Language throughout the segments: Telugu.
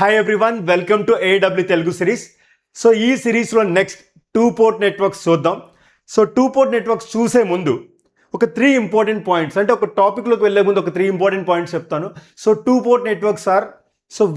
Hi everyone, welcome to A W Telugu series. So ఈ సిరీస్లో నెక్స్ట్ 2 పోర్ట్ నెట్వర్క్స్ చూద్దాం. సో 2 పోర్ట్ నెట్వర్క్స్ చూసే ముందు ఒక 3 ఇంపార్టెంట్ పాయింట్స్, అంటే ఒక టాపిక్లోకి వెళ్ళే ముందు ఒక 3 ఇంపార్టెంట్ పాయింట్స్ చెప్తాను. So 2 port networks are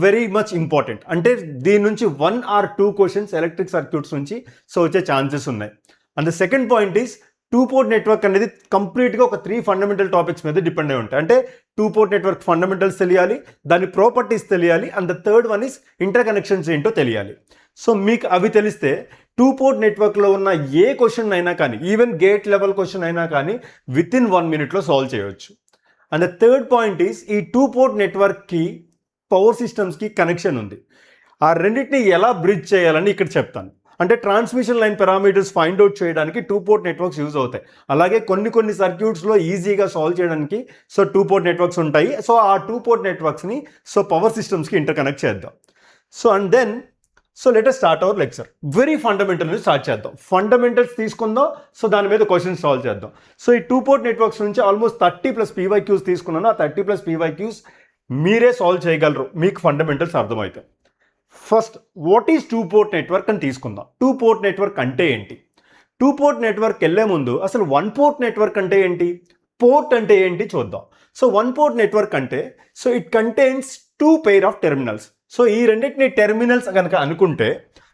very much important. అంటే దీని నుంచి 1 or 2 క్వశ్చన్స్ ఎలక్ట్రిక్ సర్క్యూట్స్ నుంచి వచ్చే ఛాన్సెస్ ఉన్నాయి. And the second point is 2 port network అనేది కంప్లీట్గా ఒక 3 ఫండమెంటల్ టాపిక్స్ మీద డిపెండ్ అయి ఉంటాయి. అంటే 2 పోర్ట్ నెట్వర్క్ ఫండమెంటల్స్ తెలియాలి, దాని ప్రాపర్టీస్ తెలియాలి, and the third one is inter connections ఏంటో తెలియాలి. సో మీకు అవి తెలిస్తే 2 పోర్ట్ నెట్వర్క్లో ఉన్న ఏ క్వశ్చన్ అయినా కానీ, ఈవెన్ గేట్ లెవెల్ క్వశ్చన్ అయినా కానీ విత్ ఇన్ 1 minute సాల్వ్ చేయవచ్చు. And the third point is ఈ 2 పోర్ట్ నెట్వర్క్కి పవర్ సిస్టమ్స్కి కనెక్షన్ ఉంది. ఆ రెండింటిని ఎలా బ్రిడ్జ్ చేయాలని ఇక్కడ చెప్తాను. అంటే transmission line parameters find out చేయడానికి 2 పోర్ట్ నెట్వర్క్స్ యూజ్ అవుతాయి. అలాగే కొన్ని సర్క్యూట్స్లో ఈజీగా సాల్వ్ చేయడానికి 2 పోర్ట్ నెట్వర్క్స్ ఉంటాయి. సో ఆ 2 పోర్ట్ నెట్వర్క్స్ని పవర్ సిస్టమ్స్కి ఇంటర్ కనెక్ట్ చేద్దాం. And then let us start our lecture. Very fundamental నుంచి స్టార్ట్ చేద్దాం. ఫండమెంటల్స్ తీసుకుందాం, దాని మీద క్వశ్చన్స్ సాల్వ్ చేద్దాం. ఈ 2 పోర్ట్ నెట్వర్క్స్ నుంచి ఆల్మోస్ట్ 30+ PYQs తీసుకున్నాను. ఆ 30+ PYQs మీరే సాల్వ్ చేయగలరు, మీకు ఫండమెంటల్స్ అర్థమవుతాయి. First what is 2 port network అని తీసుకుందాం. 2 పోర్ట్ నెట్వర్క్ అంటే ఏంటి? 2 పోర్ట్ నెట్వర్క్ వెళ్ళే ముందు అసలు 1 పోర్ట్ నెట్వర్క్ అంటే ఏంటి, పోర్ట్ అంటే ఏంటి చూద్దాం. 1 పోర్ట్ నెట్వర్క్ అంటే it contains 2 pair of terminals. ఈ రెండింటిని టెర్మినల్స్ కనుక అనుకుంటే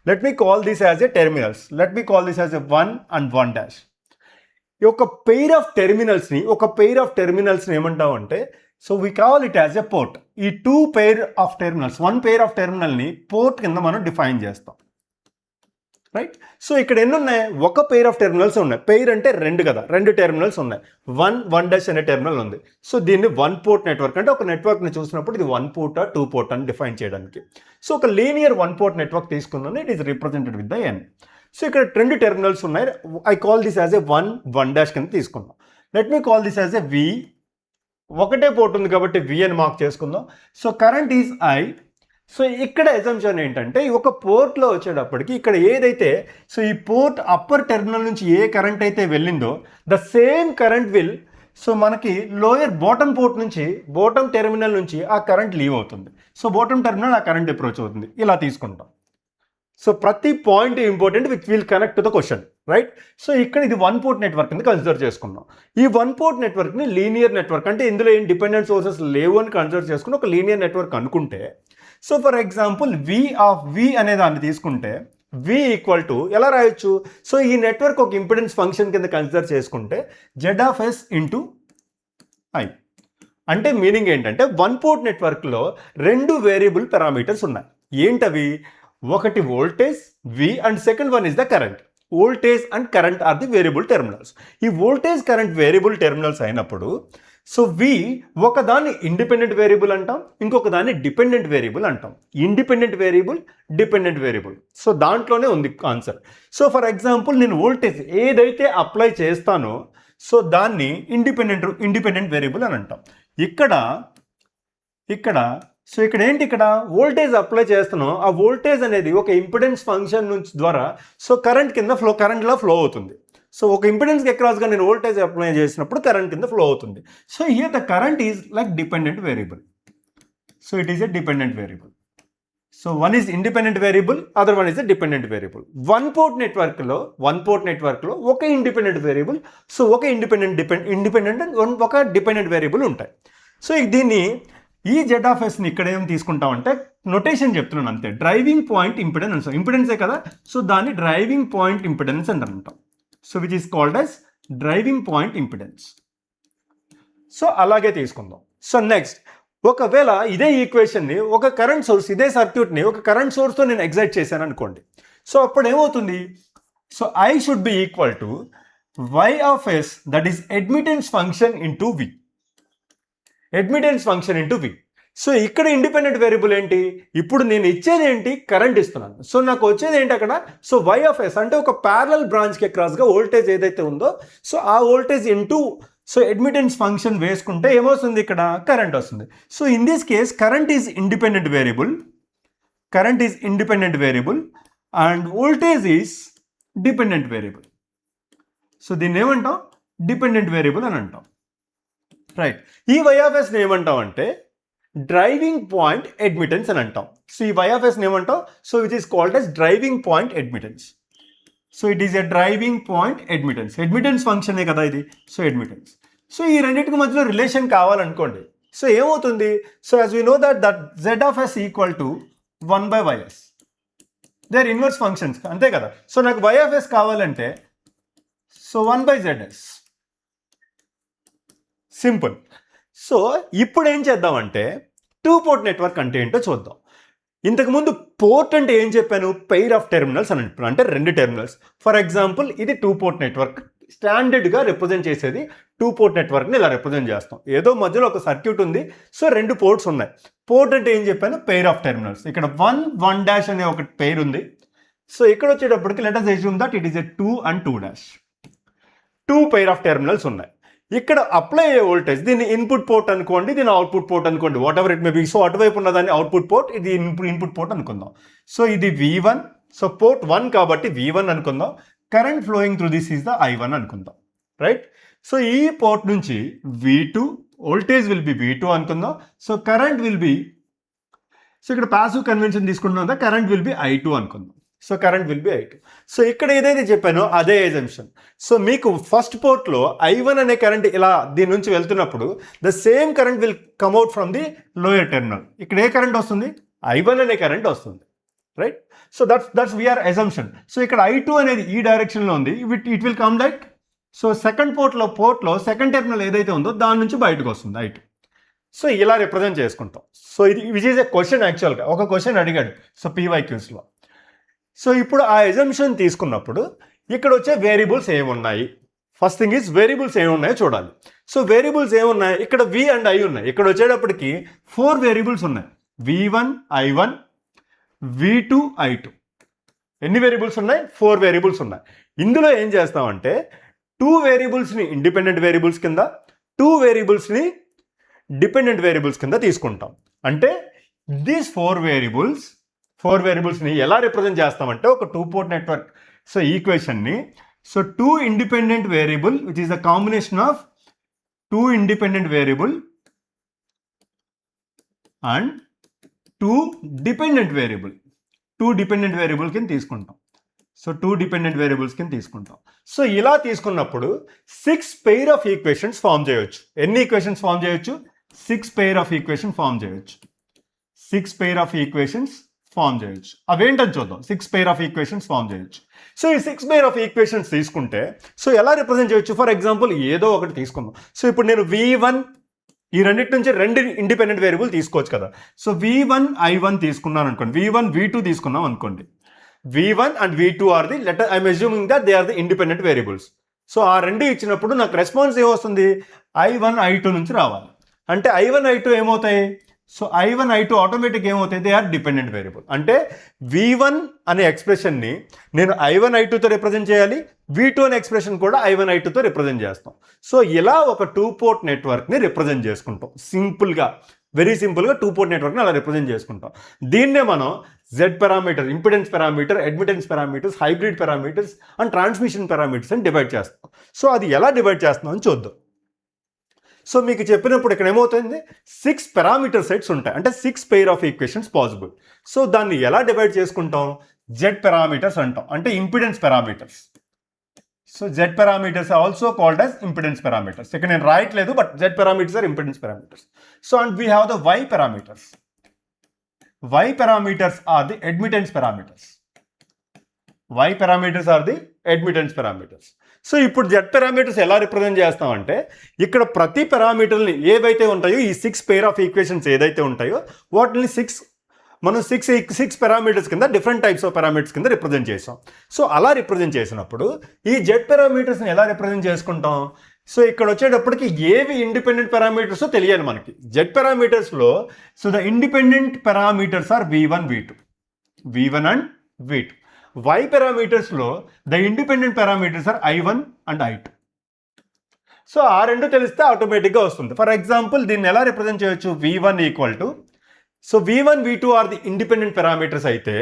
let me call this as a terminals. Let me call this as a 1 and 1'. ఈ ఒక పెయిర్ ఆఫ్ టెర్మినల్స్ని ఏమంటాం అంటే we call it as a port. ఈ 2 pair of terminals, 1 pair of terminalని port కింద మనం డిఫైన్ చేస్తాం, రైట్? ఇక్కడ ఎన్ని ఉన్నాయి? ఒక పెయిర్ ఆఫ్ టెర్మినల్స్ ఉన్నాయి. పెయిర్ అంటే 2 కదా, 2 టెర్మినల్స్ ఉన్నాయి. 1 అనే టెర్మినల్ ఉంది. దీన్ని 1 పోర్ట్ నెట్వర్క్ అంటే ఒక నెట్వర్క్ని చూసినప్పుడు ఇది 1 పోర్టా 2 పోర్ట్ అని డిఫైన్ చేయడానికి. ఒక లీనియర్ 1 పోర్ట్ నెట్వర్క్ తీసుకున్నాను. It is represented with the n. ఇక్కడ 2 టెర్మినల్స్ ఉన్నాయి. ఐ కాల్ దిస్ యాజ్ ఎ 1 కింద తీసుకుందాం. Let me call this as a V. ఒకటే పోర్ట్ ఉంది కాబట్టి V అని మార్క్ చేసుకుందాం. Current is I. ఇక్కడ ఎజంప్షన్ ఏంటంటే ఒక పోర్ట్లో వచ్చేటప్పటికి ఇక్కడ ఏదైతే ఈ పోర్ట్ అప్పర్ టెర్మినల్ నుంచి ఏ కరెంట్ అయితే వెళ్ళిందో ద సేమ్ కరెంట్ విల్ మనకి లోయర్ బాటమ్ పోర్ట్ నుంచి, బాటమ్ టెర్మినల్ నుంచి ఆ కరెంట్ లీవ్ అవుతుంది. బాటమ్ టెర్మినల్ ఆ కరెంట్ అప్రోచ్ అవుతుంది. ఇలా తీసుకుంటాం. ప్రతి point important which will connect to the question, right? ఇక్కడ ఇది 1 పోర్ట్ నెట్వర్క్ కింద కన్సిడర్ చేసుకున్నాం. ఈ 1 పోర్ట్ నెట్వర్క్ని లీనియర్ నెట్వర్క్, అంటే ఇందులో ఏం డిపెండెంట్ సోర్సెస్ లేవు అని కన్సిడర్ చేసుకుని ఒక లీనియర్ నెట్వర్క్ అనుకుంటే, ఫర్ ఎగ్జాంపుల్ V అనే దాన్ని తీసుకుంటే V ఈక్వల్ టు ఎలా రాయొచ్చు? ఈ నెట్వర్క్ ఒక ఇంపిడెన్స్ ఫంక్షన్ కింద కన్సిడర్ చేసుకుంటే Z(S) × I. అంటే మీనింగ్ ఏంటంటే 1 పోర్ట్ నెట్వర్క్లో 2 వేరియబుల్ పారామీటర్స్ ఉన్నాయి. ఏంటవి? ఒకటి voltage V and second one is the current. Voltage and current are the variable terminals. ఈ వోల్టేజ్ కరెంట్ వేరియబుల్ టెర్మినల్స్ అయినప్పుడు V ఒకదాన్ని ఇండిపెండెంట్ వేరియబుల్ అంటాం, ఇంకొక దాన్ని డిపెండెంట్ వేరియబుల్ అంటాం. Independent variable, dependent variable. దాంట్లోనే ఉంది ఆన్సర్. ఫర్ ఎగ్జాంపుల్ నేను వోల్టేజ్ ఏదైతే అప్లై చేస్తానో దాన్ని ఇండిపెండెంట్ వేరియబుల్ అని అంటాం. ఇక్కడ ఏంటి? ఇక్కడ వోల్టేజ్ అప్లై చేస్తున్నాం. ఆ వోల్టేజ్ అనేది ఒక ఇంపిడెన్స్ ఫంక్షన్ నుంచి ద్వారా కరెంట్ కింద కరెంట్లో ఫ్లో అవుతుంది. ఒక ఇంపిడెన్స్కి అక్రాస్గా నేను వోల్టేజ్ అప్లై చేసినప్పుడు కరెంట్ కింద ఫ్లో అవుతుంది. Here the current is like dependent variable. It is a dependent variable. One is independent variable, other one is a dependent variable. 1 port నెట్వర్క్లో ఒక ఇండిపెండెంట్ వేరియబుల్, ఒక డిపెండెంట్ వేరియబుల్ ఉంటాయి. దీన్ని ఈ Z(S)ని ఇక్కడ ఏం తీసుకుంటామంటే నొటేషన్ చెప్తున్నాను అంతే. డ్రైవింగ్ పాయింట్ ఇంపిడెన్స్, ఇంపిడెన్సే కదా, దాన్ని డ్రైవింగ్ పాయింట్ ఇంపిడెన్స్ అని అంటాం. Which is called as driving point impedance. అలాగే తీసుకుందాం. నెక్స్ట్, ఒకవేళ ఇదే ఈక్వేషన్ని ఒక కరెంట్ సోర్స్, ఇదే సర్క్యూట్ని ఒక కరెంట్ సోర్స్తో నేను ఎగ్జైట్ చేశాను అనుకోండి. అప్పుడు ఏమవుతుంది? I should be equal to Y(S) that is admittance function into V. Admittance function into V. ఇక్కడ ఇండిపెండెంట్ వేరియబుల్ ఏంటి? ఇప్పుడు నేను ఇచ్చేది ఏంటి? కరెంట్ ఇస్తున్నాను. నాకు వచ్చేది ఏంటి అక్కడ? Y(S) అంటే ఒక ప్యారలల్ బ్రాంచ్కి అక్రాస్గా వోల్టేజ్ ఏదైతే ఉందో ఆ వోల్టేజ్ ఇంటూ అడ్మిటెన్స్ ఫంక్షన్ వేసుకుంటే ఏమవుతుంది? ఇక్కడ కరెంట్ వస్తుంది. In this case current is independent variable and voltage is dependent variable. దీన్ని ఏమంటాం? డిపెండెంట్ వేరియబుల్ అని అంటాం, రైట్? ఈ Y(S)ని ఏమంటాం అంటే డ్రైవింగ్ పాయింట్ అడ్మిటెన్స్ అని అంటాం. సో ఈ y of s ఏమంటాం? So it is called as driving point admittance. So it is a driving point admittance. Admittance ఫంక్షనే కదా ఇది. So admittance. సో ఈ రెండింటికి మధ్యలో రిలేషన్ కావాలనుకోండి. సో ఏమవుతుంది? So as we know that z of s equal to 1/ys. They are inverse functions, అంతే కదా. సో నాకు y of s కావాలంటే సో 1/zs. సింపుల్. సో ఇప్పుడు ఏం చేద్దామంటే టూ పోర్ట్ నెట్వర్క్ అంటే ఏంటో చూద్దాం. ఇంతకుముందు పోర్ట్ అంటే ఏం చెప్పాను? పెయిర్ ఆఫ్ టెర్మినల్స్ అని అంటున్నాను, అంటే రెండు టెర్మినల్స్. ఫర్ ఎగ్జాంపుల్ ఇది టూ పోర్ట్ నెట్వర్క్. స్టాండర్డ్గా రిప్రజెంట్ చేసేది టూ పోర్ట్ నెట్వర్క్ని ఇలా రిప్రజెంట్ చేస్తాం. ఏదో మధ్యలో ఒక సర్క్యూట్ ఉంది, సో రెండు పోర్ట్స్ ఉన్నాయి. పోర్ట్ అంటే ఏం చెప్పాను? Pair of terminals. ఇక్కడ 1 అనే ఒక పెయిర్ ఉంది. సో ఇక్కడ వచ్చేటప్పటికి let us assume that it is a 2 and 2 two pair of terminals ఉన్నాయి. ఇక్కడ అప్లై అయ్యే వోల్టేజ్, దీన్ని ఇన్పుట్ పోర్ట్ అనుకోండి, దీన్ని అవుట్పుట్ పోర్ట్ అనుకోండి, what ever it may be. So అటువైపు ఉన్నదాన్ని అవుట్పుట్ పోర్ట్, ఇది ఇన్పుట్ పోర్ట్ అనుకుందాం. సో ఇది V1. సో పోర్ట్ 1 కాబట్టి V1 అనుకుందాం. Current flowing through this is the I1 అనుకుందాం, రైట్. సో ఈ పోర్ట్ నుంచి V2, voltage will be V2 అనుకుందాం. So current will be, so ఇక్కడ పాసివ్ కన్వెన్షన్ తీసుకుంటున్నాం కదా, కరెంట్ విల్ బి I2 అనుకుందాం. So current will be I2. So ఇక్కడ ఏదైతే చెప్పానో అదే ఎజంప్షన్. సో మీకు ఫస్ట్ పోర్ట్లో I1 అనే కరెంట్ ఇలా దీని నుంచి వెళ్తున్నప్పుడు the same current will come at from the lower terminal. ఇక్కడ ఏ కరెంట్ వస్తుంది? I1 అనే కరెంట్ వస్తుంది, right. So that's we are assumption. So ఇక్కడ I2 అనేది ఈ డైరెక్షన్లో ఉంది, it will come like. So second పోర్ట్లో సెకండ్ టెర్మినల్ ఏదైతే ఉందో దాని నుంచి బయటకు వస్తుంది I2. సో ఇలా రిప్రజెంట్ చేసుకుంటాం. సో ఇది విచ్ ఈజ్ ఎ క్వశ్చన్. యాక్చువల్గా ఒక క్వశ్చన్ అడిగాడు సో PYQsలో. సో ఇప్పుడు ఆ ఎజంప్షన్ తీసుకున్నప్పుడు ఇక్కడ వచ్చే వేరియబుల్స్ ఏమున్నాయి? ఫస్ట్ థింగ్ ఈజ్ వేరియబుల్స్ ఏమున్నాయో చూడాలి. సో వేరియబుల్స్ ఏమున్నాయి? ఇక్కడ V అండ్ I ఉన్నాయి. ఇక్కడ వచ్చేటప్పటికి 4 వేరియబుల్స్ ఉన్నాయి. V1 I1, V2 I2. ఎన్ని వేరియబుల్స్ ఉన్నాయి? 4 వేరియబుల్స్ ఉన్నాయి. ఇందులో ఏం చేస్తామంటే 2 వేరియబుల్స్ని ఇండిపెండెంట్ వేరియబుల్స్ కింద, 2 వేరియబుల్స్ని డిపెండెంట్ వేరియబుల్స్ కింద తీసుకుంటాం. అంటే దీస్ 4 వేరియబుల్స్ని ఎలా రిప్రజెంట్ చేస్తామంటే ఒక టూ పోర్ట్ నెట్వర్క్ సో ఈక్వేషన్ని, so 2 independent variable which is the combination of 2 independent variable and 2 dependent variable. 2 dependent variable కింద తీసుకుంటాం. సో 2 డిపెండెంట్ వేరియబుల్స్ కింద తీసుకుంటాం. సో ఇలా తీసుకున్నప్పుడు 6 పెయిర్ ఆఫ్ ఈక్వేషన్స్ ఫామ్ చేయొచ్చు. ఎన్ని ఈక్వేషన్స్ ఫామ్ చేయొచ్చు? 6 పెయిర్ ఆఫ్ ఈక్వేషన్ ఫామ్ చేయొచ్చు. 6 పెయిర్ ఆఫ్ ఈక్వేషన్స్ ఫామ్ చేయొచ్చు. అవేంటని చూద్దాం. 6 పెయిర్ ఆఫ్ ఈక్వేషన్స్ ఫామ్ చేయొచ్చు. సో ఈ 6 పెయిర్ ఆఫ్ ఈక్వేషన్స్ తీసుకుంటే సో ఎలా రిప్రజెంట్ చేయొచ్చు? ఫర్ ఎగ్జాంపుల్ ఏదో ఒకటి తీసుకుందాం. సో ఇప్పుడు నేను V1, ఈ రెండింటి నుంచి 2 ఇండిపెండెంట్ వేరియబుల్ తీసుకోవచ్చు కదా. సో V1 I1 తీసుకున్నాను అనుకోండి, V1 V2 తీసుకున్నాం అనుకోండి. V1 and V2 are the I'm assuming that they are the independent variables. So ఆ రెండు ఇచ్చినప్పుడు నాకు రెస్పాన్స్ ఏమొస్తుంది? I1 I2 నుంచి రావాలి. అంటే I1 I2 ఏమవుతాయి? సో I1 I2 ఆటోమేటిక్ ఏమవుతాయి? They are dependent variable. అంటే V1 అనే ఎక్స్ప్రెషన్ని నేను I1 I2తో రిప్రజెంట్ చేయాలి, V2 అనే ఎక్స్ప్రెషన్ కూడా I1 I2తో రిప్రజెంట్ చేస్తాం. సో ఇలా ఒక టూ పోర్ట్ నెట్వర్క్ని రిప్రజెంట్ చేసుకుంటాం. సింపుల్గా, వెరీ సింపుల్గా టూ పోర్ట్ నెట్వర్క్ని అలా రిప్రజెంట్ చేసుకుంటాం. దీన్నే మనం Z parameter, impedance parameter, admittance parameters, hybrid parameters and transmission parameters అని డివైడ్ చేస్తాం. సో అది ఎలా డివైడ్ చేస్తున్నాం అని చూద్దాం. సో మీకు చెప్పినప్పుడు ఇక్కడ ఏమవుతుంది? 6 పారామీటర్ సెట్స్ ఉంటాయి, అంటే 6 pair of equations possible. So దాన్ని ఎలా డివైడ్ చేసుకుంటాం? Z పారామీటర్స్ అంటాం, అంటే impedance parameters. So Z parameters also called as impedance parameters. ఇక్కడ నేను రాయట్లేదు, but Z parameters are impedance parameters. So and we have the Y parameters. Y parameters are the admittance parameters. Y parameters are the admittance parameters. So ఇప్పుడు Z పారామీటర్స్ ఎలా రిప్రజెంట్ చేస్తామంటే ఇక్కడ ప్రతి పారామీటర్ని ఏవైతే ఉంటాయో ఈ 6 పెయిర్ ఆఫ్ ఈక్వేషన్స్ ఏదైతే ఉంటాయో వాటిని మనం 6 పారామీటర్స్ కింద డిఫరెంట్ టైప్స్ ఆఫ్ పారామీటర్స్ కింద రిప్రజెంట్ చేసాం. సో అలా రిప్రజెంట్ చేసినప్పుడు ఈ Z పారామీటర్స్ని ఎలా రిప్రజెంట్ చేసుకుంటాం? సో ఇక్కడ వచ్చేటప్పటికి ఏవి ఇండిపెండెంట్ పారామీటర్స్ తెలియాలి మనకి. Z పారామీటర్స్లో so the independent parameters are V1 and V2. Y పారామీటర్స్లో the independent parameters are I1 and I2. So ఆ రెండు తెలిస్తే ఆటోమేటిక్గా వస్తుంది. ఫర్ ఎగ్జాంపుల్ దీన్ని ఎలా రిప్రజెంట్ చేయొచ్చు? V1 equal to, so V1 V2 are the independent parameters అయితే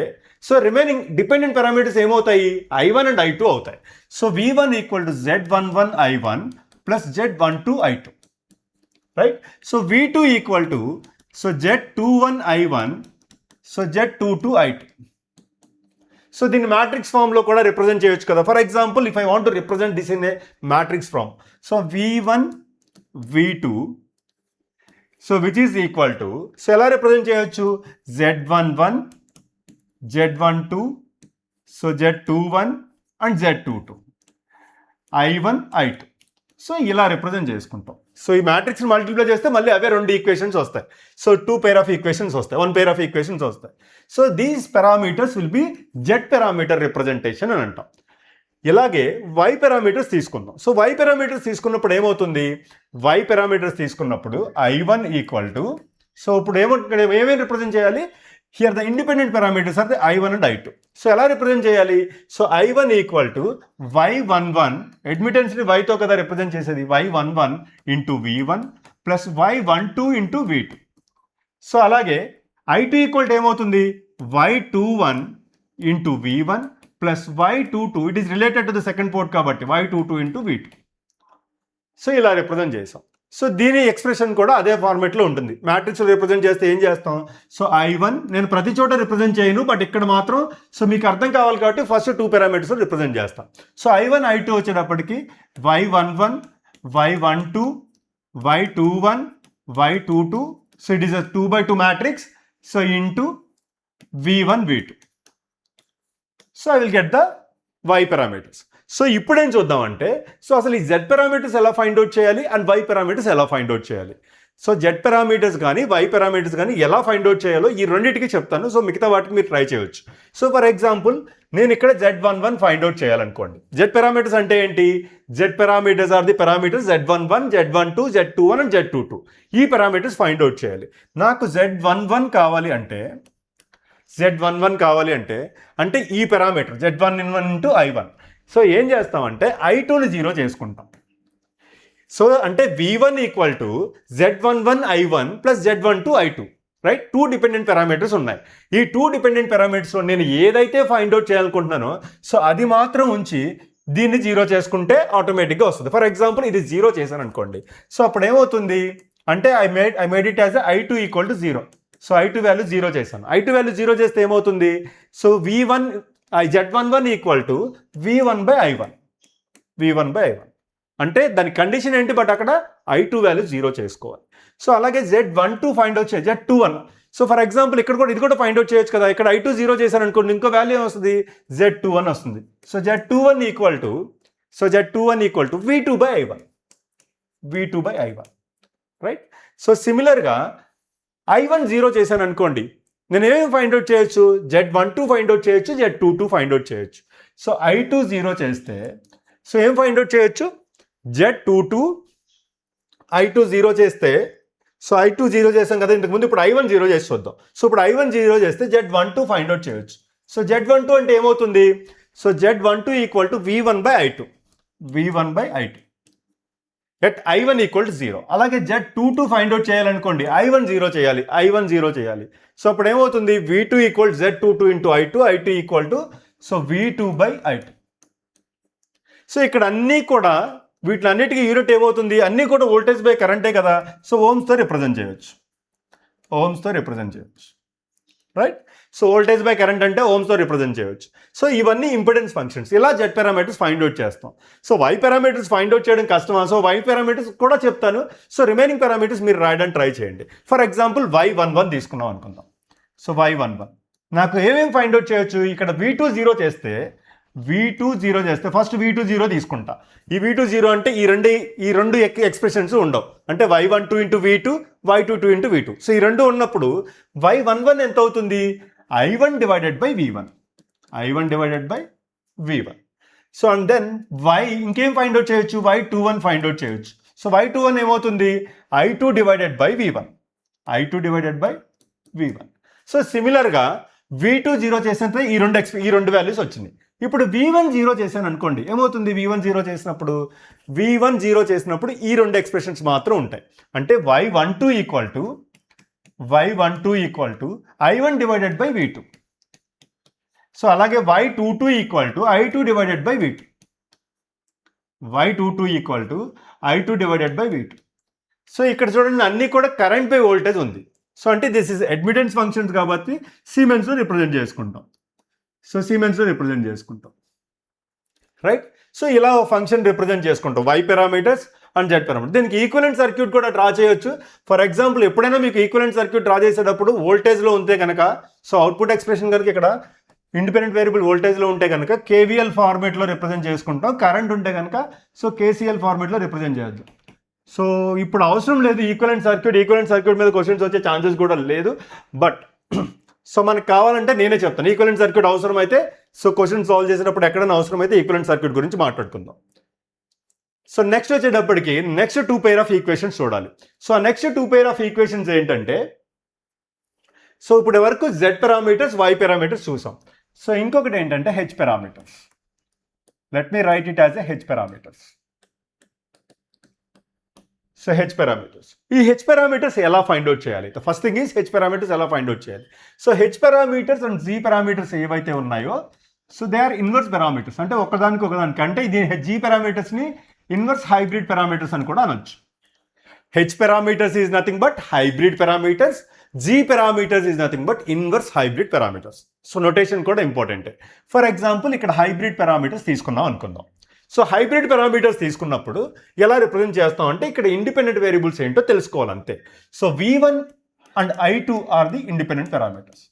సో రిమైనింగ్ డిపెండెంట్ పారామీటర్స్ ఏమవుతాయి? I1 అండ్ I2 అవుతాయి. So V1 equal to Z11 I1 plus Z12 I2, right. So V2 equal to, so Z21I1, so Z22I2. So దీన్ని మ్యాట్రిక్స్ ఫామ్లో కూడా రిప్రజెంట్ చేయొచ్చు కదా. For example if I want to represent this in a matrix form, so V1 V2, so which is equal to, so ఎలా రిప్రజెంట్ చేయొచ్చు, Z11 Z12, so Z21 and Z22, I1 I2. So ఇలా రిప్రజెంట్ చేసుకుంటాం. సో ఈ మ్యాట్రిక్స్ మల్టిప్లై చేస్తే మళ్ళీ అవే 2 ఈక్వేషన్స్ వస్తాయి. సో 2 pair of ఈక్వేషన్స్ వస్తాయి, 1 pair of ఈక్వేషన్స్ వస్తాయి. So these parameters will be Z parameter representation అని అంటాం. ఇలాగే Y పారామీటర్స్ తీసుకుందాం. సో Y పారామీటర్స్ తీసుకున్నప్పుడు ఏమవుతుంది, Y పారామీటర్స్ తీసుకున్నప్పుడు I1 ఈక్వల్ టు, సో ఇప్పుడు ఏమేమి రిప్రజెంట్ చేయాలి, here the independent parameters are the I1 and I2. So ఎలా రిప్రజెంట్ చేయాలి, so I1 equal to Y11, అడ్మిటెన్స్ని Yతో కదా రిప్రజెంట్ చేసేది, Y11 into V1 plus Y12 into V2. So అలాగే I2 ఈక్వల్ టు ఏమవుతుంది, Y21 into V1 plus Y22, it is related to the second port కాబట్టి Y22 ఇంటూ V2. సో ఇలా రిప్రజెంట్ చేసాం. సో దీని ఎక్స్ప్రెషన్ కూడా అదే ఫార్మేట్లో ఉంటుంది. మ్యాట్రిక్స్ రిప్రజెంట్ చేస్తే ఏం చేస్తాం, సో I1 నేను ప్రతి చోట రిప్రజెంట్ చేయను, బట్ ఇక్కడ మాత్రం సో మీకు అర్థం కావాలి కాబట్టి ఫస్ట్ 2 పారామీటర్స్ రిప్రజెంట్ చేస్తాం. సో I1 I2 వచ్చేటప్పటికి Y11 Y12 Y21 Y22, so it is a 2x2 matrix, so into V1 V2. So I will get the Y parameters. So ఇప్పుడు ఏం చూద్దామంటే, సో అసలు ఈ Z పారామీటర్స్ ఎలా ఫైండ్ అవుట్ చేయాలి అండ్ Y పారామీటర్స్ ఎలా ఫైండ్ అవుట్ చేయాలి. సో Z పారామీటర్స్ కానీ Y పారామీటర్స్ కానీ ఎలా ఫైండ్ అవుట్ చేయాలో ఈ రెండింటికి చెప్తాను. సో మిగతా వాటికి మీరు ట్రై చేయవచ్చు. సో ఫర్ ఎగ్జాంపుల్ నేను ఇక్కడ Z11 ఫైండ్ అవుట్ చేయాలనుకోండి. Z పారామీటర్స్ అంటే ఏంటి, Z parameters are the parameters Z11 Z12 Z21 and Z22. ఈ పారామీటర్స్ ఫైండ్ అవుట్ చేయాలి. నాకు Z11 కావాలి అంటే అంటే ఈ parameter Z11 into I1. So ఏం చేస్తామంటే I2ని 0 చేసుకుంటాం. సో అంటే V1 equal to Z11 I1 plus Z12 I2, right. 2 dependent parameters ఉన్నాయి. ఈ 2 డిపెండెంట్ పారామీటర్స్లో నేను ఏదైతే ఫైండ్ అవుట్ చేయాలనుకుంటున్నానో సో అది మాత్రం ఉంచి దీన్ని 0 చేసుకుంటే ఆటోమేటిక్గా వస్తుంది. ఫర్ ఎగ్జాంపుల్ ఇది 0 చేశాను అనుకోండి. సో అప్పుడు ఏమవుతుంది అంటే I made it as I2 equal to 0. So I2 value 0 చేశాను. I2 వాల్యూ 0 చేస్తే ఏమవుతుంది, so Z11 equal to V1 by I1 అంటే దాని కండిషన్ ఏంటి, బట్ అక్కడ I2 వాల్యూ 0 చేసుకోవాలి. సో అలాగే Z12 ఫైండ్ అవుట్ చేయాలి, Z21. సో ఫర్ ఎగ్జాంపుల్ ఇక్కడ కూడా ఇది కూడా ఫైండ్ అవుట్ చేయొచ్చు కదా. ఇక్కడ I2 0 చేశాను అనుకోండి, ఇంకో వాల్యూ ఏమొస్తుంది, Z21 వస్తుంది. So Z21 equal to V2 by I1, right. So సిమిలర్గా I1 0 చేశాను అనుకోండి, నేను ఏమేమి ఫైండ్ అవుట్ చేయొచ్చు, Z12 ఫైండ్ అవుట్ చేయొచ్చు, Z22 ఫైండ్ అవుట్ చేయొచ్చు. సో I2 0 చేస్తే సో ఏం ఫైండ్ అవుట్ చేయొచ్చు, Z22. I2 0 చేస్తే సో I2 0 చేసాం కదా ఇంతకుముందు, ఇప్పుడు I1 0 చేసి చూద్దాం. సో ఇప్పుడు I1 0 చేస్తే Z12 ఫైండ్ అవుట్ చేయొచ్చు. సో Z12 అంటే ఏమవుతుంది, so Z12 equal to V1 by I2 at I1 equal to 0. అలాగే Z22 ఫైండ్ అవుట్ చేయాలనుకోండి, I1 0 చేయాలి. సో అప్పుడు ఏమవుతుంది, V2 equal Z22 into I2 equal to so V2 by I2. So ఇక్కడ అన్నీ కూడా వీటిలన్నిటికీ యూనిట్ ఏమవుతుంది, అన్నీ కూడా వోల్టేజ్ బై కరెంటే కదా. సో ఓమ్స్తో రిప్రజెంట్ చేయవచ్చు, right. So voltage by current అంటే ఓమ్స్తో రిప్రజెంట్ చేయవచ్చు. సో ఇవన్నీ ఇంపిడెన్స్ ఫంక్షన్స్. ఇలా Z పారామీటర్స్ ఫైండ్ అవుట్ చేస్తాం. So Y parameters find out చేయడం కష్టమా, సో Y పారామీటర్స్ కూడా చెప్తాను. సో రిమైనింగ్ పారామీటర్స్ మీరు రాయడానికి ట్రై చేయండి. ఫర్ ఎగ్జాంపుల్ Y11 తీసుకున్నాం అనుకుందాం. సో Y11 నాకు ఏమేమి ఫైండ్ అవుట్ చేయొచ్చు, ఇక్కడ V2 0 చేస్తే ఫస్ట్ V2 0 తీసుకుంటా. ఈ V2 0 అంటే ఈ రెండు ఎక్స్ప్రెషన్స్ ఉండవు, అంటే Y12 into V2 Y22 into V2. So ఈ రెండు ఉన్నప్పుడు Y11 ఎంత అవుతుంది, I1 divided by V1. So and then ఇంకేం ఫైండ్ అవుట్ చేయొచ్చు, Y21 ఫైండ్ అవుట్ చేయొచ్చు. సో Y21 ఏమవుతుంది, I2 divided by V1. So సిమిలర్గా V2 0 చేసినంత ఈ రెండు వాల్యూస్ వచ్చినాయి. ఇప్పుడు V1 0 చేశాను అనుకోండి, ఏమవుతుంది, V1 0 చేసినప్పుడు ఈ రెండు ఎక్స్ప్రెషన్స్ మాత్రం ఉంటాయి. అంటే Y12 equal to I1 divided by V2. So అలాగే Y22 equal to I2 divided by V2. So ఇక్కడ చూడండి అన్నీ కూడా కరెంట్ బై వోల్టేజ్ ఉంది. సో అంటే దిస్ ఇస్ అడ్మిటెన్స్ ఫంక్షన్స్ కాబట్టి సీమెన్స్లో రిప్రజెంట్ చేసుకుంటాం. సో సీమెన్స్లో రిప్రజెంట్ చేసుకుంటాం, రైట్. సో ఇలా ఫంక్షన్ రిప్రజెంట్ చేసుకుంటాం, Y parameters and Z parameter. దీనికి ఈక్వలెంట్ సర్క్యూట్ కూడా డ్రా చేయొచ్చు. ఫర్ ఎగ్జాంపుల్ ఎప్పుడైనా మీకు ఈక్వలెంట్ సర్క్యూట్ డ్రా చేసేటప్పుడు వోల్టేజ్లో ఉంటే కనుక, సో అవుట్పుట్ ఎక్స్ప్రెషన్ కనుక ఇక్కడ ఇండిపెండెంట్ వేరియబుల్ వోల్టేజ్లో ఉంటే కనుక కేవీఎల్ ఫార్మేట్లో రిప్రజెంట్ చేసుకుంటాం. కరెంట్ ఉంటే కనుక సో కేసీఎల్ ఫార్మేట్లో రిప్రజెంట్ చేయొచ్చు. సో ఇప్పుడు అవసరం లేదు ఈక్వలెంట్ సర్క్యూట్ మీద క్వశ్చన్స్ వచ్చే ఛాన్సెస్ కూడా లేదు. బట్ సో మనకు కావాలంటే నేనే చెప్తాను, ఈక్వలెంట్ సర్క్యూట్ అవసరం అయితే సో క్వశ్చన్ సాల్వ్ చేసేటప్పుడు ఎక్కడైనా అవసరం అయితే ఈక్వలెంట్ సర్క్యూట్ గురించి మాట్లాడుకుందాం. సో నెక్స్ట్ వచ్చేటప్పటికి నెక్స్ట్ 2 pair ఆఫ్ ఈక్వేషన్స్ చూడాలి. సో ఆ నెక్స్ట్ 2 pair ఆఫ్ ఈక్వేషన్స్ ఏంటంటే, సో ఇప్పుడు వరకు జెడ్ పారామీటర్స్, వై పారామీటర్స్ చూసాం. సో ఇంకొకటి ఏంటంటే H parameters. Let me write it as a H parameters. So H parameters, ఈ హెచ్ పారామీటర్స్ ఎలా ఫైండ్ అవుట్ చేయాలి? The first thing is H parameters ఎలా ఫైండ్ అవుట్ చేయాలి. So H parameters and G parameters ఏవైతే ఉన్నాయో so they are inverse parameters. అంటే ఒకదానికి అంటే ఇది జీ పారామీటర్స్ని ఇన్వర్స్ హైబ్రిడ్ పారామీటర్స్ అని కూడా అనొచ్చు. H parameters is nothing but hybrid parameters, G parameters is nothing but inverse hybrid parameters. So notation కూడా ఇంపార్టెంటే. ఫర్ ఎగ్జాంపుల్ ఇక్కడ హైబ్రిడ్ పారామీటర్స్ తీసుకున్నాం అనుకుందాం. సో హైబ్రిడ్ పారామీటర్స్ తీసుకున్నప్పుడు ఎలా రిప్రజెంట్ చేస్తాం అంటే ఇక్కడ ఇండిపెండెంట్ వేరియబుల్స్ ఏంటో తెలుసుకోవాలంతే. So V1 and I2 are the independent parameters.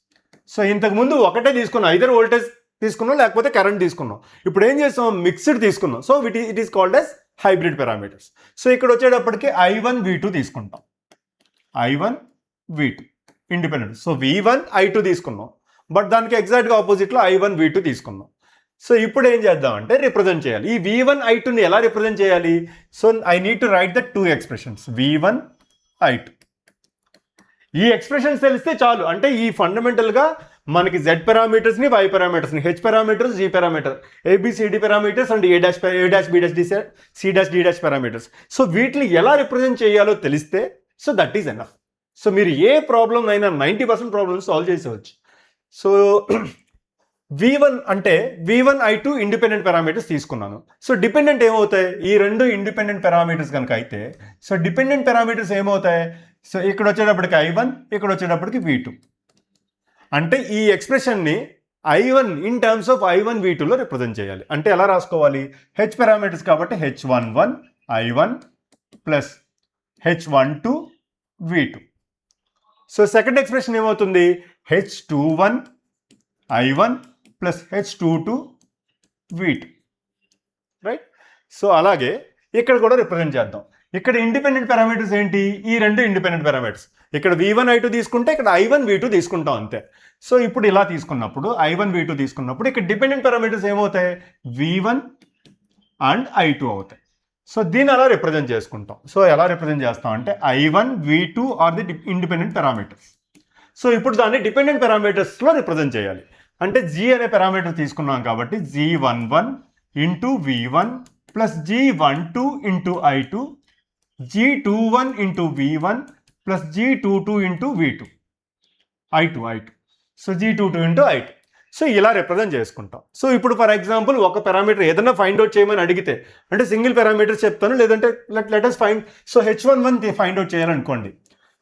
So ఇంతకుముందు ఒకటే తీసుకున్నాం, ఐదర్ వోల్టేజ్ తీసుకున్నాం లేకపోతే కరెంట్ తీసుకున్నాం. ఇప్పుడు ఏం చేస్తాం, మిక్స్డ్ తీసుకున్నాం. So it is called as hybrid parameters. So ఇక్కడ వచ్చేటప్పటికి I1 V2 తీసుకుంటాం. I1 V2 independent. So V1 I2 తీసుకున్నాం, బట్ దానికి ఎగ్జాక్ట్గా ఆపోజిట్లో I1 V2 తీసుకున్నాం. సో ఇప్పుడు ఏం చేద్దామంటే రిప్రజెంట్ చేయాలి. ఈ V1 I2ని ఎలా రిప్రజెంట్ చేయాలి? So I need to right the 2 expressions V1 I2. ఈ ఎక్స్ప్రెషన్స్ తెలిస్తే చాలు. అంటే ఈ ఫండమెంటల్గా మనకి జెడ్ పారామీటర్స్ని, వై పారామీటర్స్ని, H parameters, G parameter, ABCD parameters and A dash B dash C dash D dash parameters. So వీటిని ఎలా రిప్రజెంట్ చేయాలో తెలిస్తే so that is enough. So మీరు ఏ ప్రాబ్లం అయినా 90% ప్రాబ్లమ్స్ సాల్వ్ చేసేవచ్చు. సో V1 అంటే V1 I2 ఇండిపెండెంట్ పారామీటర్స్ తీసుకున్నాను. సో డిపెండెంట్ ఏమవుతాయి? ఈ రెండు ఇండిపెండెంట్ పారామీటర్స్ కనుక అయితే సో డిపెండెంట్ పారామీటర్స్ ఏమవుతాయి? సో ఇక్కడ వచ్చేటప్పటికి I1, ఇక్కడ వచ్చేటప్పటికి V2. అంటే ఈ ఎక్స్ప్రెషన్ని I1 in terms of I1 V2లో రిప్రజెంట్ చేయాలి. అంటే ఎలా రాసుకోవాలి? హెచ్ పారామీటర్స్ కాబట్టి H11 I1 plus H12 V2. So second expression ఏమవుతుంది? H21 I1 plus H22 V2, right. So అలాగే ఇక్కడ కూడా రిప్రజెంట్ చేద్దాం. ఇక్కడ ఇండిపెండెంట్ పారామీటర్స్ ఏంటి? ఈ రెండు ఇండిపెండెంట్ పారామీటర్స్. ఇక్కడ V1 I2 తీసుకుంటే ఇక్కడ I1 V2 తీసుకుంటాం అంతే. సో ఇప్పుడు ఇలా తీసుకున్నప్పుడు I1 V2 తీసుకున్నప్పుడు ఇక్కడ డిపెండెంట్ పారామీటర్స్ ఏమవుతాయి? V1 అండ్ I2 అవుతాయి. సో దీన్ని అలా రిప్రజెంట్ చేసుకుంటాం. సో ఎలా రిప్రజెంట్ చేస్తాం అంటే I1 V2 are the independent parameters. So ఇప్పుడు దాన్ని డిపెండెంట్ పారామీటర్స్లో రిప్రజెంట్ చేయాలి. అంటే G అనే పారామీటర్ తీసుకున్నాం కాబట్టి G11 into V1 plus G12 into I2, G21 into V1 plus G22 into V2, I2. So G22 into I2. So ఇలా రిప్రజెంట్ చేసుకుంటాం. సో ఇప్పుడు ఫర్ ఎగ్జాంపుల్ ఒక పారామీటర్ ఏదైనా ఫైండ్ అవుట్ చేయమని అడిగితే అంటే సింగిల్ పారామీటర్ చెప్తాను, లేదంటే let us find. So H11 find out చేయాలనుకోండి.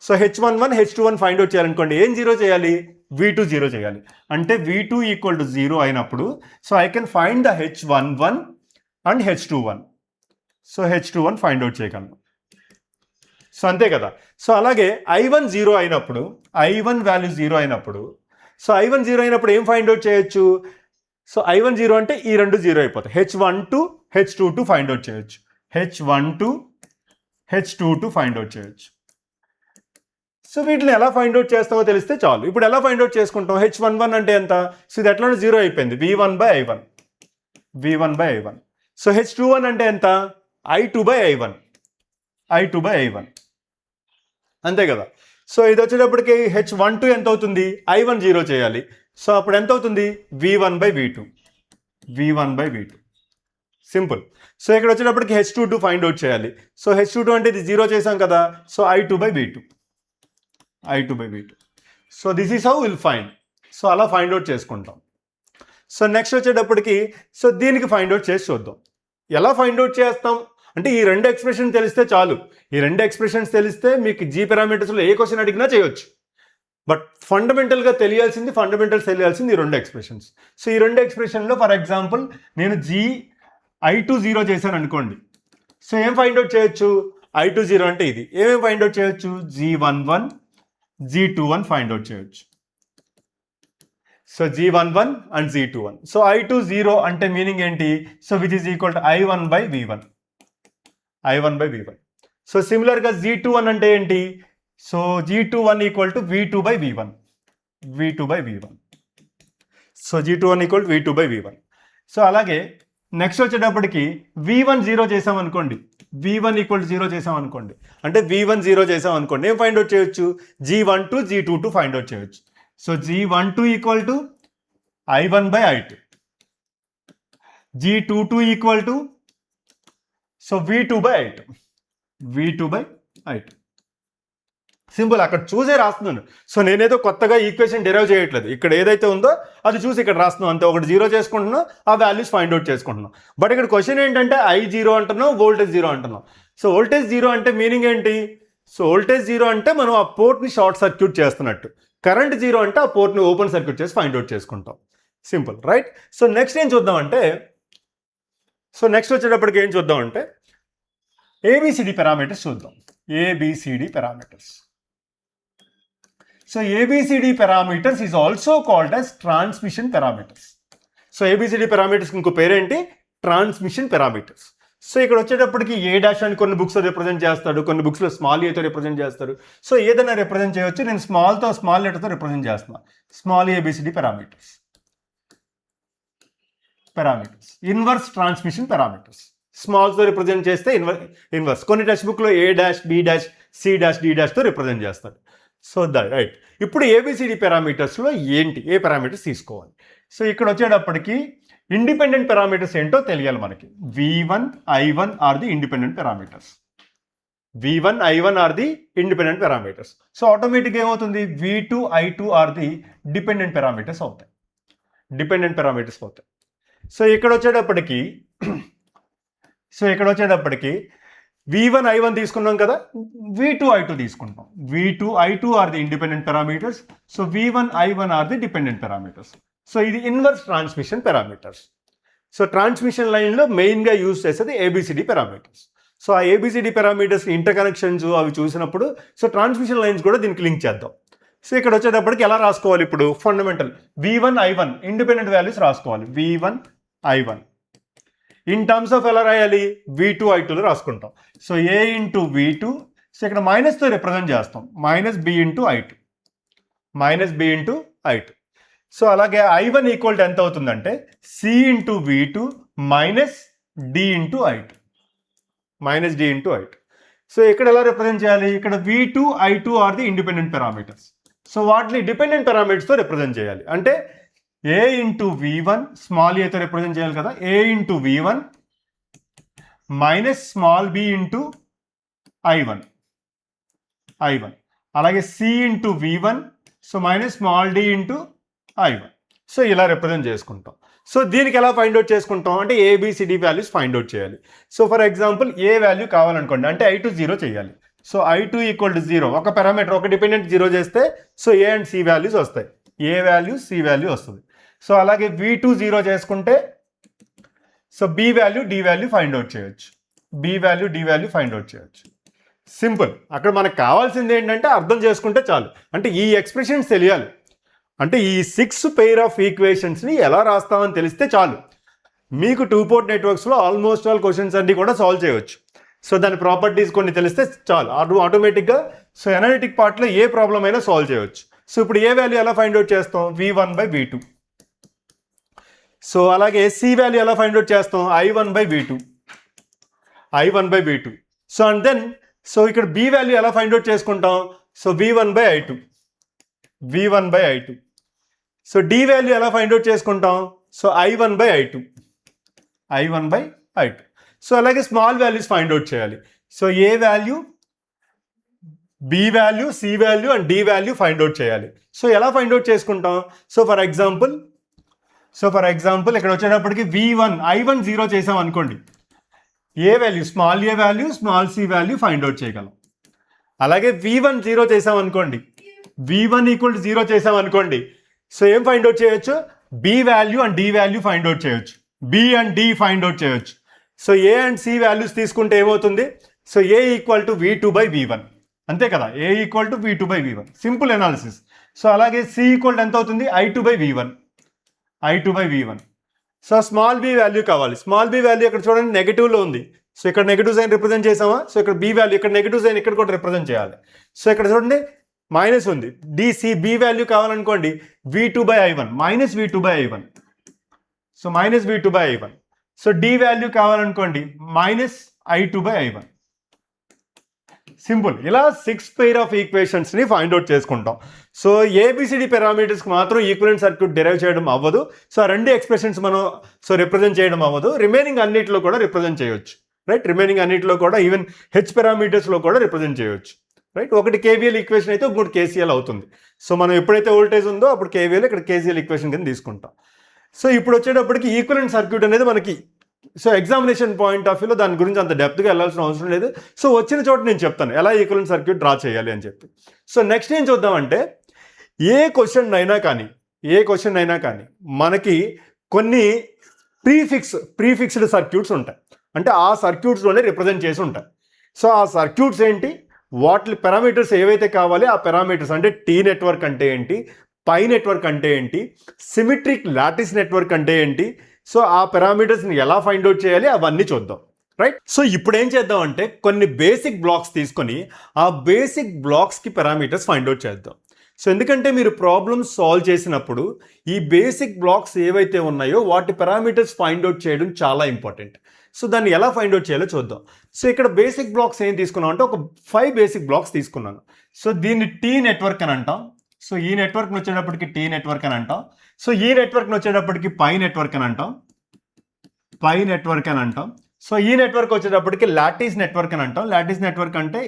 So H11 H21 find out చేయాలనుకోండి. ఏం జీరో చేయాలి? V2 జీరో చేయాలి. అంటే V2 ఈక్వల్ టు 0 అయినప్పుడు so I can find the H11 and H21. So H21 find out చేయగలను. సో అంతే కదా. సో అలాగే I1 0 అయినప్పుడు, I1 వాల్యూ 0 అయినప్పుడు, సో I1 0 అయినప్పుడు ఏం ఫైండ్ అవుట్ చేయొచ్చు? సో I1 0 అంటే ఈ రెండు 0 అయిపోతాయి. H12 H22 ఫైండ్ అవుట్ చేయొచ్చు. H12 H22 ఫైండ్ అవుట్ చేయొచ్చు. సో వీటిని ఎలా ఫైండ్ అవుట్ చేస్తామో తెలిస్తే చాలు. ఇప్పుడు ఎలా ఫైండ్ అవుట్ చేసుకుంటాం? H11 అంటే ఎంత? సో ఇది ఎట్లా 0 అయిపోయింది, V1/I1. సో H21 అంటే ఎంత? I2/I1. అంతే కదా. సో ఇది వచ్చేటప్పటికి H12 ఎంత అవుతుంది? I1 0 చేయాలి. సో అప్పుడు ఎంత అవుతుంది? V1/V2. సింపుల్. సో ఇక్కడ వచ్చేటప్పటికి H22 ఫైండ్ అవుట్ చేయాలి. సో H22 అంటే ఇది 0 చేసాం కదా. So I2/V2. So this is how will find. So అలా ఫైండ్ అవుట్ చేసుకుంటాం. సో నెక్స్ట్ వచ్చేటప్పటికి సో దీనికి ఫైండ్ అవుట్ చేసి చూద్దాం. ఎలా ఫైండ్ అవుట్ చేస్తాం అంటే ఈ రెండు ఎక్స్ప్రెషన్ తెలిస్తే చాలు. ఈ రెండు ఎక్స్ప్రెషన్స్ తెలిస్తే మీకు జీ పారామీటర్స్లో ఏ క్వశ్చన్ అడిగినా చేయొచ్చు. బట్ ఫండమెంటల్స్ తెలియాల్సింది ఈ రెండు ఎక్స్ప్రెషన్స్. సో ఈ రెండు ఎక్స్ప్రెషన్లో ఫర్ ఎగ్జాంపుల్ నేను I20 చేశాను అనుకోండి. సో ఏం ఫైండ్ అవుట్ చేయొచ్చు? I20 అంటే ఇది. ఏమేమి ఫైండ్ అవుట్ చేయొచ్చు? G11, G21 ఫైండ్ అవుట్ చేయొచ్చు. So G11 and G21. So I20 అంటే మీనింగ్ ఏంటి? So which is equal to I1/V1. So సిమిలర్గా G21 అంటే ఏంటి? So G21 equal to V2/V1. So G21 equal to V2/V1. So అలాగే నెక్స్ట్ వచ్చేటప్పటికి V1 0 చేసామనుకోండి. V1 ఈక్వల్ టు 0 చేసామనుకోండి. అంటే V1 0 చేసామనుకోండి. ఏం ఫైండ్ అవుట్ చేయొచ్చు? G12, G22 ఫైండ్ అవుట్ చేయొచ్చు. So G12 equal to I1/I2. G22 equal to so V2/I2. Simple, అక్కడ చూసే రాస్తున్నాను. సో నేనేదో కొత్తగా ఈక్వేషన్ డెరైవ్ చేయట్లేదు. ఇక్కడ ఏదైతే ఉందో అది చూసి ఇక్కడ రాస్తున్నాం అంతే. ఒకటి 0 చేసుకుంటున్నాం, ఆ వాల్యూస్ ఫైండ్ అవుట్ చేసుకుంటున్నాం. బట్ ఇక్కడ క్వశ్చన్ ఏంటంటే I0 అంటున్నాం, వోల్టేజ్ 0 అంటున్నాం. సో వోల్టేజ్ 0 అంటే మీనింగ్ ఏంటి? సో వోల్టేజ్ 0 అంటే మనం ఆ పోర్ట్ని షార్ట్ సర్క్యూట్ చేస్తున్నట్టు. కరెంట్ 0 అంటే ఆ పోర్ట్ని ఓపెన్ సర్క్యూట్ చేసి ఫైండ్ అవుట్ చేసుకుంటాం. Simple, right? సో నెక్స్ట్ వచ్చేటప్పటికి ఏం చూద్దామంటే ABCD పారామీటర్స్ చూద్దాం. ABCD parameters. So ABCD parameters is also called as transmission parameters. So ABCD parameters ఇంకో పేరేంటి? Transmission parameters. సో ఇక్కడ వచ్చేటప్పటికి A' అని కొన్ని బుక్స్లో రిప్రజెంట్ చేస్తాడు, కొన్ని బుక్స్లో స్మాల్ ఏతో రిప్రజెంట్ చేస్తారు. సో ఏదైనా రిప్రజెంట్ చేయవచ్చు. నేను స్మాల్ లెటర్తో రిప్రజెంట్ చేస్తున్నా. Small ABCD parameters. Inverse transmission parameters. స్మాల్స్తో రిప్రజెంట్ చేస్తే ఇన్వర్స్. కొన్ని టెక్స్ట్ బుక్లో A', B', C', D''తో రిప్రజెంట్ చేస్తాడు. So right. ఇప్పుడు ABCD పారామీటర్స్లో ఏంటి, ఏ పారామీటర్స్ తీసుకోవాలి? సో ఇక్కడ వచ్చేటప్పటికి ఇండిపెండెంట్ పారామీటర్స్ ఏంటో తెలియాలి మనకి. V1, I1 are the independent parameters. So ఆటోమేటిక్గా ఏమవుతుంది? V2, I2 are the dependent parameters అవుతాయి. సో ఇక్కడ వచ్చేటప్పటికి V1, I1 తీసుకున్నాం కదా, V2, I2 తీసుకుంటాం. V2, I2 are the independent parameters. So V1, I1 are the dependent parameters. So ఇది inverse transmission parameters. So transmission లైన్లో మెయిన్గా యూజ్ చేసేది ABCD పారామీటర్స్. సో ఆ ABCD పారామీటర్స్ ఇంటర్ కనెక్షన్స్ అవి చూసినప్పుడు సో ట్రాన్స్మిషన్ లైన్స్ కూడా దీనికి లింక్ చేద్దాం. సో ఇక్కడ వచ్చేటప్పటికి ఎలా రాసుకోవాలి? ఇప్పుడు fundamental V1, I1 independent values రాసుకోవాలి. V1, I1 in terms of ఎలా రాయాలి? V2, I2లో రాసుకుంటాం. So A into V2, so ఇక్కడ మైనస్తో రిప్రజెంట్ చేస్తాం. -B into I2. సో అలాగే I1 ఈక్వల్ టు ఎంత అవుతుందంటే C into V2 -D into I2. So ఇక్కడ ఎలా రిప్రజెంట్ చేయాలి? ఇక్కడ V2, I2 are the independent parameters. So వాటిని డిపెండెంట్ పారామీటర్స్తో రిప్రజెంట్ చేయాలి. అంటే A ఇంటూ V1 స్మాల్ ఏతో రిప్రజెంట్ చేయాలి కదా, A into V1 small b into I1. అలాగే C into V1 so small d into I1. So ఇలా రిప్రజెంట్ చేసుకుంటాం. సో దీనికి ఎలా ఫైండ్ అవుట్ చేసుకుంటాం అంటే ABCD వాల్యూస్ ఫైండ్ అవుట్ చేయాలి. So for example A value కావాలనుకోండి, అంటే I2 0 చేయాలి. సో I2 ఈక్వల్ టు 0, ఒక పారామీటర్ ఒక డిపెండెంట్ 0 చేస్తే so A and C values వస్తాయి. A వాల్యూ C వాల్యూ వస్తుంది. సో అలాగే V2 0 చేసుకుంటే so B value D value find out చేయొచ్చు. సింపుల్. అక్కడ మనకు కావాల్సింది ఏంటంటే అర్థం చేసుకుంటే చాలు. అంటే ఈ ఎక్స్ప్రెషన్స్ తెలియాలి. అంటే ఈ 6 పెయిర్ ఆఫ్ ఈక్వేషన్స్ని ఎలా రాస్తామని తెలిస్తే చాలు. మీకు 2 పోర్ట్ నెట్వర్క్స్లో ఆల్మోస్ట్ ఆల్ క్వశ్చన్స్ అన్ని కూడా సాల్వ్ చేయవచ్చు. సో దాని ప్రాపర్టీస్ కొన్ని తెలిస్తే చాలు, ఆటోమేటిక్గా సో ఎనాలిటిక్ పార్ట్లో ఏ ప్రాబ్లం అయినా సాల్వ్ చేయవచ్చు. సో ఇప్పుడు ఏ వాల్యూ ఎలా ఫైండ్ అవుట్ చేస్తాం? V1/V2. సో అలాగే C వాల్యూ ఎలా ఫైండ్ అవుట్ చేస్తాం? I1/V2. So and then so ఇక్కడ B వాల్యూ ఎలా ఫైండ్ అవుట్ చేసుకుంటాం? So V1/I2. So D value ఎలా ఫైండ్ అవుట్ చేసుకుంటాం? So I1/I2. సో అలాగే స్మాల్ వాల్యూస్ ఫైండ్ అవుట్ చేయాలి. So A value, B value, C value and D value find out చేయాలి. సో ఎలా ఫైండ్ అవుట్ చేసుకుంటాం? సో ఫర్ ఎగ్జాంపుల్ ఇక్కడ వచ్చేటప్పటికి I1 0 చేసాం అనుకోండి, A value, small a value, small c value find out చేయగలం. అలాగే V1 0 చేసాం అనుకోండి, V1 ఈక్వల్ టు 0 చేసాం అనుకోండి, సో ఏం ఫైండ్ అవుట్ చేయొచ్చు, B value and D value find out చేయొచ్చు, B and D find out చేయొచ్చు. So A and C values తీసుకుంటే ఏమవుతుంది, so A equal to V2/V1 అంతే కదా, A equal to V2/V1 simple analysis. So అలాగే C ఈక్వల్ ఎంత అవుతుంది, I2/V1. So small b value కావాలి, స్మాల్ b వాల్యూ ఇక్కడ చూడండి నెగటివ్లో ఉంది, సో ఇక్కడ నెగటివ్ సైన్ రిప్రజెంట్ చేసామా, సో ఇక్కడ b వాల్యూ ఇక్కడ నెగటివ్ సైన్ ఇక్కడ కూడా రిప్రజెంట్ చేయాలి. సో ఇక్కడ చూడండి మైనస్ ఉంది, b వాల్యూ కావాలనుకోండి V2/I1 -V2/I1, so -V2/I1. So D value కావాలనుకోండి -I2/I1. సింపుల్. ఇలా 6 పెయిర్ ఆఫ్ ఈక్వేషన్స్ని ఫైండ్ అవుట్ చేసుకుంటాం. సో ఏబిసిడి పారామీటర్స్కి మాత్రం ఈక్వలెంట్ సర్క్యూట్ డెరైవ్ చేయడం అవ్వదు, సో ఆ రెండు ఎక్స్ప్రెషన్స్ మనం రిప్రజెంట్ చేయడం అవ్వదు, రిమైనింగ్ అన్నిటిలో కూడా రిప్రజెంట్ చేయొచ్చు, రైట్. రిమైనింగ్ అన్నిటిలో కూడా ఈవెన్ హెచ్ పారామీటర్స్లో కూడా రిప్రజెంట్ చేయొచ్చు, రైట్. ఒకటి కేవీఎల్ ఈక్వేషన్ అయితే ఇంకోటి కేసీఎల్ అవుతుంది. సో మనం ఎప్పుడైతే వోల్టేజ్ ఉందో అప్పుడు కేవీఎల్, ఇక్కడ కేసీఎల్ ఈక్వేషన్ కింద తీసుకుంటాం. సో ఇప్పుడు వచ్చేటప్పటికి ఈక్వలెంట్ సర్క్యూట్ అనేది మనకి, సో ఎగ్జామినేషన్ పాయింట్ ఆఫ్ వ్యూలో దాని గురించి అంత డెప్త్గా వెళ్ళాల్సిన అవసరం లేదు. సో వచ్చిన చోట నేను చెప్తాను ఎలా ఈక్వలెంట్ సర్క్యూట్ డ్రా చేయాలి అని చెప్పి. సో నెక్స్ట్ ఏం చూద్దామంటే, ఏ క్వశ్చన్ అయినా కానీ మనకి కొన్ని ప్రీఫిక్స్డ్ సర్క్యూట్స్ ఉంటాయి, అంటే ఆ సర్క్యూట్స్లోనే రిప్రజెంట్ చేసి ఉంటాయి. సో ఆ సర్క్యూట్స్ ఏంటి, వాటి పారామీటర్స్ ఏవైతే కావాలి ఆ పారామీటర్స్, అంటే టీ నెట్వర్క్ అంటే ఏంటి, పై నెట్వర్క్ అంటే ఏంటి, సిమెట్రిక్ లాటిస్ నెట్వర్క్ అంటే ఏంటి, సో ఆ పారామీటర్స్ని ఎలా ఫైండ్ అవుట్ చేయాలి అవన్నీ చూద్దాం, రైట్. సో ఇప్పుడు ఏం చేద్దాం అంటే, కొన్ని బేసిక్ బ్లాక్స్ తీసుకొని ఆ బేసిక్ బ్లాక్స్కి పారామీటర్స్ ఫైండ్ అవుట్ చేద్దాం. సో ఎందుకంటే మీరు ప్రాబ్లమ్స్ సాల్వ్ చేసినప్పుడు ఈ బేసిక్ బ్లాక్స్ ఏవైతే ఉన్నాయో వాటి పారామీటర్స్ ఫైండ్ అవుట్ చేయడం చాలా ఇంపార్టెంట్. సో దాన్ని ఎలా ఫైండ్ అవుట్ చేయాలో చూద్దాం. సో ఇక్కడ బేసిక్ బ్లాక్స్ ఏం తీసుకున్నాం అంటే, ఒక 5 బేసిక్ బ్లాక్స్ తీసుకున్నాను. సో దీన్ని టీ నెట్వర్క్ అని అంటాం, సో ఈ నెట్వర్క్ని వచ్చేటప్పటికి టీ నెట్వర్క్ అని అంటాం. సో ఈ నెట్వర్క్ని వచ్చేటప్పటికి పై నెట్వర్క్ అని అంటాం. సో ఈ నెట్వర్క్ వచ్చేటప్పటికి లాటిస్ నెట్వర్క్ అని అంటాం. లాటిస్ నెట్వర్క్ అంటే,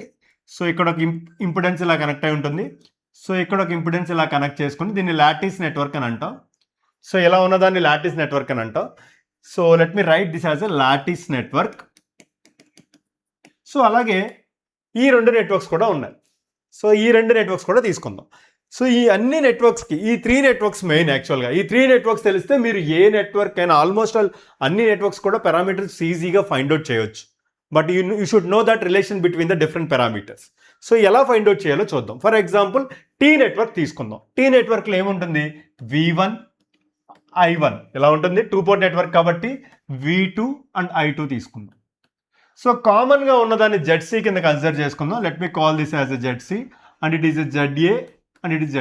సో ఇక్కడ ఒక ఇంపిడెన్స్ ఇలా కనెక్ట్ అయి ఉంటుంది, సో ఇక్కడ ఒక ఇంపిడెన్స్ ఇలా కనెక్ట్ చేసుకుని దీన్ని లాటిస్ నెట్వర్క్ అని అంటాం. సో ఇలా ఉన్నదాన్ని లాటిస్ నెట్వర్క్ అని అంటాం. So let me right this as a lattice network. So అలాగే ఈ రెండు నెట్వర్క్స్ కూడా ఉన్నాయి, సో ఈ రెండు నెట్వర్క్స్ కూడా తీసుకుందాం. సో ఈ అన్ని నెట్వర్క్స్కి, ఈ 3 నెట్వర్క్స్ మెయిన్ యాక్చువల్గా, ఈ 3 నెట్వర్క్స్ తెలిస్తే మీరు ఏ నెట్వర్క్ అయినా ఆల్మోస్ట్ ఆల్ అన్ని నెట్వర్క్స్ కూడా పారామీటర్స్ ఈజీగా ఫైండ్ అవుట్ చేయొచ్చు. But you should know that relation between the different parameters. So ఎలా ఫైండ్ అవుట్ చేయాలో చూద్దాం. ఫర్ ఎగ్జాంపుల్ టీ నెట్వర్క్ తీసుకుందాం. టీ నెట్వర్క్లో ఏముంటుంది, V1 I1 ఇలా ఉంటుంది, 2 పోర్ట్ నెట్వర్క్ కాబట్టి V2 అండ్ I2 తీసుకుందాం. సో కామన్గా ఉన్నదాన్ని ZC కింద కన్సిడర్ చేసుకుందాం. Let me call this as a ZC and it is a ZA and it is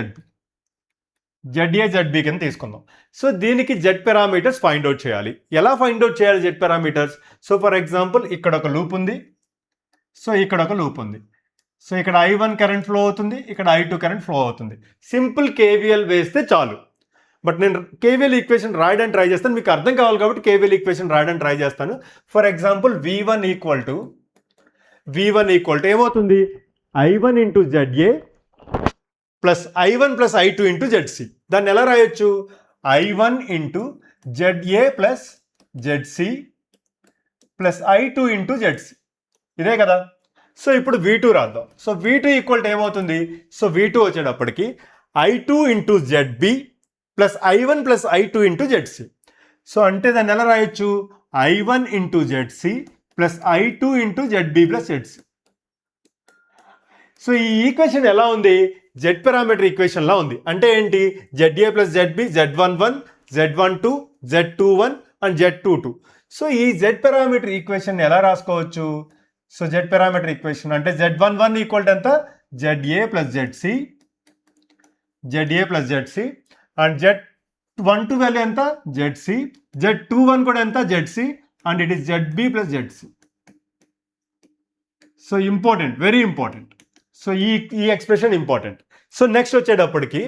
ZB కింద తీసుకుందాం. సో దీనికి Z పారామీటర్స్ ఫైండ్ అవుట్ చేయాలి. ఎలా ఫైండ్ అవుట్ చేయాలి Z parameters? So for example ఇక్కడ ఒక లూప్ ఉంది, సో ఇక్కడ ఒక లూప్ ఉంది, సో ఇక్కడ I1 కరెంట్ ఫ్లో అవుతుంది, ఇక్కడ I2 కరెంట్ ఫ్లో అవుతుంది. సింపుల్ KVL వేస్తే చాలు. బట్ నేను KVL ఈక్వేషన్ రాయడానికి ట్రై చేస్తాను, మీకు అర్థం కావాలి కాబట్టి KVL ఈక్వేషన్ రాయడానికి ట్రై చేస్తాను. For example V1 equal to ఏమవుతుంది, I1 into ZA plus I1 plus I2 into ZC. దాన్ని ఎలా రాయొచ్చు, I1 into ZA plus ZC plus I2 into ZC, ఇదే కదా. సో ఇప్పుడు V2 రాద్దాం. సో V2 ఈక్వల్ టు ఏమవుతుంది, సో V2 వచ్చేటప్పటికి I2 into ZB plus I1 plus I2 into ZC. So అంటే దాన్ని ఎలా రాయొచ్చు, I1 into ZC plus I2 into ZB plus ZC. So ఈ ఈక్వేషన్ ఎలా ఉంది, Z పారామీటర్ ఈక్వేషన్లా ఉంది. అంటే ఏంటి, ZA plus ZB, Z11, Z12, Z21 and Z22. So ఈ Z పారామీటర్ ఈక్వేషన్ ఎలా రాసుకోవచ్చు, సో Z పారామీటర్ ఈక్వేషన్ అంటే Z11 ఈక్వల్ టు ఎంత, ZA plus ZC and Z12 value ఎంత, ZC, Z21 కూడా ఎంత, ZC and it is ZB plus ZC. So important, very important. So ఈ ఎక్స్ప్రెషన్ ఇంపార్టెంట్. సో నెక్స్ట్ వచ్చేటప్పటికి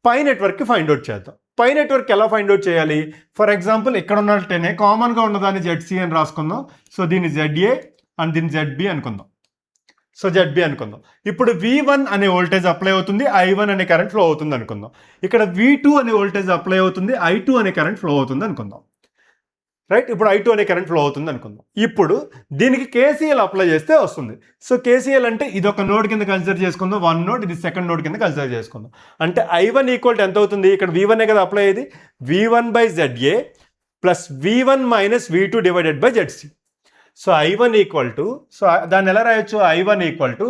పై నెట్వర్క్కి ఫైండ్ అవుట్ చేద్దాం. పై నెట్వర్క్ ఎలా ఫైండ్ అవుట్ చేయాలి, ఫర్ ఎగ్జాంపుల్ ఇక్కడ ఉన్నట్టేనే కామన్గా ఉన్నదాన్ని ZC అని రాసుకుందాం. సో దీన్ని ZA అండ్ దీన్ని ZB అనుకుందాం. సో ZB అనుకుందాం. ఇప్పుడు V1 అనే వోల్టేజ్ అప్లై అవుతుంది, I1 అనే కరెంట్ ఫ్లో అవుతుంది అనుకుందాం. ఇక్కడ V2 అనే వోల్టేజ్ అప్లై అవుతుంది, I2 అనే కరెంట్ ఫ్లో అవుతుంది అనుకుందాం. రైట్. ఇప్పుడు I2 అనే కరెంట్ ఫ్లో అవుతుంది అనుకుందాం. ఇప్పుడు దీనికి KCL అప్లై చేస్తే వస్తుంది. సో KCL అంటే ఇది ఒక నోడ్ కింద కన్సిడర్ చేసుకుందాం, 1 నోడ్, ఇది సెకండ్ నోడ్ కింద కన్సిడర్ చేసుకుందాం. అంటే I1 ఈక్వల్ ఎంత అవుతుంది, ఇక్కడ V1 కదా అప్లై అయ్యేది, V1/ZA plus V1 minus V2 divided by ZC. So I1 equal to, so దాన్ని ఎలా రాయొచ్చు, I1 equal to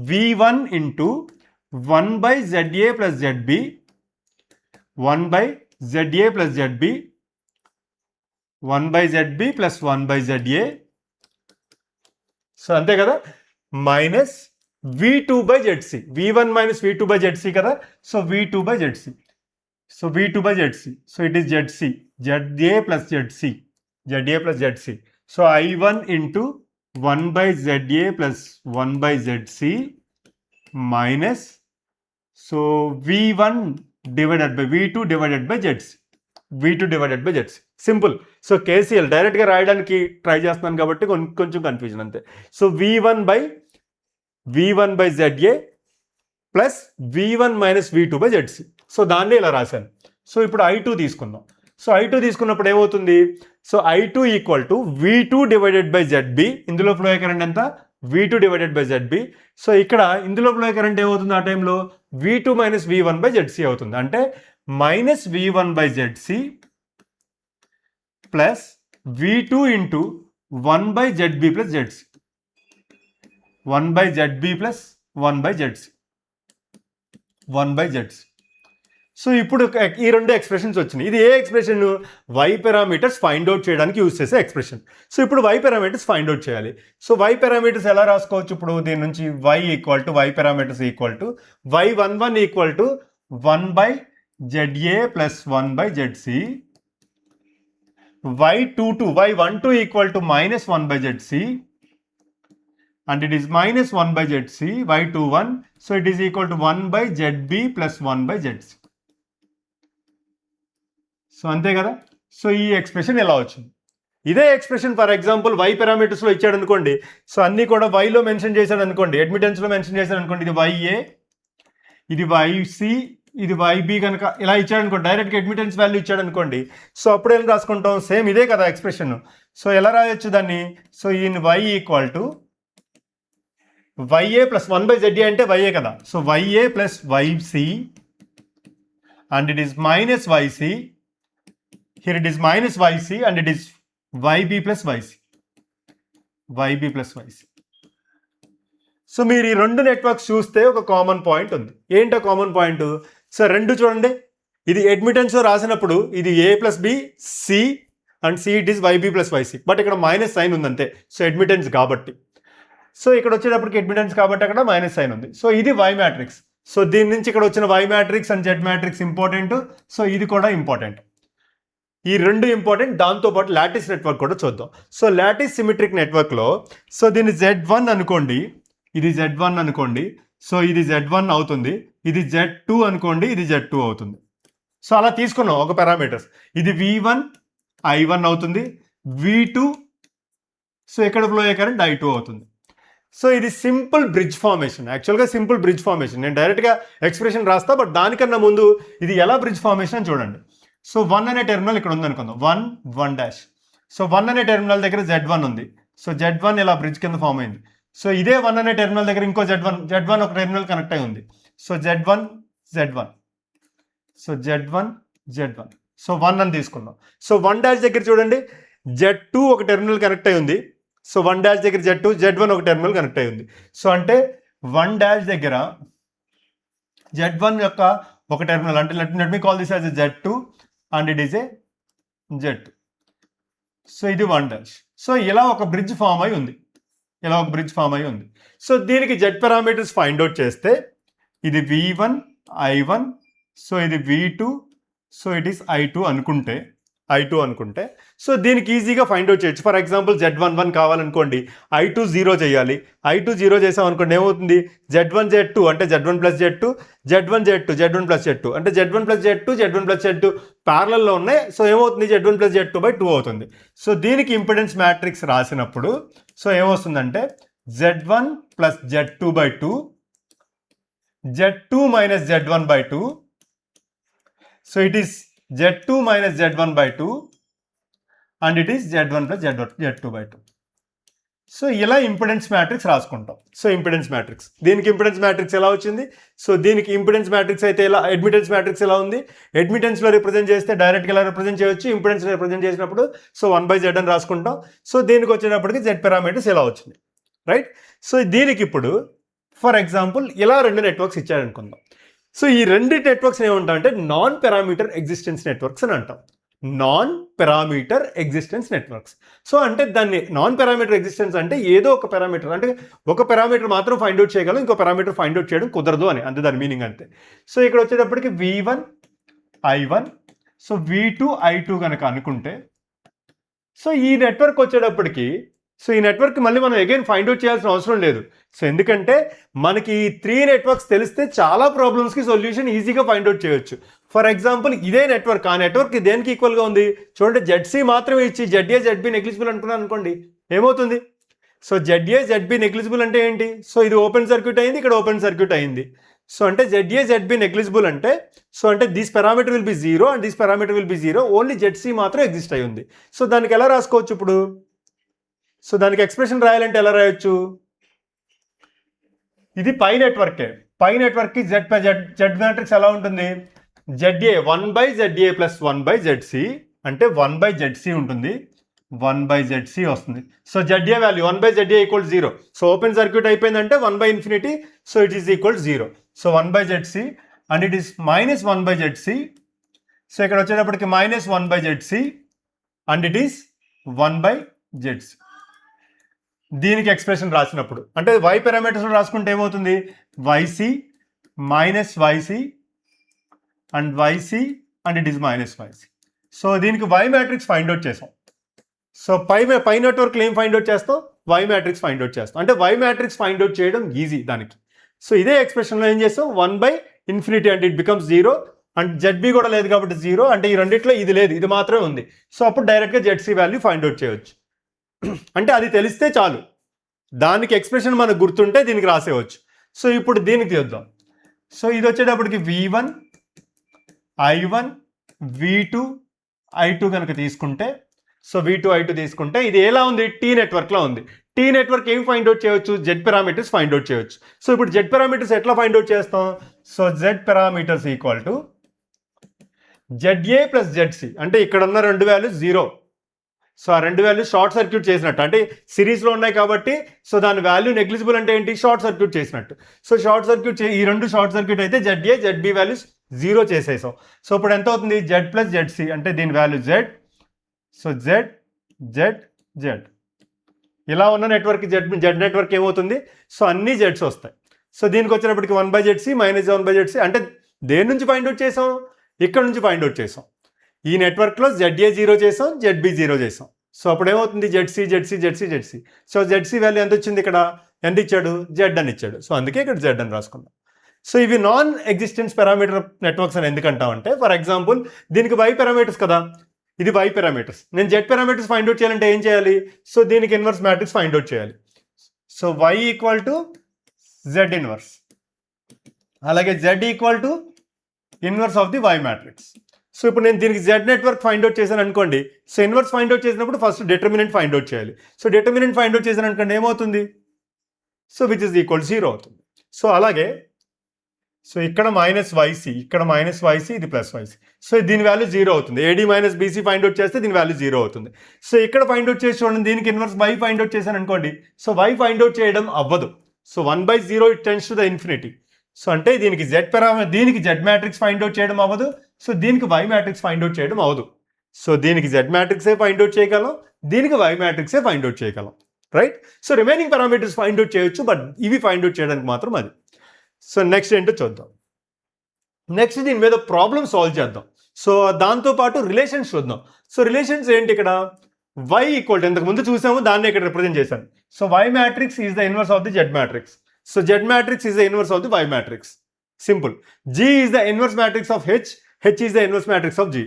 V1 into 1/ZA plus ZB 1/ZA plus ZB 1/ZB plus 1/ZA, so అంతే కదా, minus V2/ZC, V1 minus V2/ZC కదా, so V2/ZC, so V2/ZC, so it is ZC, ZA plus ZC, ZA plus ZC. So I1 into 1/ZA plus 1/ZC minus, so V1 divided by V2 divided by ZC, V2 divided by ZC. Simple. So KCL డైరెక్ట్గా రాయడానికి ట్రై చేస్తున్నాను కాబట్టి కొంచెం కన్ఫ్యూజన్ అంతే. So V1/ZA plus V1 minus V2/ZC. So దాన్ని ఇలా రాశాను. సో ఇప్పుడు I2 తీసుకుందాం. సో I2 తీసుకున్నప్పుడు ఏమవుతుంది, so I2 equal to V2 divided by ZB, ఇందులో ఫ్లో అయ్యే కరెంట్ ఎంత, V2 divided by ZB. So ఇక్కడ ఇందులో ఫ్లో అయ్యే కరెంట్ ఏమవుతుంది ఆ టైంలో, V2 మైనస్ V1/ZC అవుతుంది. అంటే minus V1/ZC plus V2 into 1/ZB plus ZC, 1/ZB plus 1/ZC, 1/ZC. So ఇప్పుడు ఈ రెండు ఎక్స్ప్రెషన్స్ వచ్చినాయి. ఇది ఏ expression, Y parameters find out చేయడానికి యూజ్ చేసే ఎక్స్ప్రెషన్. సో ఇప్పుడు Y పారామీటర్స్ ఫైండ్ అవుట్ చేయాలి. సో Y పారామీటర్స్ ఎలా రాసుకోవచ్చు, ఇప్పుడు దీని నుంచి Y equal to Y parameters equal to Y11 equal to 1/ZA plus 1/ZC, Y12 equal to minus 1/ZC, and it is minus 1/ZC, Y21, so it is equal to 1/ZB plus 1/ZC. So అంతే కదా. సో ఈ ఎక్స్ప్రెషన్ ఎలా వచ్చింది, ఇదే ఎక్స్ప్రెషన్ ఫర్ ఎగ్జాంపుల్ Y పారామీటర్స్లో ఇచ్చాడు అనుకోండి, సో అన్నీ కూడా Yలో మెన్షన్ చేశాడు అనుకోండి, అడ్మిటెన్స్లో మెన్షన్ చేశాడు అనుకోండి, ఇది YA, ఇది YC, ఇది YB కనుక ఇలా ఇచ్చాడు అనుకోండి, డైరెక్ట్గా అడ్మిటెన్స్ వాల్యూ ఇచ్చాడు అనుకోండి, సో అప్పుడు ఏం రాసుకుంటాం, సేమ్ ఇదే కదా ఎక్స్ప్రెషన్. సో ఎలా రాయొచ్చు దాన్ని, సో ఈయన Y equal to YA plus 1/ZA అంటే YA కదా, so YA plus YC and it is minus YC, here it is minus YC and it is YB plus YC, YB plus YC. So మీరు ఈ రెండు నెట్వర్క్స్ చూస్తే ఒక కామన్ పాయింట్ ఉంది. ఏంటో కామన్ పాయింట్, సో రెండు చూడండి, ఇది అడ్మిటెన్స్ రాసినప్పుడు ఇది A plus B C and C it is YB plus YC, but ఇక్కడ మైనస్ సైన్ ఉంది అంతే, సో అడ్మిటెన్స్ కాబట్టి. సో ఇక్కడ వచ్చేటప్పటికి అడ్మిటెన్స్ కాబట్టి అక్కడ మైనస్ సైన్ ఉంది. సో ఇది Y మ్యాట్రిక్స్. సో దీని నుంచి ఇక్కడ వచ్చిన Y matrix and Z matrix important, so ఇది కూడా ఇంపార్టెంట్. ఈ రెండు ఇంపార్టెంట్. దాంతోపాటు లాటిస్ నెట్వర్క్ కూడా చూద్దాం. సో లాటిస్ సిమెట్రిక్ నెట్వర్క్లో, సో దీన్ని Z1 అనుకోండి, ఇది Z1 అనుకోండి, సో ఇది Z1 అవుతుంది, ఇది Z2 అనుకోండి, ఇది Z2 అవుతుంది. సో అలా తీసుకున్నాం ఒక పారామీటర్స్, ఇది V1 I1 అవుతుంది, V2, సో ఇక్కడ ఫ్లో అయ్యే కరెంట్ I2 అవుతుంది. సో ఇది సింపుల్ బ్రిడ్జ్ ఫార్మేషన్, యాక్చువల్గా సింపుల్ బ్రిడ్జ్ ఫార్మేషన్. నేను డైరెక్ట్గా ఎక్స్ప్రెషన్ రాస్తా, బట్ దానికన్నా ముందు ఇది ఎలా బ్రిడ్జ్ ఫార్మేషన్ అని చూడండి. సో 1 అనే టెర్మినల్ ఇక్కడ ఉంది అనుకుందాం, 1 1 డాష్. సో 1 అనే టెర్మినల్ దగ్గర Z1 ఉంది, సో Z1 ఇలా బ్రిడ్జ్ కింద ఫామ్ అయింది. సో ఇదే 1 అనే టెర్మినల్ దగ్గర ఇంకో Z1 ఒక టెర్మినల్ కనెక్ట్ అయి ఉంది, so Z1 so Z1 so 1 అని తీసుకున్నాం. సో 1 డాష్ దగ్గర చూడండి, Z2 ఒక టెర్మినల్ కనెక్ట్ అయి ఉంది, సో 1 డాష్ దగ్గర Z1 ఒక టెర్మినల్ కనెక్ట్ అయి ఉంది. సో అంటే 1 డాష్ దగ్గర Z1 యొక్క ఒక టెర్మినల్, అంటే let me call this as Z2 and it is a Z2. So ఇది 1 డాష్. సో ఇలా ఒక బ్రిడ్జ్ ఫామ్ అయి ఉంది, సో దీనికి Z పారామీటర్స్ ఫైండ్ అవుట్ చేస్తే ఇది V1 I1, సో ఇది V2, so it is I2 అనుకుంటే, సో దీనికి ఈజీగా ఫైండ్ అవుట్ చేయొచ్చు. ఫర్ ఎగ్జాంపుల్ Z11 కావాలనుకోండి, I2 0 చేయాలి, I2 0 చేసాం అనుకోండి, ఏమవుతుంది, Z1 Z2 అంటే Z1 plus Z2, Z1 Z2 Z1 plus Z2 అంటే Z1 ప్లస్ Z2 ప్యారలల్లో ఉన్నాయి. సో ఏమవుతుంది, Z1 ప్లస్ Z2/2 అవుతుంది. సో దీనికి ఇంపిడెన్స్ మ్యాట్రిక్స్ రాసినప్పుడు సో ఏమొస్తుందంటే Z1 plus Z2/2, Z2 minus Z1/2, so it is Z2 minus Z1/2 and it is Z1 plus Z2/2. So ఇలా ఇంపిడెన్స్ మ్యాట్రిక్స్ రాసుకుంటాం. సో ఇంపిడెన్స్ మ్యాట్రిక్స్, దీనికి ఇంపిడెన్స్ మ్యాట్రిక్స్ ఎలా వచ్చింది? సో దీనికి ఇంపిడెన్స్ మ్యాట్రిక్స్ అయితే ఎలా, అడ్మిటెన్స్ మ్యాట్రిక్స్ ఎలా ఉంది? అడ్మిటెన్స్లో రిప్రజెంట్ చేస్తే డైరెక్ట్గా ఎలా రిప్రజెంట్ చేయొచ్చు, ఇంపిడెన్స్లో రిప్రజెంట్ చేసినప్పుడు సో 1/Z అని రాసుకుంటాం. సో దీనికి వచ్చేటప్పటికి Z పారామీటర్స్ ఎలా వచ్చింది, రైట్? సో దీనికి ఇప్పుడు ఫర్ ఎగ్జాంపుల్ ఇలా 2 నెట్వర్క్స్ ఇచ్చారనుకుందాం. సో ఈ 2 నెట్వర్క్స్ ఏమంటాం అంటే నాన్ పారామీటర్ ఎగ్జిస్టెన్స్ నెట్వర్క్స్ అని అంటాం. Non parameter existence networks. So అంటే దాన్ని నాన్ పారామీటర్ ఎగ్జిస్టెన్స్ అంటే ఏదో ఒక పారామీటర్, అంటే ఒక పారామీటర్ మాత్రం ఫైండ్ అవుట్ చేయగలం, ఇంకో పారామీటర్ ఫైండ్ అవుట్ చేయడం కుదరదు అని, అంతే దాని మీనింగ్ అంతే. సో ఇక్కడ వచ్చేటప్పటికి V1 I1, so V2 I2 కనుక అనుకుంటే, సో ఈ నెట్వర్క్ వచ్చేటప్పటికి, సో ఈ నెట్వర్క్ మళ్ళీ మనం అగైన్ ఫైండ్ అవుట్ చేయాల్సిన అవసరం లేదు. సో ఎందుకంటే మనకి ఈ 3 నెట్వర్క్స్ తెలిస్తే చాలా ప్రాబ్లమ్స్కి సొల్యూషన్ ఈజీగా ఫైండ్ అవుట్ చేయొచ్చు. ఫర్ ఎగ్జాంపుల్ ఇదే నెట్వర్క్, ఆ నెట్వర్క్ దేనికి ఈక్వల్గా ఉంది చూడండి, ZC మాత్రమే ఇచ్చి ZA ZB నెగ్లిజిబుల్ అనుకున్నాను అనుకోండి, ఏమవుతుంది? సో ZA ZB నెగ్లిజిబుల్ అంటే ఏంటి? సో ఇది ఓపెన్ సర్క్యూట్ అయింది, ఇక్కడ ఓపెన్ సర్క్యూట్ అయింది. సో అంటే ZA ZB నెగ్లిజిబుల్ అంటే, సో అంటే this parameter will be 0 and this parameter will be 0, only ZC మాత్రం ఎగ్జిస్ట్ అయి ఉంది. సో దానికి ఎలా రాసుకోవచ్చు ఇప్పుడు? సో దానికి ఎక్స్ప్రెషన్ రాయాలంటే ఎలా రాయొచ్చు? ఇది పై నెట్వర్కే, పై నెట్వర్క్కి Z మ్యాట్రిక్స్ ఎలా ఉంటుంది? ZA 1/ZA ప్లస్ 1/ZC అంటే 1/ZC ఉంటుంది, 1/ZC వస్తుంది. So ZA value 1/ZA equal 0. So open circuit అయిపోయిందంటే 1/∞, so it is equal 0. So 1/ZC and it is minus 1/ZC. So ఇక్కడ వచ్చేటప్పటికి minus 1/ZC and it is 1/ZC. దీనికి ఎక్స్ప్రెషన్ రాసినప్పుడు అంటే Y పారామీటర్స్లో రాసుకుంటే ఏమవుతుంది? YC minus YC and YC and it is minus YC. So దీనికి Y మ్యాట్రిక్స్ ఫైండ్ అవుట్ చేసాం. సో పై నెట్వర్క్లో ఏం ఫైండ్ అవుట్ చేస్తాం? Y మ్యాట్రిక్స్ ఫైండ్ అవుట్ చేస్తాం. అంటే Y మ్యాట్రిక్స్ ఫైండ్ అవుట్ చేయడం ఈజీ దానికి. సో ఇదే ఎక్స్ప్రెషన్లో ఏం చేస్తాం? 1/∞ అంటే ఇట్ బికమ్స్ 0 అండ్ ZB కూడా లేదు కాబట్టి 0, అంటే ఈ రెండిట్లో ఇది లేదు, ఇది మాత్రమే ఉంది. సో అప్పుడు డైరెక్ట్గా ZC వాల్యూ ఫైండ్ అవుట్ చేయవచ్చు. అంటే అది తెలిస్తే చాలు, దానికి ఎక్స్ప్రెషన్ మనకు గుర్తుంటే దీనికి రాసేవచ్చు. సో ఇప్పుడు దీనికి చూద్దాం. సో ఇది వచ్చేటప్పటికి V1 I1 V2 I2 కనుక తీసుకుంటే, సో V2 I2 తీసుకుంటే ఇది ఎలా ఉంది? T నెట్వర్క్లో ఉంది. T నెట్వర్క్ ఏం ఫైండ్ అవుట్ చేయవచ్చు? Z పారామీటర్స్ ఫైండ్ అవుట్ చేయవచ్చు. సో ఇప్పుడు Z పారామీటర్స్ ఎట్లా ఫైండ్ అవుట్ చేస్తాం? So Z parameters equal to ZA plus ZC, అంటే ఇక్కడ ఉన్న 2 వాల్యూస్ 0. సో ఆ 2 వాల్యూస్ షార్ట్ సర్క్యూట్ చేసినట్టు, అంటే సిరీస్లో ఉన్నాయి కాబట్టి సో దాని వాల్యూ నెగ్లిజిబుల్ అంటే ఏంటి? షార్ట్ సర్క్యూట్ చేసినట్టు. సో షార్ట్ సర్క్యూట్ ఈ 2 షార్ట్ సర్క్యూట్ అయితే ZA ZB వాల్యూస్ 0 చేసేసాం. సో ఇప్పుడు ఎంత అవుతుంది? Z ప్లస్ ZC అంటే దీని value Z. So Z Z Z ఇలా ఉన్న నెట్వర్క్ Z నెట్వర్క్ ఏమవుతుంది? సో అన్ని Z's వస్తాయి. సో దీనికి వచ్చినప్పటికి 1/ZC మైనస్ 1/ZC అంటే దేని నుంచి ఫైండ్ అవుట్ చేసాం? ఇక్కడ నుంచి ఫైండ్ అవుట్ చేసాం. ఈ నెట్వర్క్లో ZA 0 చేసాం, ZB 0 చేసాం. సో అప్పుడు ఏమవుతుంది? ZC ZC ZC ZC. So ZC value ఎంత వచ్చింది? ఇక్కడ ఎంత ఇచ్చాడు? Z అని ఇచ్చాడు. సో అందుకే ఇక్కడ Z అని రాసుకున్నాం. సో ఇవి నాన్ ఎగ్జిస్టెన్స్ పారామీటర్ నెట్వర్క్స్ అని ఎందుకు అంటామంటే, ఫర్ ఎగ్జాంపుల్ దీనికి Y పారామీటర్స్ కదా, ఇది Y పారామీటర్స్. నేను Z పారామీటర్స్ ఫైండ్ అవుట్ చేయాలంటే ఏం చేయాలి? సో దీనికి ఇన్వర్స్ మ్యాట్రిక్స్ ఫైండ్ అవుట్ చేయాలి. So Y equal to Z inverse, అలాగే Z equal to inverse of the Y matrix. So ఇప్పుడు నేను దీనికి Z నెట్వర్క్ ఫైండ్ అవుట్ చేశాను అనుకోండి. సో ఇన్వర్స్ ఫైండ్ అవుట్ చేసినప్పుడు ఫస్ట్ డిటర్మినెంట్ ఫైండ్ అవుట్ చేయాలి. సో డిటర్మినెంట్ ఫైండ్ అవుట్ చేశాను అనుకోండి ఏమవుతుంది? సో విచ్ ఇస్ ఈక్వల్ 0 అవుతుంది. సో అలాగే సో ఇక్కడ మైనస్ YC, ఇక్కడ మైనస్ YC, ఇది ప్లస్ YC. సో దీని వాల్యూ 0 అవుతుంది. AD minus BC find out చేస్తే దీని వాల్యూ 0 అవుతుంది. సో ఇక్కడ ఫైండ్ అవుట్ చేసి చూడండి, దీనికి ఇన్వర్స్ Y ఫైండ్ అవుట్ చేశాను అనుకోండి. సో Y ఫైండ్ అవుట్ చేయడం అవ్వదు. So 1/0 it tends to the infinity. So అంటే దీనికి దీనికి Z మ్యాట్రిక్స్ ఫైండ్ అవుట్ చేయడం అవ్వదు. సో దీనికి Y మ్యాట్రిక్స్ ఫైండ్ అవుట్ చేయడం అవ్వదు. సో దీనికి Z మ్యాట్రిక్సే ఫైండ్ అవుట్ చేయగలం, దీనికి Y మ్యాట్రిక్సే ఫైండ్ అవుట్ చేయగలం, right? So remaining parameters find out చేయొచ్చు, బట్ ఇవి ఫైండ్ అవుట్ చేయడానికి మాత్రం అది. సో నెక్స్ట్ ఏంటో చూద్దాం. నెక్స్ట్ దీని మీద ప్రాబ్లమ్ సాల్వ్ చేద్దాం. సో దాంతోపాటు రిలేషన్స్ చూద్దాం. సో రిలేషన్స్ ఏంటి? ఇక్కడ Y ఈక్వల్ టు ఇంతకు ముందు చూసాము, దాన్ని ఇక్కడ రిప్రజెంట్ చేశాను. So Y matrix is the inverse of the Z matrix. So Z matrix is the inverse of the Y matrix. Simple. G is the inverse matrix of H. H is the inverse matrix of G.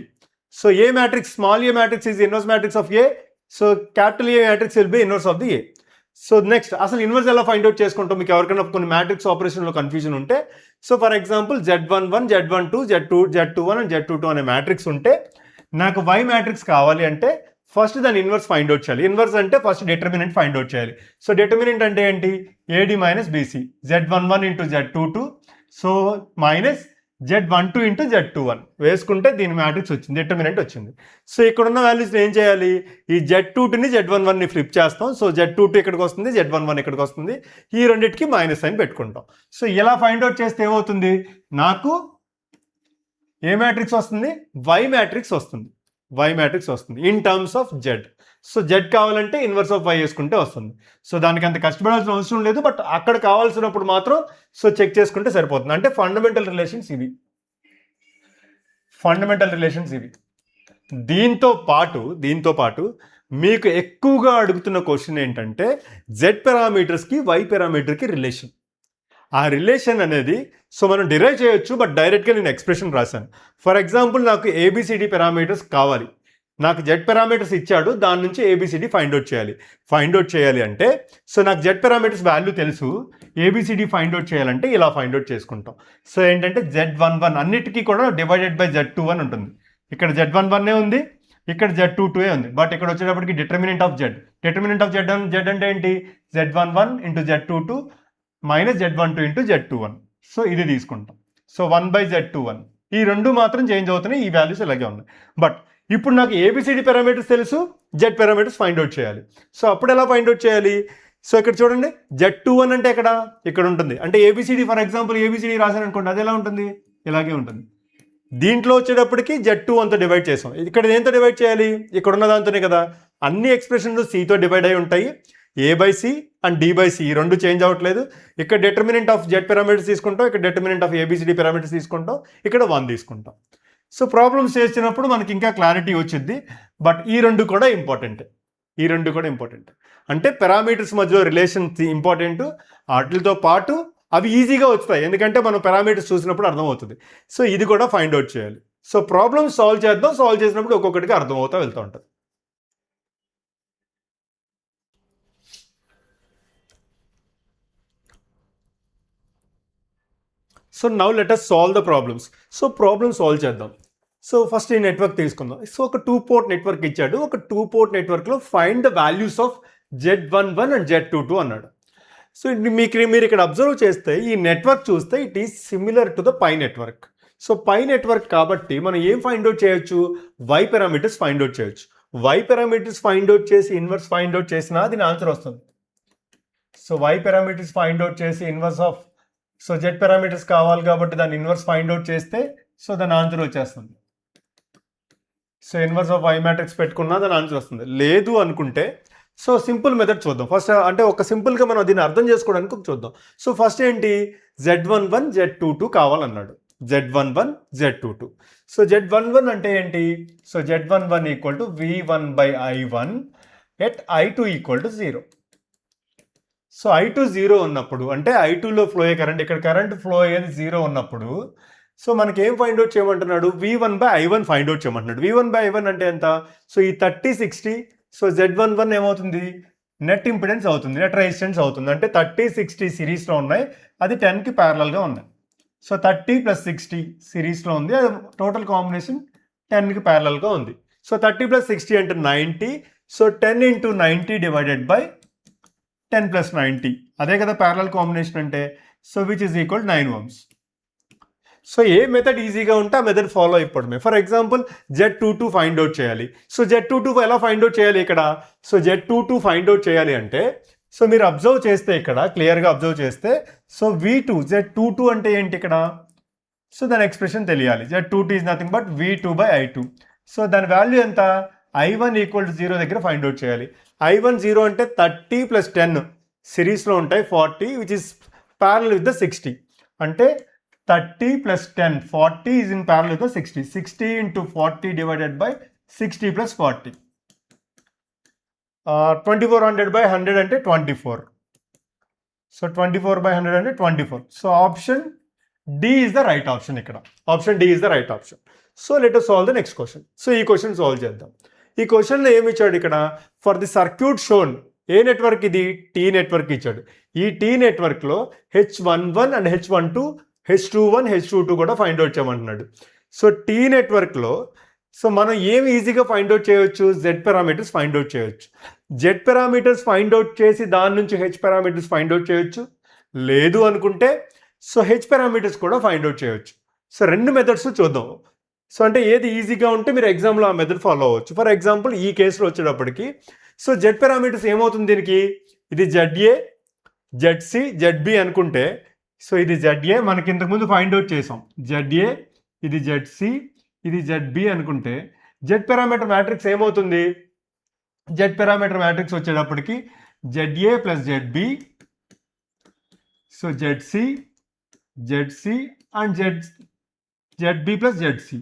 So A matrix, small a matrix is the inverse matrix of A. So capital A matrix will be inverse of the A. So next అసలు ఇన్వర్స్ ఎలా ఫైండ్ అవుట్ చేసుకుంటాం? మీకు ఎవరికైనా కొన్ని మ్యాట్రిక్స్ ఆపరేషన్లో కన్ఫ్యూజన్ ఉంటే, so for example Z11 Z12 Z21 and Z22 అనే మ్యాట్రిక్స్ ఉంటే నాకు Y మ్యాట్రిక్స్ కావాలి అంటే ఫస్ట్ దాని ఇన్వర్స్ ఫైండ్ అవుట్ చేయాలి. ఇన్వర్స్ అంటే ఫస్ట్ డిటర్మినెంట్ ఫైండ్ అవుట్ చేయాలి. సో డిటర్మినెంట్ అంటే ఏంటి? AD minus BC, Z11 into Z22, so minus Z12 into Z21 వేసుకుంటే దీని మ్యాట్రిక్స్ వచ్చింది, డిటర్మినెంట్ వచ్చింది. సో ఇక్కడ ఉన్న వాల్యూస్ని ఏం చేయాలి? ఈ Z22ని Z11ని ఫ్లిప్ చేస్తాం. సో Z22 ఇక్కడికి వస్తుంది, Z11 ఇక్కడికి వస్తుంది. ఈ రెండింటికి మైనస్ సైన్ పెట్టుకుంటాం. సో ఇలా ఫైండ్ అవుట్ చేస్తే ఏమవుతుంది? నాకు ఏ మ్యాట్రిక్స్ వస్తుంది? వై మ్యాట్రిక్స్ వస్తుంది. వై మ్యాట్రిక్స్ వస్తుంది in terms of Z. So Z కావాలంటే ఇన్వర్స్ ఆఫ్ వై వేసుకుంటే వస్తుంది. సో దానికి అంత కష్టపడాల్సిన అవసరం లేదు, బట్ అక్కడ కావాల్సినప్పుడు మాత్రం సో చెక్ చేసుకుంటే సరిపోతుంది. అంటే ఫండమెంటల్ రిలేషన్స్ ఇవి, ఫండమెంటల్ రిలేషన్స్ ఇవి. దీంతో పాటు మీకు ఎక్కువగా అడుగుతున్న క్వశ్చన్ ఏంటంటే జెడ్ పారామీటర్స్కి వై పారామీటర్కి రిలేషన్. ఆ రిలేషన్ అనేది సో మనం డిరైవ్ చేయొచ్చు, బట్ డైరెక్ట్గా నేను ఎక్స్ప్రెషన్ రాశాను. ఫర్ ఎగ్జాంపుల్ నాకు ఏబిసిడి పారామీటర్స్ కావాలి, నాకు జెడ్ పారామీటర్స్ ఇచ్చాడు, దాని నుంచి ఏబిసిడి ఫైండ్ అవుట్ చేయాలి. ఫైండ్ అవుట్ చేయాలి అంటే సో నాకు జెడ్ పారామీటర్స్ వాల్యూ తెలుసు, ఏబిసిడి ఫైండ్ అవుట్ చేయాలంటే ఇలా ఫైండ్ అవుట్ చేసుకుంటాం. సో ఏంటంటే Z11 అన్నిటికీ కూడా డివైడెడ్ బై Z21 ఉంటుంది. ఇక్కడ Z11 ఉంది, ఇక్కడ Z22 ఉంది, బట్ ఇక్కడ వచ్చేటప్పటికి determinant of Z. Determinant of Z అంటే ఏంటి? Z11 into Z22 minus Z12 into Z21. So ఇది తీసుకుంటాం. So 1/Z21. ఈ రెండు మాత్రం చేంజ్ అవుతున్నాయి, ఈ వాల్యూస్ ఇలాగే ఉన్నాయి. బట్ ఇప్పుడు నాకు ఏబిసిడి పారామీటర్స్ తెలుసు, జెడ్ పారామీటర్స్ ఫైండ్ అవుట్ చేయాలి. సో అప్పుడు ఎలా ఫైండ్ అవుట్ చేయాలి? సో ఇక్కడ చూడండి, Z21 అంటే ఇక్కడ ఉంటుంది. అంటే ఏబిసిడి, ఫర్ ఎగ్జాంపుల్ ఏబిసిడి రాశాను అనుకోండి, అది ఎలా ఉంటుంది? ఇలాగే ఉంటుంది. దీంట్లో వచ్చేటప్పటికి Z21తో డివైడ్ చేసాం. ఇక్కడ దేంతో డివైడ్ చేయాలి? ఇక్కడ ఉన్న దాంతోనే కదా. అన్ని ఎక్స్ప్రెషన్లు సితో డివైడ్ అయి ఉంటాయి. A/C అండ్ D/C ఈ రెండు చేంజ్ అవ్వట్లేదు. ఇక్కడ డిటర్మినెంట్ ఆఫ్ జెడ్ పారామీటర్స్ తీసుకుంటాం, ఇక్కడ డిటర్మినెంట్ ఆఫ్ ఏబిసిడి పారామీటర్స్ తీసుకుంటాం, ఇక్కడ 1 తీసుకుంటాం. సో ప్రాబ్లమ్స్ చేసినప్పుడు మనకి ఇంకా క్లారిటీ వచ్చింది. బట్ ఈ రెండు కూడా ఇంపార్టెంట్. అంటే పారామీటర్స్ మధ్యలో రిలేషన్ ఇంపార్టెంట్. వాటితో పాటు అవి ఈజీగా వస్తాయి, ఎందుకంటే మనం పారామీటర్స్ చూసినప్పుడు అర్థమవుతుంది. సో ఇది కూడా ఫైండ్ అవుట్ చేయాలి. సో ప్రాబ్లమ్స్ సాల్వ్ చేద్దాం. సాల్వ్ చేసినప్పుడు ఒక్కొక్కటిగా అర్థమవుతూ వెళ్తూ ఉంటుంది. So now let us solve the problems. So problem solve చేద్దాం. సో ఫస్ట్ ఈ నెట్వర్క్ తీసుకుందాం. సో ఒక 2 పోర్ట్ నెట్వర్క్ ఇచ్చాడు. ఒక 2 పోర్ట్ నెట్వర్క్లో find the values of Z11 and Z22 అన్నాడు. సో మీరు ఇక్కడ అబ్జర్వ్ చేస్తే ఈ నెట్వర్క్ చూస్తే it is similar to the pi network. So pi network కాబట్టి మనం ఏం ఫైండ్ అవుట్ చేయొచ్చు? వై పారామీటర్స్ ఫైండ్ అవుట్ చేయొచ్చు. వై పారామీటర్స్ ఫైండ్ అవుట్ చేసి ఇన్వర్స్ ఫైండ్ అవుట్ చేసినా దీని ఆన్సర్ వస్తుంది. So Y parameters find out చేసి inverse of so Z parameters కావాలి కాబట్టి దాన్ని ఇన్వర్స్ ఫైండ్ అవుట్ చేస్తే సో దాని ఆన్సర్ వచ్చేస్తుంది. So inverse of Y matrix పెట్టుకున్నా దాని ఆన్సర్ వస్తుంది. లేదు అనుకుంటే సో సింపుల్ మెథడ్ చూద్దాం. ఫస్ట్ అంటే ఒక సింపుల్గా మనం దీన్ని అర్థం చేసుకోవడానికి చూద్దాం. సో ఫస్ట్ ఏంటి? Z11 Z22 కావాలన్నాడు. Z11 Z22. సో Z11 అంటే ఏంటి? So Z11 equal to V1/I1 at I2 equal to 0. So I2 0 ఉన్నప్పుడు అంటే I2లో ఫ్లో అయ్యే కరెంట్, ఇక్కడ కరెంట్ ఫ్లో అయ్యేది 0 ఉన్నప్పుడు సో మనకి ఏం ఫైండ్ అవుట్ చేయమంటున్నాడు? V1/I1 ఫైండ్ అవుట్ చేయమంటున్నాడు. V1/I1 అంటే ఎంత? సో ఈ 30/60. సో Z11 ఏమవుతుంది? నెట్ ఇంపిడెన్స్ అవుతుంది, నెట్ రెసిస్టెన్స్ అవుతుంది. అంటే 30/60 సిరీస్లో ఉన్నాయి, అది 10కి ప్యారలల్గా ఉన్నాయి. సో 30 + 60 సిరీస్లో ఉంది, అది టోటల్ కాంబినేషన్ 10కి ప్యారలల్గా ఉంది. సో 30 + 60 అంటే 90. సో 10 × 90 డివైడెడ్ బై 10 + 90, అదే కదా ప్యారలల్ కాంబినేషన్ అంటే. So which is equal 9 ohms. So ఏ మెథడ్ ఈజీగా ఉంటే ఆ మెథడ్ ఫాలో అయిపోవడమే. For example Z22 find out చేయాలి. సో Z22 ఎలా ఫైండ్ అవుట్ చేయాలి ఇక్కడ? సో Z22 ఫైండ్ అవుట్ చేయాలి అంటే సో మీరు అబ్జర్వ్ చేస్తే ఇక్కడ క్లియర్గా అబ్జర్వ్ చేస్తే సో V2 Z22 అంటే ఏంటి ఇక్కడ? సో దాని ఎక్స్ప్రెషన్ తెలియాలి. Z22 is nothing but V2/I2. So దాని వాల్యూ ఎంత? I1 ఈక్వల్ టు 0 దగ్గర ఫైండ్ అవుట్ చేయాలి. I1 0 అంటే 30 + 10 సిరీస్లో ఉంటాయి 40, which is parallel with the 60. అంటే 30 + 10 40 is in parallel with the 60. 60 × 40 divided by 60 + 40. 2400/100 అంటే 24. సో 24/100 అంటే 24. So option D is the right option. ఇక్కడ option D is the right option. So let us solve the next question. So ఈ క్వశ్చన్ సాల్వ్ చేద్దాం. ఈ క్వశ్చన్లో ఏమి ఇచ్చాడు ఇక్కడ? ఫర్ ది సర్క్యూట్ షోన్, ఏ నెట్వర్క్ ఇది? T నెట్వర్క్ ఇచ్చాడు. ఈ T నెట్వర్క్లో H11 and H12, H21, H22 కూడా ఫైండ్ అవుట్ చేయమంటున్నాడు. సో T నెట్వర్క్లో సో మనం ఏమి ఈజీగా ఫైండ్ అవుట్ చేయొచ్చు, జెడ్ పారామీటర్స్ ఫైండ్ అవుట్ చేయొచ్చు. జెడ్ పారామీటర్స్ ఫైండ్ అవుట్ చేసి దాని నుంచి హెచ్ పారామీటర్స్ ఫైండ్ అవుట్ చేయొచ్చు. లేదు అనుకుంటే సో హెచ్ పారామీటర్స్ కూడా ఫైండ్ అవుట్ చేయొచ్చు. సో రెండు మెథడ్స్ చూద్దాం. సో అంటే ఏది ఈజీగా ఉంటే మీరు ఎగ్జామ్లో ఆ మెథడ్ ఫాలో అవ్వచ్చు. ఫర్ ఎగ్జాంపుల్ ఈ కేసులో వచ్చేటప్పటికి సో జెడ్ పారామీటర్స్ ఏమవుతుంది దీనికి, ఇది జెడ్ఏ, జెడ్సి, జెడ్బి అనుకుంటే సో ఇది జెడ్ఏ మనకి ఇంతకుముందు ఫైండ్ అవుట్ చేసాం. జెడ్ఏ, ఇది జెడ్సి, ఇది జెడ్బి అనుకుంటే జెడ్ పారామీటర్ మ్యాట్రిక్స్ ఏమవుతుంది, జెడ్ పారామీటర్ మ్యాట్రిక్స్ వచ్చేటప్పటికి ZA plus ZB, so ZC, ZC and ZB plus ZC,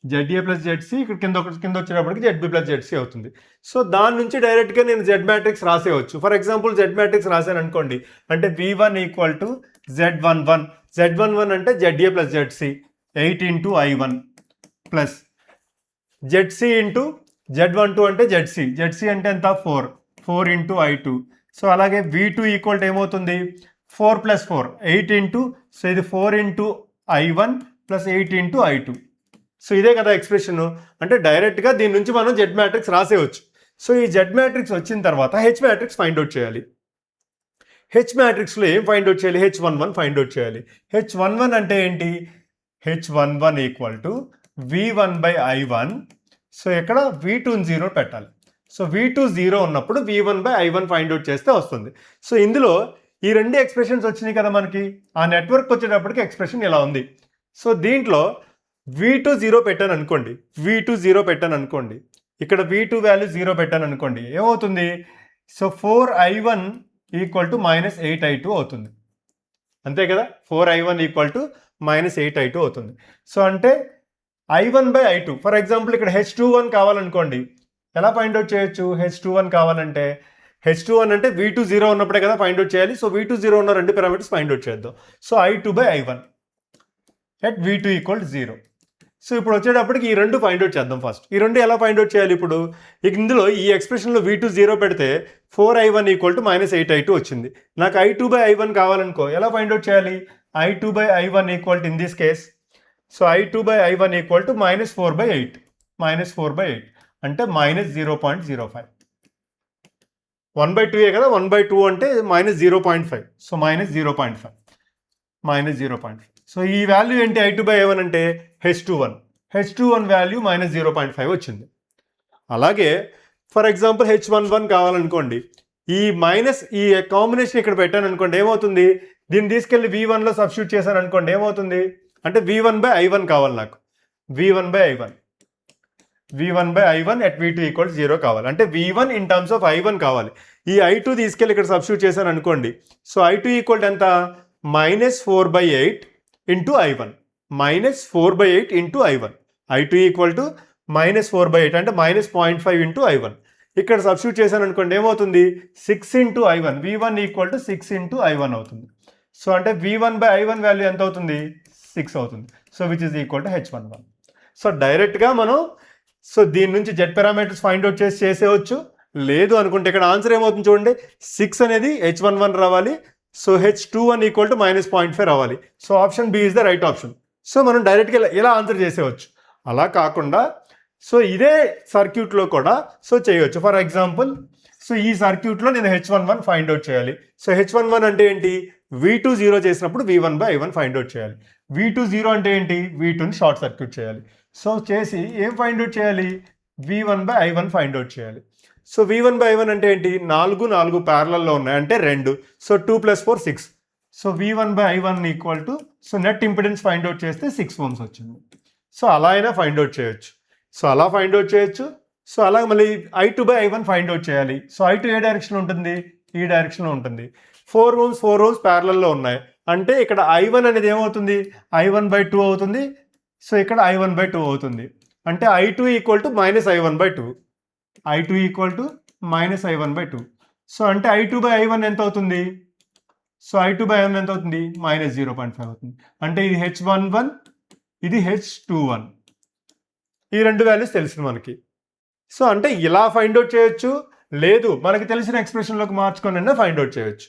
ZA plus ZC ఇక్కడ కింద వచ్చేటప్పటికి జెడ్బి ప్లస్ జెడ్సి అవుతుంది. సో దాని నుంచి డైరెక్ట్గా నేను జెడ్ మ్యాట్రిక్స్ రాసేయచ్చు. ఫర్ ఎగ్జాంపుల్ జెడ్ మ్యాట్రిక్స్ రాశాను అనుకోండి, అంటే V1 equal to Z11, Z11 అంటే ZA plus ZC 8 into I1 plus ZC into Z12 అంటే జెడ్సి అంటే ఎంత 4 ఇంటూ I2. సో అలాగే V2 ఈక్వల్ టు ఏమవుతుంది 4 ప్లస్ 4 8 ఇంటూ, సో ఇది 4 into I1 plus 8 into I2. So ఇదే కదా ఎక్స్ప్రెషన్. అంటే డైరెక్ట్గా దీని నుంచి మనం జెడ్ మ్యాట్రిక్స్ రాసేయచ్చు. సో ఈ జెడ్ మ్యాట్రిక్స్ వచ్చిన తర్వాత హెచ్ మ్యాట్రిక్స్ ఫైండ్ అవుట్ చేయాలి. హెచ్ మ్యాట్రిక్స్లో ఏం ఫైండ్ అవుట్ చేయాలి, H11 ఫైండ్ అవుట్ చేయాలి. H11 అంటే ఏంటి, H11 equal to V1 by I1. So ఇక్కడ V2 0 పెట్టాలి. సో V2 0 ఉన్నప్పుడు V1 by I1 find out చేస్తే వస్తుంది. సో ఇందులో ఈ రెండు ఎక్స్ప్రెషన్స్ వచ్చినాయి కదా మనకి. ఆ నెట్వర్క్ వచ్చేటప్పటికి ఎక్స్ప్రెషన్ ఇలా ఉంది. సో దీంట్లో V2 0 పెట్టాను అనుకోండి, V2 0 పెట్టాను అనుకోండి, ఇక్కడ V2 వాల్యూ 0 పెట్టాను అనుకోండి, ఏమవుతుంది, so 4I1 equal to -8I2 అవుతుంది. అంతే కదా, 4I1 ఈక్వల్ టు -8I2 అవుతుంది. సో అంటే I1 by I2. For example ఇక్కడ H21 కావాలనుకోండి, ఎలా ఫైండ్ అవుట్ చేయొచ్చు, H21 కావాలంటే H21 అంటే V2 0 ఉన్నప్పుడే కదా ఫైండ్ అవుట్ చేయాలి. సో V2 0 ఉన్న రెండు పారామీటర్స్ ఫైండ్ అవుట్ చేద్దాం. So I2 by I1 at V2 equal to 0. So ఇప్పుడు వచ్చేటప్పటికి ఈ రెండు ఫైండ్ అవుట్ చేద్దాం. ఫస్ట్ ఈ రెండు ఎలా ఫైండ్ అవుట్ చేయాలి, ఇప్పుడు ఇందులో ఈ ఎక్స్ప్రెషన్లో V2 0 పెడితే 4I1 ఈక్వల్ టు -8I2 వచ్చింది. నాకు I2 బై I1 కావాలనుకో, ఎలా ఫైండ్ అవుట్ చేయాలి, I2 by I1 equal to in this case, so I2 by I1 equal to -4/8, -4/8 అంటే -0.05. 1/2 కదా, 1/2 అంటే -0.5, సో -0.5, -0.5. సో ఈ వాల్యూ ఏంటి, I2 బై I1 అంటే H21 వాల్యూ -0.5 వచ్చింది. అలాగే ఫర్ ఎగ్జాంపుల్ H11 కావాలనుకోండి, ఈ కాంబినేషన్ ఇక్కడ పెట్టాను అనుకోండి, ఏమవుతుంది, దీన్ని తీసుకెళ్ళి V1లో సబ్స్టిట్యూట్ చేశాను అనుకోండి, ఏమవుతుంది అంటే V1 బై I1 కావాలి నాకు, V1 by I1 at V2 equal 0 కావాలి. అంటే V1 in terms of I1 కావాలి. ఈ I2 తీసుకెళ్ళి ఇక్కడ సబ్స్టిట్యూట్ చేశాను అనుకోండి, సో I2 ఈక్వల్ ఎంత, -4/8 into I1, -4/8 into I1. I2 equal to -4/8 అంటే -0.5 ఇంటూ I1. ఇక్కడ సబ్స్టిట్యూట్ చేశాను అనుకోండి, ఏమవుతుంది 6 into I1, V1 equal to 6 into I1 అవుతుంది. సో అంటే V1 బై I1 వాల్యూ ఎంత అవుతుంది, 6 అవుతుంది. So which is equal to H11. So డైరెక్ట్గా మనం సో దీని నుంచి జెడ్ పారామీటర్స్ ఫైండ్ అవుట్ చేసేయచ్చు. లేదు అనుకుంటే ఇక్కడ ఆన్సర్ ఏమవుతుంది చూడండి, 6 అనేది H11 రావాలి. సో H21 ఈక్వల్ టు -0.5 రావాలి. So option B is the right option. So మనం డైరెక్ట్గా ఇలా ఆన్సర్ చేసేవచ్చు. అలా కాకుండా సో ఇదే సర్క్యూట్లో కూడా సో చేయవచ్చు. ఫర్ ఎగ్జాంపుల్ సో ఈ సర్క్యూట్లో నేను H11 ఫైండ్ అవుట్ చేయాలి. సో H11 అంటే ఏంటి, V2 0 చేసినప్పుడు V1 by I1 find out చేయాలి. V2 0 అంటే ఏంటి, V2ని షార్ట్ సర్క్యూట్ చేయాలి. సో చేసి ఏం ఫైండ్ అవుట్ చేయాలి, V1 by I1 find out చేయాలి. సో V1 బై I1 అంటే ఏంటి, 4 ప్యారలల్లో ఉన్నాయి అంటే 2. So 2 + 4 6. So V1 by I1 equal to, so net impedance find out చేస్తే 6 ohms వచ్చింది. సో అలా అయినా ఫైండ్ అవుట్ చేయొచ్చు. సో అలా ఫైండ్ అవుట్ చేయొచ్చు. సో అలాగే మళ్ళీ I2 by I1 find out చేయాలి. సో I2 ఏ డైరెక్షన్లో ఉంటుంది, ఈ డైరెక్షన్లో ఉంటుంది. 4 ohms ప్యారలల్లో ఉన్నాయి అంటే ఇక్కడ I1 అనేది ఏమవుతుంది, I1/2 అవుతుంది. సో ఇక్కడ I1/2 అవుతుంది. అంటే I2 equal to -I1/2, I2 equal to -I1/2. So అంటే I2 బై I1 ఎంత అవుతుంది, సో I2 బై I1 ఎంత అవుతుంది, -0.5 అవుతుంది. అంటే ఇది H11, ఇది H21. ఈ రెండు వాల్యూస్ తెలిసింది మనకి. సో అంటే ఇలా ఫైండ్ అవుట్ చేయొచ్చు, లేదు మనకి తెలిసిన ఎక్స్ప్రెషన్లోకి మార్చుకొని ఫైండ్ అవుట్ చేయొచ్చు.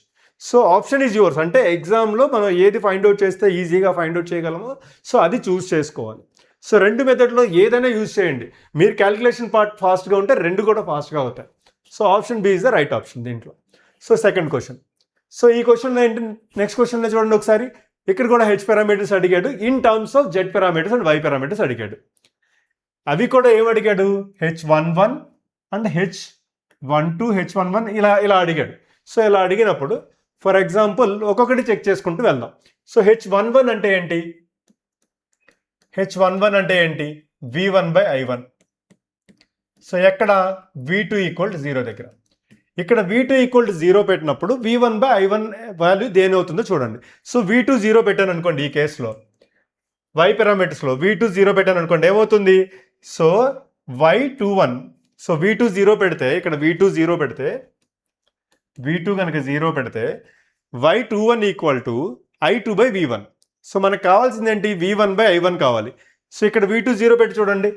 So option is yours. అంటే ఎగ్జామ్లో మనం ఏది ఫైండ్ అవుట్ చేస్తే ఈజీగా ఫైండ్ అవుట్ చేయగలమో సో అది చూస్ చేసుకోవాలి. సో రెండు మెథడ్లో ఏదైనా యూజ్ చేయండి. మీరు క్యాలిక్యులేషన్ పార్ట్ ఫాస్ట్గా ఉంటే రెండు కూడా ఫాస్ట్గా అవుతాయి. So option B is the right option దీంట్లో. So second question. సో ఈ క్వశ్చన్లో ఏంటి, నెక్స్ట్ క్వశ్చన్లో చూడండి ఒకసారి. ఇక్కడ కూడా హెచ్ పారామీటర్స్ అడిగాడు, in terms of Z parameters and Y parameters అడిగాడు. అవి కూడా ఏం అడిగాడు, H11 అండ్ H12 H11 ఇలా ఇలా అడిగాడు. సో ఇలా అడిగినప్పుడు ఫర్ ఎగ్జాంపుల్ ఒక్కొక్కటి చెక్ చేసుకుంటూ వెళ్దాం. సో H11 అంటే ఏంటి, H11 అంటే ఏంటి, V1/I1. సో ఎక్కడ V2 = 0 దగ్గర. ఇక్కడ V2 = 0 పెట్టినప్పుడు V1/I1 వాల్యూ దేని అవుతుందో చూడండి. సో V2 0 పెట్టాను అనుకోండి, ఈ కేసులో y పారామీటర్స్లో V2 0 పెట్టాను అనుకోండి, ఏమవుతుంది, సో y21, సో V2 0 పెడితే ఇక్కడ V2 0 పెడితే V2 కనుక 0 పెడితే y21 = I2/V1. సో మనకు కావాల్సింది ఏంటి, V1/I1 కావాలి. సో ఇక్కడ V2 0 పెట్టి చూడండి,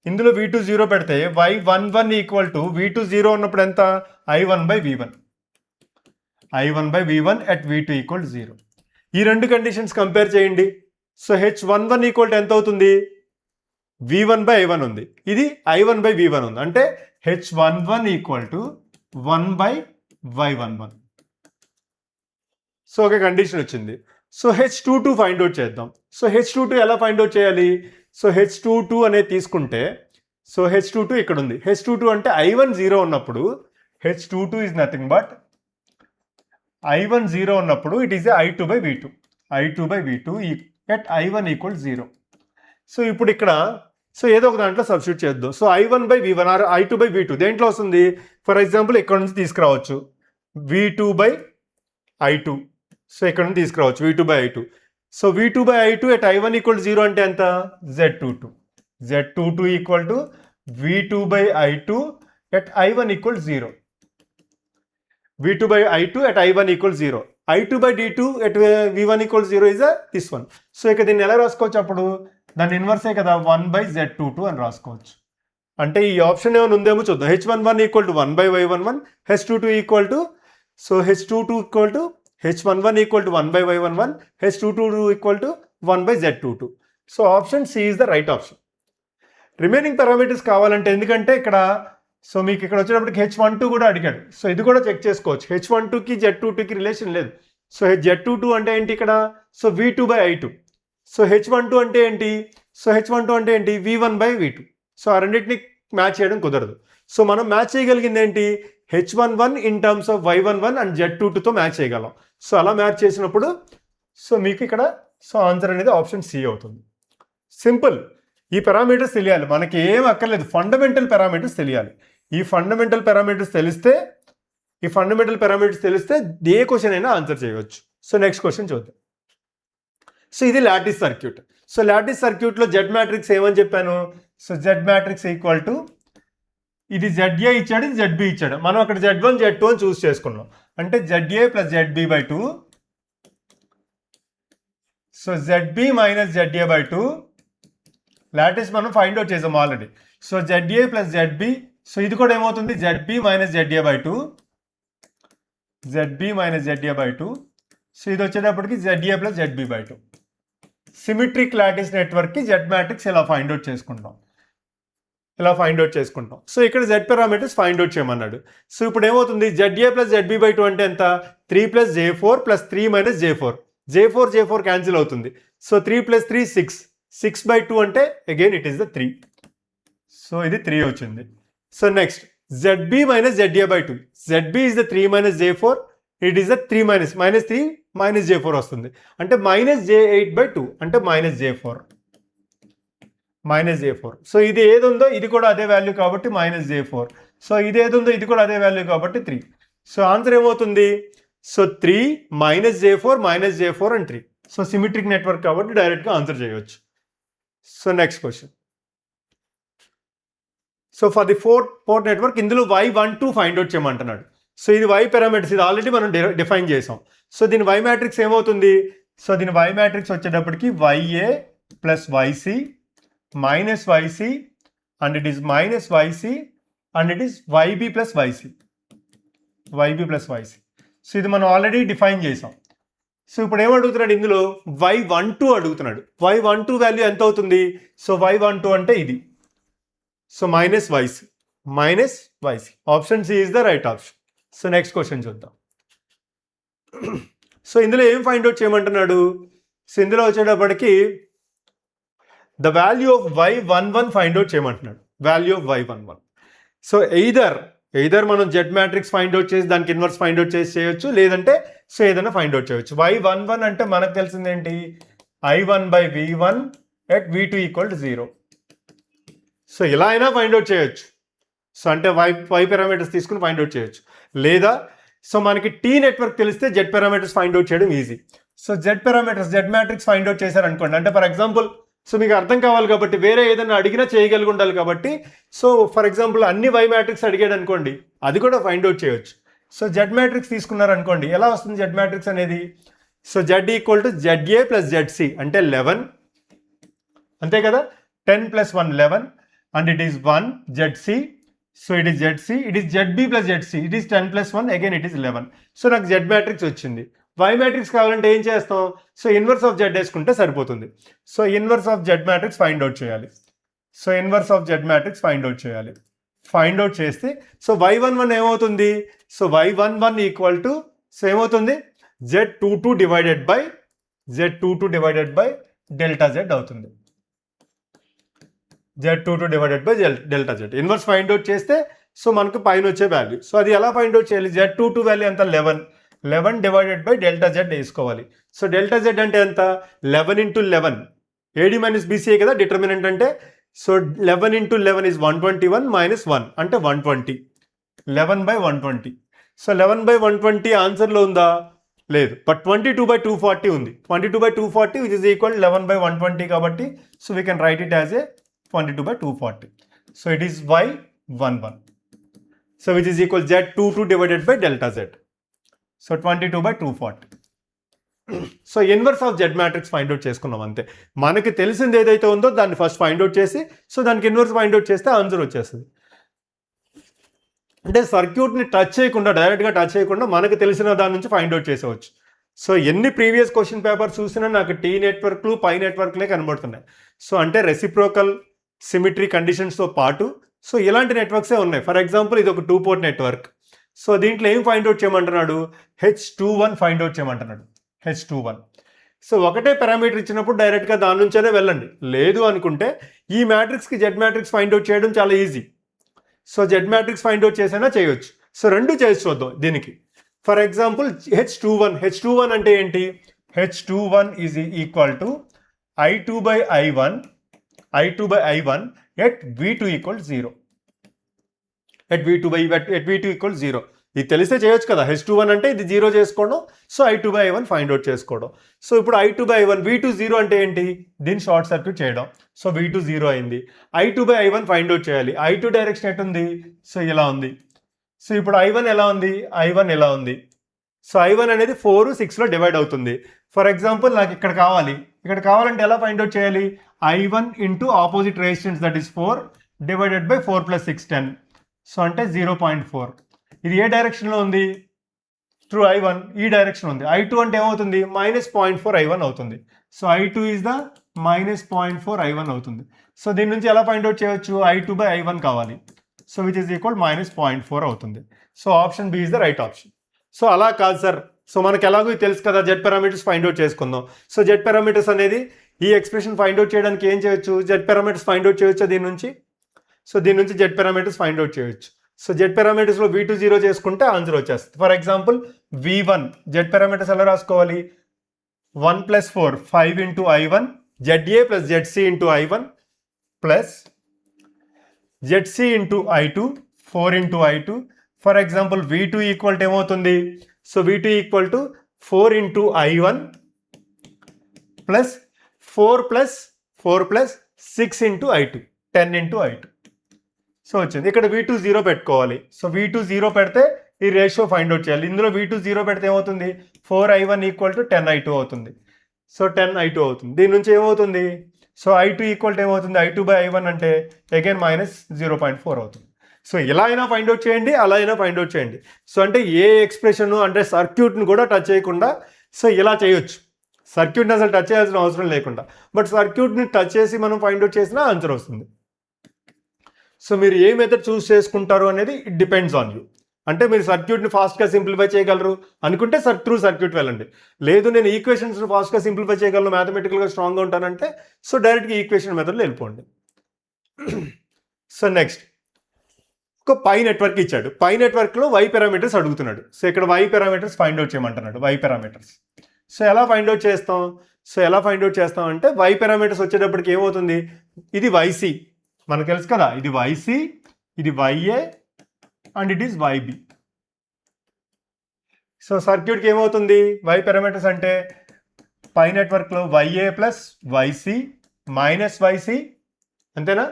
ఇందులో V2 0 పెడితే y11 = V2 0 ఉన్నప్పుడు ఎంత, I1/V1. I1/V1 at V2 = 0. ఈ రెండు కండిషన్స్ కంపేర్ చేయండి. సో H11 = ఎంత అవుతుంది, V1/I1 ఉంది, ఇది I1/V1 ఉంది, అంటే H11 = 1/Y11. సో ఒక కండిషన్ వచ్చింది. సో H22 ఫైండ్ అవుట్ చేద్దాం. సో H22 ఎలా ఫైండ్ అవుట్ చేయాలి, సో H22 అనేది తీసుకుంటే, సో H22 ఇక్కడ ఉంది. H22 అంటే I1 0 ఉన్నప్పుడు H22 is nothing but I1 0 ఉన్నప్పుడు it is I2/V2. I2/V2 at I1 = 0. So ఇప్పుడు ఇక్కడ సో ఏదో ఒక దాంట్లో సబ్స్టిట్యూట్ చేద్దాం. సో I1/V1 ఆర్ I2/V2 దేంట్లో వస్తుంది, ఫర్ ఎగ్జాంపుల్ ఇక్కడ నుంచి తీసుకురావచ్చు V2/I2. సో ఇక్కడ నుంచి తీసుకురావచ్చు V2/I2. So V2/I2 at I1 = 0 అంటే ఎంత, Z22. Z22 = V2/I2 at I1 = 0. V2/I2 at I1 = 0. I2/D2 at V1 = 0 is this one. So ఇక దీన్ని ఎలా రాసుకోవచ్చు, అప్పుడు దాని ఇన్వర్సే కదా, 1/Z22 అని రాసుకోవచ్చు. అంటే ఈ ఆప్షన్ ఏమైనా ఉందేమో చూద్దాం. H11 = 1/Y11, H22 = so H22 = H11 = 1/Y11, H22 = 1/Z22. So option C is the right option. Remaining parameters కావాలంటే, ఎందుకంటే ఇక్కడ సో మీకు ఇక్కడ వచ్చేటప్పటికి H12 కూడా అడిగాడు. సో ఇది కూడా చెక్ చేసుకోవచ్చు. H12కి Z22కి రిలేషన్ లేదు. సో Z22 అంటే ఏంటి ఇక్కడ, సో V2/I2. సో H12 అంటే ఏంటి, సో H12 అంటే ఏంటి, V1/V2. సో ఆ రెండింటిని మ్యాచ్ చేయడం కుదరదు. సో మనం మ్యాచ్ చేయగలిగింది ఏంటి, H11 in terms of Y11 and Z22తో మ్యాచ్ చేయగలం. సో అలా మ్యాచ్ చేసినప్పుడు సో మీకు ఇక్కడ సో ఆన్సర్ అనేది ఆప్షన్ సి అవుతుంది. సింపుల్. ఈ పారామీటర్స్ తెలియాలి, మనకి ఏం అక్కర్లేదు, ఫండమెంటల్ పారామీటర్స్ తెలియాలి. ఈ ఫండమెంటల్ పారామీటర్స్ తెలిస్తే ఏ క్వశ్చన్ అయినా ఆన్సర్ చేయవచ్చు. సో నెక్స్ట్ క్వశ్చన్ చూద్దాం. సో ఇది లాటిస్ సర్క్యూట్. సో లాటిస్ సర్క్యూట్లో జెడ్ మ్యాట్రిక్స్ ఏమని చెప్పాను, సో జెడ్ మ్యాట్రిక్స్ = ఇది ZA ఇచ్చాడు, ఇది ZB ఇచ్చాడు. మనం అక్కడ Z1 Z2 అని చూస్ చేసుకున్నాం, అంటే ZA + ZB/2. So ZB - ZA/2 lattice మనం ఫైండ్ అవుట్ చేసాం already. So ZA + ZB, so ఇది కూడా ఏమవుతుంది, ZB - ZA/2. ZB - ZA/2. So ఇది వచ్చేటప్పటికి ZA + ZB/2. సిమెట్రిక్ లాటిస్ నెట్వర్క్కి జెడ్ మ్యాట్రిక్స్ ఇలా ఫైండ్ అవుట్ చేసుకుంటాం. సో ఇక్కడ Z పారామీటర్స్ ఫైండ్ అవుట్ చేయమన్నాడు. సో ఇప్పుడు ఏమవుతుంది, ZA + ZB/2 అంటే ఎంత, 3 + J4 + 3 - J4. J4 క్యాన్సిల్ అవుతుంది. సో 3 + 3 6. 6/2 అంటే again it is the 3. So ఇది 3 వచ్చింది. So next ZB - ZA/2. ZB is the 3 - J4. It is the 3 - 3 - J4 వస్తుంది, అంటే -J8/2 అంటే -J4. సో ఇది ఏది ఉందో ఇది కూడా అదే వాల్యూ కాబట్టి -J4. సో ఇది ఏది ఉందో ఇది కూడా అదే వాల్యూ కాబట్టి 3. సో ఆన్సర్ ఏమవుతుంది, so 3 - J4 and 3. So symmetric network కాబట్టి డైరెక్ట్గా ఆన్సర్ చేయవచ్చు. So next question. So for the port network ఇందులో Y12 ఫైండ్ అవుట్ చేయమంటున్నాడు. సో ఇది Y పారామీటర్స్, ఇది ఆల్రెడీ మనం డిఫైన్ చేసాం. సో దీని Y మ్యాట్రిక్స్ ఏమవుతుంది, సో దీని Y మ్యాట్రిక్స్ వచ్చేటప్పటికి YA + YC -YC and it is -YC and it is YB + YC. So ఇది మనం ఆల్రెడీ డిఫైన్ చేసాం. సో ఇప్పుడు ఏమడుగుతున్నాడు ఇందులో y12 అడుగుతున్నాడు. y12 వాల్యూ ఎంత అవుతుంది? సో y12 అంటే ఇది. So minus YC. Option C is the right option. So next question చూద్దాం. సో ఇందులో ఏం ఫైండ్ అవుట్ చేయమంటున్నాడు? సో ఇందులో వచ్చేటప్పటికి the value of y11 find out చేయమంటున్నాడు. Value of y11. So either మనం జెడ్ మ్యాట్రిక్స్ ఫైండ్ అవుట్ చేసి దానికి ఇన్వర్స్ ఫైండ్ అవుట్ చేసి చేయొచ్చు, లేదంటే సో ఏదైనా ఫైండ్ అవుట్ చేయొచ్చు. y11 అంటే మనకు తెలిసింది ఏంటి? I1/V1 at V2 equal to 0. So ఇలా అయినా ఫైండ్ అవుట్ చేయొచ్చు. సో అంటే వై పారామీటర్స్ తీసుకుని ఫైండ్ అవుట్ చేయొచ్చు, లేదా సో మనకి టీ నెట్వర్క్ తెలిస్తే జెడ్ పారామీటర్స్ ఫైండ్ అవుట్ చేయడం easy. So Z parameters Z matrix find out చేశారనుకోండి, అంటే ఫర్ ఎగ్జాంపుల్ సో మీకు అర్థం కావాలి కాబట్టి వేరే ఏదైనా అడిగినా చేయగలిగి ఉండాలి కాబట్టి, సో ఫర్ ఎగ్జాంపుల్ అన్ని వై మ్యాట్రిక్స్ అడిగాడు అనుకోండి, అది కూడా ఫైండ్ అవుట్ చేయొచ్చు. సో జెడ్ మ్యాట్రిక్స్ తీసుకున్నారనుకోండి, ఎలా వస్తుంది జెడ్ మ్యాట్రిక్స్ అనేది? So Z equal to ZA plus ZC అంటే 11, అంతే కదా? 10 + 1 11 and it is 1 ZC. So it is ZC, it is ZB plus ZC, it is 10 + 1 again it is 11. So నాకు జెడ్ మ్యాట్రిక్స్ వచ్చింది. వై మ్యాట్రిక్స్ కావాలంటే ఏం చేస్తాం? సో ఇన్వర్స్ ఆఫ్ జెడ్ వేసుకుంటే సరిపోతుంది. So inverse of Z matrix find out చేయాలి. So inverse of Z matrix find out చేయాలి. ఫైండ్ అవుట్ చేస్తే సో y11 ఏమవుతుంది? So y11 equal to so ఏమవుతుంది? Z22 divided by delta Z అవుతుంది. Z22 divided by delta Z. Inverse find out చేస్తే సో మనకు పైన వచ్చే వాల్యూ. సో అది ఎలా ఫైండ్ అవుట్ చేయాలి? Z22 వాల్యూ ఎంత? 11 డివైడెడ్ బై డెల్టా జెడ్ వేసుకోవాలి. సో డెల్టా జెడ్ అంటే ఎంత? 11 × 11 AD - BCA కదా డిటర్మినెంట్ అంటే. సో 11 × 11 is 121 - 1 అంటే 120. 11/120. సో 11/120 ఆన్సర్లో ఉందా? లేదు. బట్ 22/240 ఉంది. 22/240 విచ్ ఇస్ ఈక్వల్ 11/120 కాబట్టి so we can write it as a 22/240. So it is y11. So which is equal Z22 divided by delta Z. So 22/240. So inverse of Z matrix find out చేసుకున్నాం అంతే. మనకి తెలిసింది ఏదైతే ఉందో దాన్ని ఫస్ట్ ఫైండ్ అవుట్ చేసి సో దానికి ఇన్వర్స్ ఫైండ్ అవుట్ చేస్తే ఆన్సర్ వచ్చేస్తుంది. అంటే సర్క్యూట్ని టచ్ చేయకుండా, డైరెక్ట్గా టచ్ చేయకుండా మనకు తెలిసిన దాని నుంచి ఫైండ్ అవుట్ చేసేవచ్చు. సో ఎన్ని ప్రీవియస్ క్వశ్చన్ పేపర్ చూసినా నాకు టీ నెట్వర్క్లు పై నెట్వర్క్లే కనబడుతున్నాయి. సో అంటే రెసిప్రోకల్ సిమిట్రీ కండిషన్స్తో పాటు సో ఇలాంటి నెట్వర్క్సే ఉన్నాయి. ఫర్ ఎగ్జాంపుల్ ఇది ఒక 2 పోర్ట్ నెట్వర్క్. సో దీంట్లో ఏం ఫైండ్ అవుట్ చేయమంటున్నాడు? H21 ఫైండ్ అవుట్ చేయమంటున్నాడు. H21. సో ఒకటే పారామీటర్ ఇచ్చినప్పుడు డైరెక్ట్గా దాని నుంచే వెళ్ళండి. లేదు అనుకుంటే ఈ మ్యాట్రిక్స్కి జెడ్ మ్యాట్రిక్స్ ఫైండ్ అవుట్ చేయడం చాలా easy. So Z matrix find out చేసైనా చేయొచ్చు. సో రెండు చేసి చూద్దాం దీనికి. ఫర్ ఎగ్జాంపుల్ H21 అంటే ఏంటి? H21 is equal to I2/I1 at V2 equal 0. at V2 equal 0. ఇది తెలిస్తే చేయొచ్చు కదా. H21 అంటే ఇది 0 చేసుకోవడం, సో I2/I1 ఫైండ్ అవుట్ చేసుకోవడం. సో ఇప్పుడు I2/I1 V2 0 అంటే ఏంటి? దీన్ని షార్ట్ సర్క్యూట్ చేయడం. సో V2 0 అయింది. I2/I1 ఫైండ్ అవుట్ చేయాలి. I2 డైరెక్షన్ ఎటు ఉంది? సో ఇలా ఉంది. సో ఇప్పుడు I1 ఎలా ఉంది? I1 ఎలా ఉంది? సో I1 అనేది 4, 6లో డివైడ్ అవుతుంది. ఫర్ ఎగ్జాంపుల్ నాకు ఇక్కడ కావాలి. ఇక్కడ కావాలంటే ఎలా ఫైండ్ అవుట్ చేయాలి? I1 into opposite resistance that is 4 divided by 4 + 6 10. So అంటే 0.4. ఇది ఏ డైరెక్షన్లో ఉంది? త్రూ I1 ఈ డైరెక్షన్ ఉంది. I2 అంటే ఏమవుతుంది? -0.4 I1 అవుతుంది. So I2 is the -0.4 I1 అవుతుంది. సో దీని నుంచి ఎలా ఫైండ్ అవుట్ చేయొచ్చు? I2/I1 కావాలి. సో విచ్ ఈజ్ ఈక్వల్ -0.4 అవుతుంది. So option B is the right option. So అలా కాదు సార్. సో మనకు ఎలాగో తెలుసు కదా, జెడ్ పారామీటర్స్ ఫైండ్ అవుట్ చేసుకుందాం. సో జెడ్ పారామీటర్స్ అనేది ఈ ఎక్స్ప్రెషన్ ఫైండ్ అవుట్ చేయడానికి ఏం చేయొచ్చు? జెడ్ పారామీటర్స్ ఫైండ్ అవుట్ చేయొచ్చు దీని నుంచి. సో దీని నుంచి జెడ్ పారామీటర్స్ ఫైండ్ అవుట్ చేయొచ్చు. సో జెడ్ పారామీటర్స్లో V2 0 చేసుకుంటే ఆన్సర్ వచ్చేస్తుంది. For example V1 Z parameters ఎలా రాసుకోవాలి? 1 + 4 5 × I1 ZA plus ZC × I1 plus ZC × I2 4 × I2. For example V2 equal to ఏమవుతుంది? So V2 equal to 4 × I1 plus 4 + 6 × I2 10 × I2. So వచ్చింది. ఇక్కడ V2 0 పెట్టుకోవాలి. సో V2 0 పెడితే ఈ రేషియో ఫైండ్ అవుట్ చేయాలి. ఇందులో V2 0 పెడితే ఏమవుతుంది? 4I1 ఈక్వల్ టు 10 I2 అవుతుంది. సో 10 I2 అవుతుంది. దీని నుంచి ఏమవుతుంది? సో I2 ఈక్వల్ టు ఏమవుతుంది? I2/I1 అంటే అగైన్ -0.4 అవుతుంది. సో ఇలా అయినా ఫైండ్ అవుట్ చేయండి, అలా అయినా ఫైండ్ అవుట్ చేయండి. సో అంటే ఏ ఎక్స్ప్రెషన్ అంటే సర్క్యూట్ని కూడా టచ్ చేయకుండా సో ఇలా చేయొచ్చు, సర్క్యూట్ని అసలు టచ్ చేయాల్సిన అవసరం లేకుండా. బట్ సర్క్యూట్ని టచ్ చేసి మనం ఫైండ్ అవుట్ చేసినా ఆన్సర్ వస్తుంది. సో మీరు ఏ మెథడ్ చూస్ చేసుకుంటారు అనేది ఇట్ డిపెండ్స్ ఆన్ యూ. అంటే మీరు సర్క్యూట్ని ఫాస్ట్గా సింప్లిఫై చేయగలరు అనుకుంటే త్రూ సర్క్యూట్ వెళ్ళండి. లేదు నేను ఈక్వేషన్స్ని ఫాస్ట్గా సింప్లిఫై చేయగలను, మ్యాథమెటికల్గా స్ట్రాంగ్గా ఉంటానంటే సో డైరెక్ట్గా ఈక్వేషన్ మెథడ్లో వెళ్ళిపోండి. సో నెక్స్ట్ ఒక పై నెట్వర్క్ ఇచ్చాడు. పై నెట్వర్క్లో వై పారామీటర్స్ అడుగుతున్నాడు. సో ఇక్కడ వై పారామీటర్స్ ఫైండ్ అవుట్ చేయమంటున్నాడు. వై పారామీటర్స్ సో ఎలా ఫైండ్ అవుట్ చేస్తాం అంటే వై పారామీటర్స్ వచ్చేటప్పటికి ఏమవుతుంది, ఇది వైసీ మనకు తెలుసు కదా, ఇది వైసీ, ఇది YA and it is YB. So సర్క్యూట్కి ఏమవుతుంది, వై పారామీటర్స్ అంటే పై నెట్వర్క్లో వైఏ ప్లస్ వైసీ మైనస్ వైసీ, అంతేనా,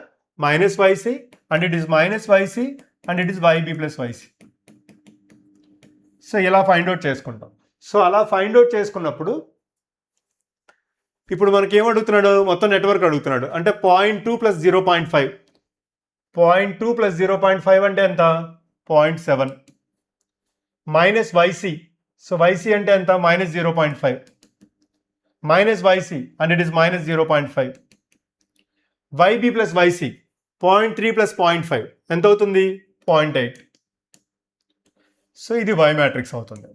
minus YC and it is minus YC and it is YB plus YC. So ఇలా ఫైండ్ అవుట్ చేసుకుంటాం. సో అలా ఫైండ్ అవుట్ చేసుకున్నప్పుడు ఇప్పుడు మనకి ఏం అడుగుతున్నాడు, మొత్తం నెట్వర్క్ అడుగుతున్నాడు. అంటే 0.2 ప్లస్ 0.5, 0.2 ప్లస్ 0.5 అంటే ఎంత, 0.7 మైనస్ వైసీ. సో వైసీ అంటే ఎంత, minus 0.5 minus YC and it is minus 0.5. YB plus YC 0.3 plus 0.5 ఎంత అవుతుంది, 0.8. సో ఇది వై మ్యాట్రిక్స్ అవుతుంది.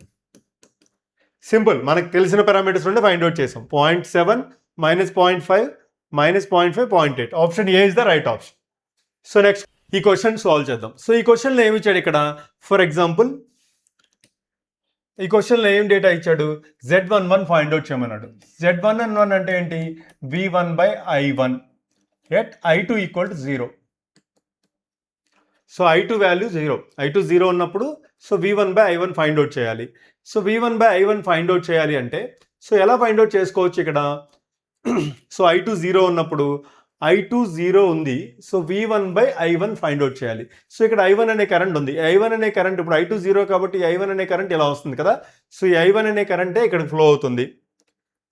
సింపుల్, మనకు తెలిసిన పారామీటర్స్ నుండి ఫైండ్ అవుట్ చేసాం. 0.7 minus 0.5 minus 0.5 0.8. Option A is the right option. So next ఈ క్వశ్చన్ సాల్వ్ చేద్దాం. సో ఈ క్వశ్చన్లో ఏమి ఇచ్చాడు ఇక్కడ, ఫర్ ఎగ్జాంపుల్ ఈ క్వశ్చన్లో ఏం డేటా ఇచ్చాడు, Z11 ఫైండ్ అవుట్ చేయమన్నాడు. Z11 అంటే ఏంటి, V1/I1 at I2 equal to 0. So I2 value 0, I2 0 ఉన్నప్పుడు సో V1/I1 ఫైండ్ అవుట్ చేయాలి. సో V1/I1 ఫైండ్ అవుట్ చేయాలి అంటే సో ఎలా ఫైండ్ అవుట్ చేసుకోవచ్చు ఇక్కడ, సో I2 0 ఉన్నప్పుడు I2 0 ఉంది, సో V1/I1 ఫైండ్ అవుట్ చేయాలి. సో ఇక్కడ I1 అనే కరెంట్ ఉంది, I1 అనే కరెంట్ ఇప్పుడు I2 0 కాబట్టి I1 అనే కరెంట్ ఇలా వస్తుంది కదా. సో ఈ I1 అనే కరెంటే ఇక్కడ ఫ్లో అవుతుంది.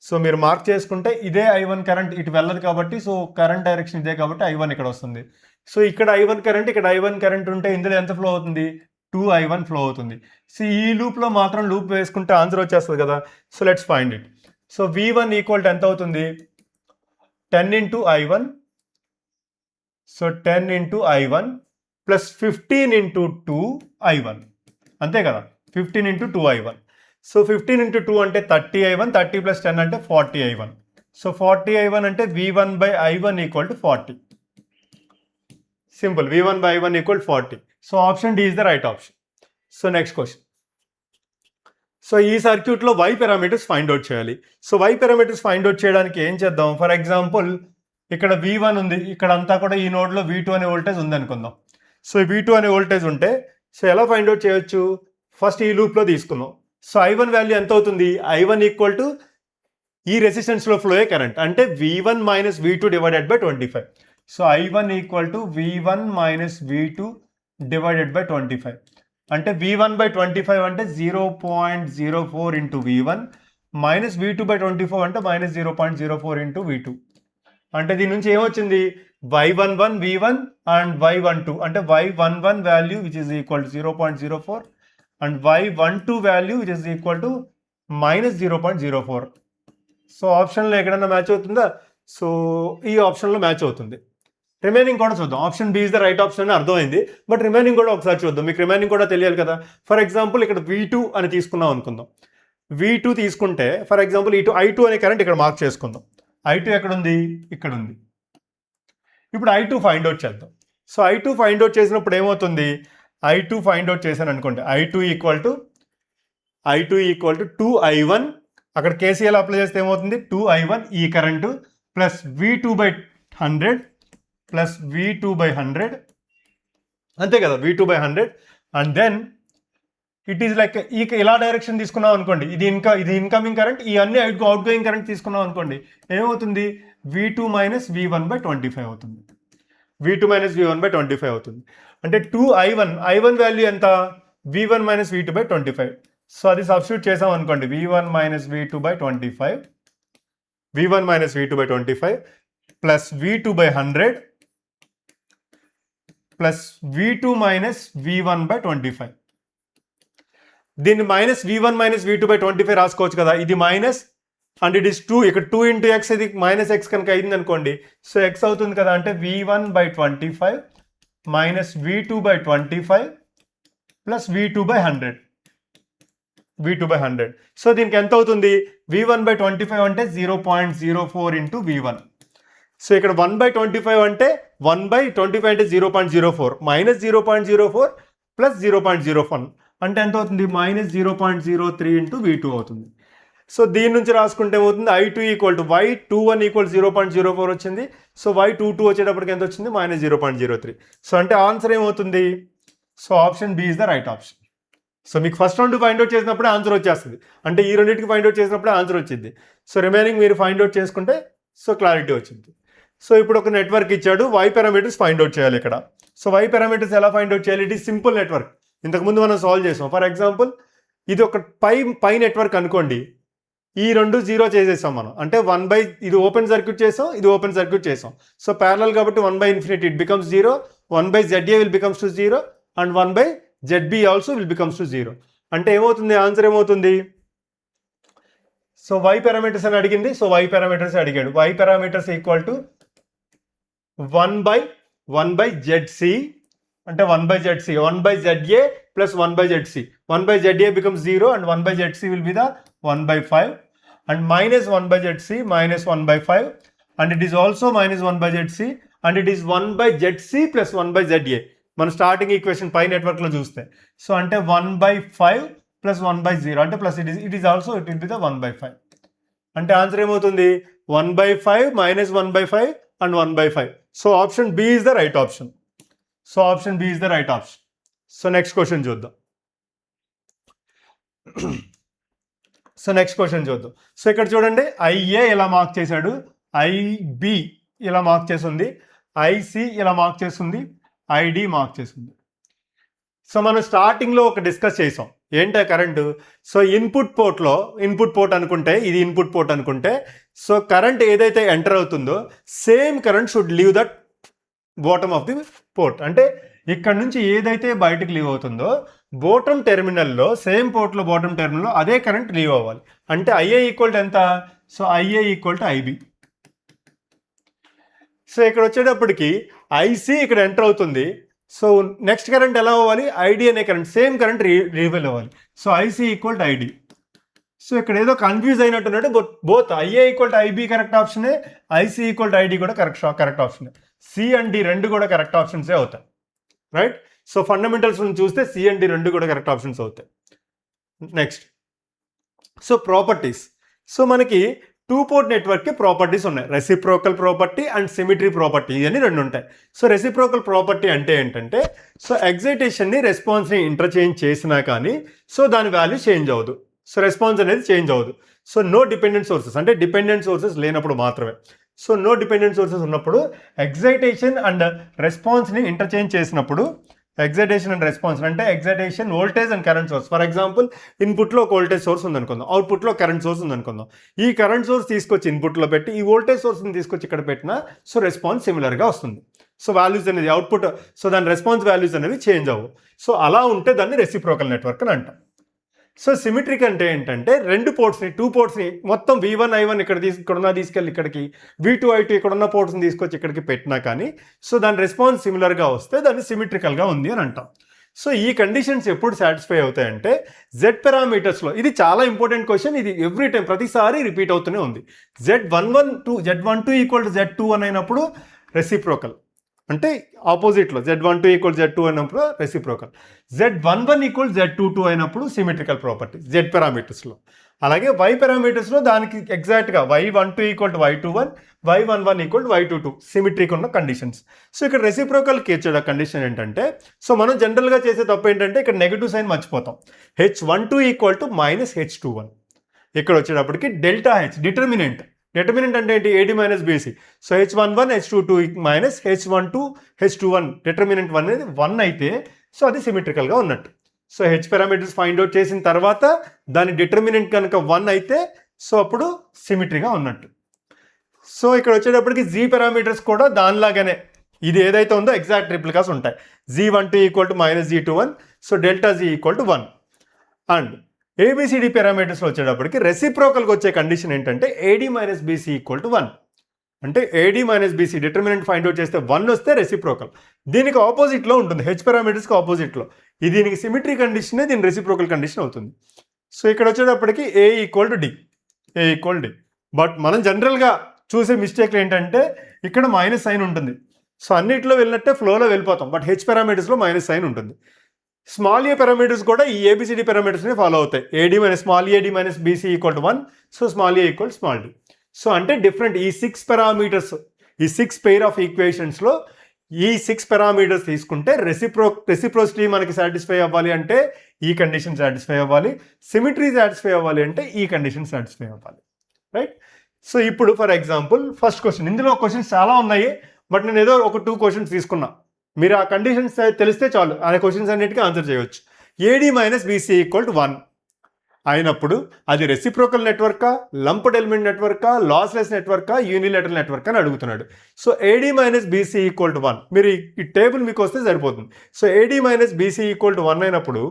సో మీరు మార్క్ చేసుకుంటే ఇదే I1 కరెంట్ ఇటు వెళ్ళదు కాబట్టి సో కరెంట్ డైరెక్షన్ ఇదే కాబట్టి I1 ఇక్కడ వస్తుంది. సో ఇక్కడ I1 కరెంట్, ఇక్కడ I1 కరెంట్ ఉంటే ఇందులో ఎంత ఫ్లో అవుతుంది, 2I1 ఫ్లో అవుతుంది. సో ఈ లూప్లో మాత్రం లూప్ వేసుకుంటే ఆన్సర్ వచ్చేస్తుంది కదా. So let's find it. So V1 equal to ఎంత అవుతుంది, 10 into I1. So 10 into I1 plus 15 into 2I1 అంతే కదా, 15 ఇంటూ 2I1. సో 15 ఇంటూ 2 అంటే 30I1, 30 ప్లస్ 10 అంటే 40I1. సో 40I1 అంటే V1/I1 equal to 40. Simple, V1/I1 equal 40. So option D is the right option. So next question. So ఈ సర్క్యూట్లో వై పారామీటర్స్ ఫైండ్ అవుట్ చేయాలి. So Y parameters find out చేయడానికి ఏం చేద్దాం, ఫర్ ఎగ్జాంపుల్ ఇక్కడ V1 ఉంది, ఇక్కడ అంతా కూడా ఈ నోడ్లో V2 అనే వోల్టేజ్ ఉంది అనుకుందాం. సో V2 అనే వోల్టేజ్ ఉంటే సో ఎలా ఫైండ్ అవుట్ చేయొచ్చు, ఫస్ట్ ఈ లూప్లో తీసుకుందాం. సో I1 వాల్యూ ఎంత అవుతుంది, I1 ఈక్వల్ టు ఈ రెసిస్టెన్స్లో ఫ్లో అయ్యే కరెంట్ అంటే V1 minus V2 divided by 25. So I1 equal to V1 minus V2 divided by 25 అంటే V1/25 అంటే 0.04 ఇంటూ V1 మైనస్ V2/24 అంటే మైనస్ 0.04 ఇంటూ V2. అంటే దీని నుంచి ఏమొచ్చింది, Y11 V1 అండ్ Y12 అంటే Y11 value which is equal to 0.04 and Y12 value which is equal to minus 0.04. So ఆప్షన్లో ఎక్కడన్నా మ్యాచ్ అవుతుందా, సో ఈ ఆప్షన్లో మ్యాచ్ అవుతుంది. రిమైనింగ్ కూడా చూద్దాం. Option B is the right option అని అర్థమైంది, బట్ రిమైనింగ్ కూడా ఒకసారి చూద్దాం. మీకు రిమైనింగ్ కూడా తెలియాలి కదా. ఫర్ ఎగ్జాంపుల్ ఇక్కడ V2 అని తీసుకున్నాం అనుకుందాం. V2 తీసుకుంటే ఫర్ ఎగ్జాంపుల్ I2 అనే కరెంట్ ఇక్కడ మార్క్ చేసుకుందాం. I2 ఎక్కడ ఉంది, ఇక్కడ ఉంది. ఇప్పుడు I2 ఫైండ్ అవుట్ చేద్దాం. సో I2 ఫైండ్ అవుట్ చేసినప్పుడు ఏమవుతుంది, I2 ఫైండ్ అవుట్ చేశాను అనుకోండి, I2 ఈక్వల్ టు 2I1 అక్కడ KCL అప్లై చేస్తే ఏమవుతుంది, 2I1 ఈ current plus V2/100 plus V2/100 అంతే కదా, V2/100 and then it is like ఇలా డైరెక్షన్ తీసుకున్నాం అనుకోండి, ఇది ఇన్కమింగ్ కరెంట్, ఈ అన్ని అవుట్ గోయింగ్ కరెంట్ తీసుకున్నాం అనుకోండి, ఏమవుతుంది V2 మైనస్ V1/25 అవుతుంది. V2 మైనస్ V1/25 అవుతుంది. అంటే 2I1 వాల్యూ ఎంత, V1 మైనస్ V2/25. సో అది సబ్స్టిట్యూట్ చేసాం అనుకోండి, V1 minus V2/25 plus V2/100 plus V2 minus V1/25. దీన్ని -v1 - v2/25 రాసుకోవచ్చు కదా, ఇది మైనస్ అండ్ ఇట్ ఈస్ 2, ఇక్కడ 2 ఇంటూ ఎక్స్, ఇది -x కనుక అయింది అనుకోండి, సో ఎక్స్ అవుతుంది కదా, అంటే v1/25 -v2/25 plus v2/100. So దీనికి ఎంత అవుతుంది, v1/25 అంటే 0.04 ఇంటూ v1. సో ఇక్కడ 1/25 అంటే 1/25 అంటే 0.04 -0.04 ప్లస్ 0.01 అంటే ఎంత అవుతుంది, -0.03 ఇంటూ v2 అవుతుంది. సో దీని నుంచి రాసుకుంటే ఏమవుతుంది, I2 = y21 = 0.04 వచ్చింది. సో y22 వచ్చేటప్పటికి ఎంత వచ్చింది, -0.03. సో అంటే ఆన్సర్ ఏమవుతుంది, so option B is the right option. So మీకు ఫస్ట్ రౌండ్ ఫైండ్ అవుట్ చేసినప్పుడే ఆన్సర్ వచ్చేస్తుంది, అంటే ఈ రెండింటికి ఫైండ్ అవుట్ చేసినప్పుడే ఆన్సర్ వచ్చింది. సో రిమైనింగ్ మీరు ఫైండ్ అవుట్ చేసుకుంటే సో క్లారిటీ వచ్చింది. సో ఇప్పుడు ఒక నెట్వర్క్ ఇచ్చాడు, వై పారామీటర్స్ ఫైండ్ అవుట్ చేయాలి ఇక్కడ. సో వై పారామీటర్స్ ఎలా ఫైండ్ అవుట్ చేయాలి, ఇట్ ఈస్ సింపుల్ నెట్వర్క్, ఇంతకుముందు మనం సాల్వ్ చేసాం. ఫర్ ఎగ్జాంపుల్ ఇది ఒక పై నెట్వర్క్ అనుకోండి, ఈ రెండు 0 చేసేసాం మనం, అంటే ఇది ఓపెన్ సర్క్యూట్ చేసాం, ఇది ఓపెన్ సర్క్యూట్ చేసాం. సో ప్యారలల్ కాబట్టి 1/∞ it becomes 0, 1/ZA will becomes to 0 and 1/ZB also will becomes to 0. అంటే ఏమవుతుంది, ఆన్సర్ ఏమవుతుంది, సో వై పారామీటర్స్ అని అడిగింది, సో వై పారామీటర్స్ అడిగాడు. Y parameters equal to 1/ZC అంటే 1/ZC, 1/ZA plus 1/ZC. 1/ZA becomes 0 and 1/ZC will be the 1/5 and minus 1/ZC minus 1/5 and it is also minus 1/ZC and it is 1/ZC plus 1/ZA. మనం స్టార్టింగ్ ఈక్వేషన్ పై నెట్వర్క్ లో చూస్తే, సో అంటే 1/5 ప్లస్ 1/0 అంటే plus it is also it will be the 1/5. అంటే ఆన్సర్ ఏమవుతుంది, 1/5 minus 1/5 and 1/5. So option B is the right option. So option B is the right option. So next question చూద్దాం. సో ఇక్కడ చూడండి, ఐఏ ఇలా మార్క్ చేశాడు, ఐబి ఇలా మార్క్ చేసింది, ఐసి ఇలా మార్క్ చేస్తుంది, ఐడి మార్క్ చేసింది. సో మనం స్టార్టింగ్లో ఒక డిస్కస్ చేసాం, ఏంటో కరెంటు. సో ఇన్పుట్ పోర్ట్ అనుకుంటే, ఇది ఇన్పుట్ పోర్ట్ అనుకుంటే, సో కరెంట్ ఏదైతే ఎంటర్ అవుతుందో same current should leave that bottom of the port. అంటే ఇక్కడ నుంచి ఏదైతే బయటకు లీవ్ అవుతుందో బాటమ్ టెర్మినల్లో, సేమ్ పోర్ట్లో బాటమ్ టెర్మినల్లో అదే కరెంట్ లీవ్ అవ్వాలి. అంటే ఐఏ ఈక్వల్ టు ఎంత, so IA equal to IB. So ఇక్కడ వచ్చేటప్పటికి ఐసి ఇక్కడ ఎంటర్ అవుతుంది, సో నెక్స్ట్ కరెంట్ ఎలా అవ్వాలి, ఐడి అనే కరెంట్, సేమ్ కరెంట్ రివీల్ అవ్వాలి. So IC equal to ID. So ఇక్కడ ఏదో కన్ఫ్యూజ్ అయినట్టున్నట్టు, both IA equal to IB correct ఆప్షనే, ఐసి ఈక్వల్ టు ఐడి కూడా కరెక్ట్ ఆప్షనే. సి అండ్ డి రెండు కూడా కరెక్ట్ ఆప్షన్సే అవుతాయి, రైట్. సో ఫండమెంటల్స్ నుంచి చూస్తే సి అండ్ డి రెండు కూడా కరెక్ట్ ఆప్షన్స్ అవుతాయి. Next, so properties. సో మనకి 2 పోర్ట్ నెట్వర్క్కి ప్రాపర్టీస్ ఉన్నాయి, reciprocal property and symmetry property అని రెండు ఉంటాయి. సో రెసిప్రోకల్ ప్రాపర్టీ అంటే ఏంటంటే, సో ఎగ్జైటేషన్ని రెస్పాన్స్ని ఇంటర్చేంజ్ చేసినా కానీ సో దాని వాల్యూ చేంజ్ అవ్వదు, సో రెస్పాన్స్ అనేది చేంజ్ అవ్వదు. సో నో డిపెండెంట్ సోర్సెస్, అంటే డిపెండెంట్ సోర్సెస్ లేనప్పుడు మాత్రమే. సో నో డిపెండెంట్ సోర్సెస్ ఉన్నప్పుడు ఎగ్జైటేషన్ అండ్ రెస్పాన్స్ని ఇంటర్చేంజ్ చేసినప్పుడు, ఎగ్జైటేషన్ అండ్ రెస్పాన్స్ అంటే excitation, voltage and current source. For example ఇన్పుట్లో ఒక వోల్టేజ్ సోర్స్ ఉందనుకుందాం, అవుట్పుట్లో కరెంట్ సోర్స్ ఉందనుకుందాం. ఈ కరెంట్ సోర్స్ తీసుకొచ్చి ఇన్పుట్లో పెట్టి ఈ వోల్టేజ్ సోర్స్ని తీసుకొచ్చి ఇక్కడ పెట్టినా సో రెస్పాన్స్ సిమిలర్గా వస్తుంది. సో వాల్యూస్ అనేది అవుట్పుట్, సో దాని రెస్పాన్స్ వాల్యూస్ అనేవి చేంజ్ అవ్వవు. సో అలా ఉంటే దాన్ని రెసిప్రోకల్ నెట్వర్క్ అని అంటాం. సో సిమిట్రిక్ అంటే ఏంటంటే, 2 పోర్ట్స్ని మొత్తం V1 I1 ఇక్కడున్న తీసుకెళ్ళి ఇక్కడికి, V2 I2 ఇక్కడున్న పోర్ట్స్ని తీసుకొచ్చి ఇక్కడికి పెట్టినా కానీ సో దాని రెస్పాన్స్ సిమిలర్గా వస్తే దాన్ని సిమిట్రికల్గా ఉంది అని అంటాం. సో ఈ కండిషన్స్ ఎప్పుడు సాటిస్ఫై అవుతాయంటే జెడ్ పారామీటర్స్లో. ఇది చాలా ఇంపార్టెంట్ క్వశ్చన్, ఇది ఎవ్రీ టైం ప్రతిసారి రిపీట్ అవుతూనే ఉంది. Z12 ఈక్వల్ టు Z21 అయినప్పుడు రెసిప్రోకల్, అంటే ఆపోజిట్లో Z12 ఈక్వల్ Z2 అయినప్పుడు రెసిప్రోకల్, Z11 ఈక్వల్ Z22 అయినప్పుడు సిమెట్రికల్ ప్రాపర్టీ జెడ్ పారామీటర్స్లో. అలాగే వై పారామీటర్స్లో దానికి ఎగ్జాక్ట్గా Y12 equal to Y21, Y11 equal to Y22 symmetric ఉన్న కండిషన్స్. సో ఇక్కడ రెసిప్రోకల్కి ఇచ్చే కండిషన్ ఏంటంటే, సో మనం జనరల్గా చేసే తప్పు ఏంటంటే ఇక్కడ నెగిటివ్ సైన్ మర్చిపోతాం. H12 equal to -H21. ఇక్కడ వచ్చేటప్పటికి డెల్టా H డిటర్మినెంట్ అంటే ఏంటి, AD minus BC. So H11 H22 minus H12 H21 determinant 1 అనేది 1 అయితే సో అది సిమెట్రికల్గా ఉన్నట్టు. So H parameters find out చేసిన తర్వాత దాని డిటర్మినెంట్ కనుక 1 అయితే సో అప్పుడు సిమెట్రీగా ఉన్నట్టు. సో ఇక్కడ వచ్చేటప్పటికి G పారామీటర్స్ కూడా దానిలాగానే ఇది ఏదైతే ఉందో ఎగ్జాక్ట్ రిప్లికాస్ ఉంటాయి. Z12 equal to -G21, so delta G equal to 1. And ABCD పారామీటర్స్లో వచ్చేటప్పటికి రెసిప్రోకల్కి వచ్చే కండిషన్ ఏంటంటే AD minus BC equal to 1. అంటే AD minus BC determinant find out చేస్తే 1 వస్తే రెసిప్రోకల్. దీనికి ఆపోజిట్లో ఉంటుంది, హెచ్ పారామీటర్స్కి ఆపోజిట్లో. ఇది దీనికి సిమిట్రీ కండిషనే దీని రెసిప్రోకల్ కండిషన్ అవుతుంది. సో ఇక్కడ వచ్చేటప్పటికి A equal to D, A equal D. But మనం జనరల్గా చూసే మిస్టేక్లు ఏంటంటే ఇక్కడ మైనస్ సైన్ ఉంటుంది. సో అన్నిట్లో వెళ్ళినట్టే ఫ్లోలో వెళ్ళిపోతాం, బట్ హెచ్ పారామీటర్స్లో మైనస్ సైన్ ఉంటుంది. స్మాల్ ఏ పారామీటర్స్ కూడా ఈ ఏబిసిడి పారామీటర్స్ని ఫాలో అవుతాయి. AD minus small AD minus BC equal to 1. So small A equal small D. So అంటే డిఫరెంట్ ఈ 6 పారామీటర్స్, ఈ 6 పెయిర్ ఆఫ్ ఈక్వేషన్స్లో ఈ 6 పారామీటర్స్ తీసుకుంటే రెసిప్రోసిటీ మనకి సాటిస్ఫై అవ్వాలి అంటే ఈ కండిషన్ సాటిస్ఫై అవ్వాలి, సిమిట్రీ సాటిస్ఫై అవ్వాలి అంటే ఈ కండిషన్ సాటిస్ఫై అవ్వాలి, రైట్? సో ఇప్పుడు ఫర్ ఎగ్జాంపుల్ ఫస్ట్ క్వశ్చన్, ఇందులో క్వశ్చన్స్ చాలా ఉన్నాయి, బట్ నేను ఏదో ఒక 2 క్వశ్చన్స్ తీసుకున్నా. మీరు ఆ కండిషన్స్ తెలిస్తే చాలు, ఆ క్వశ్చన్స్ అన్నిటికీ ఆన్సర్ చేయవచ్చు. AD minus BC equal to 1 అయినప్పుడు అది రెసిప్రోకల్ నెట్వర్కా, లంప్డ్ ఎలిమెంట్ నెట్వర్కా, లాస్లెస్ నెట్వర్కా, యూనిలేటరల్ నెట్వర్క్ అని అడుగుతున్నాడు. So AD minus BC equal to 1, మీరు ఈ టేబుల్ మీకు వస్తే సరిపోతుంది. So AD minus BC equal to 1 అయినప్పుడు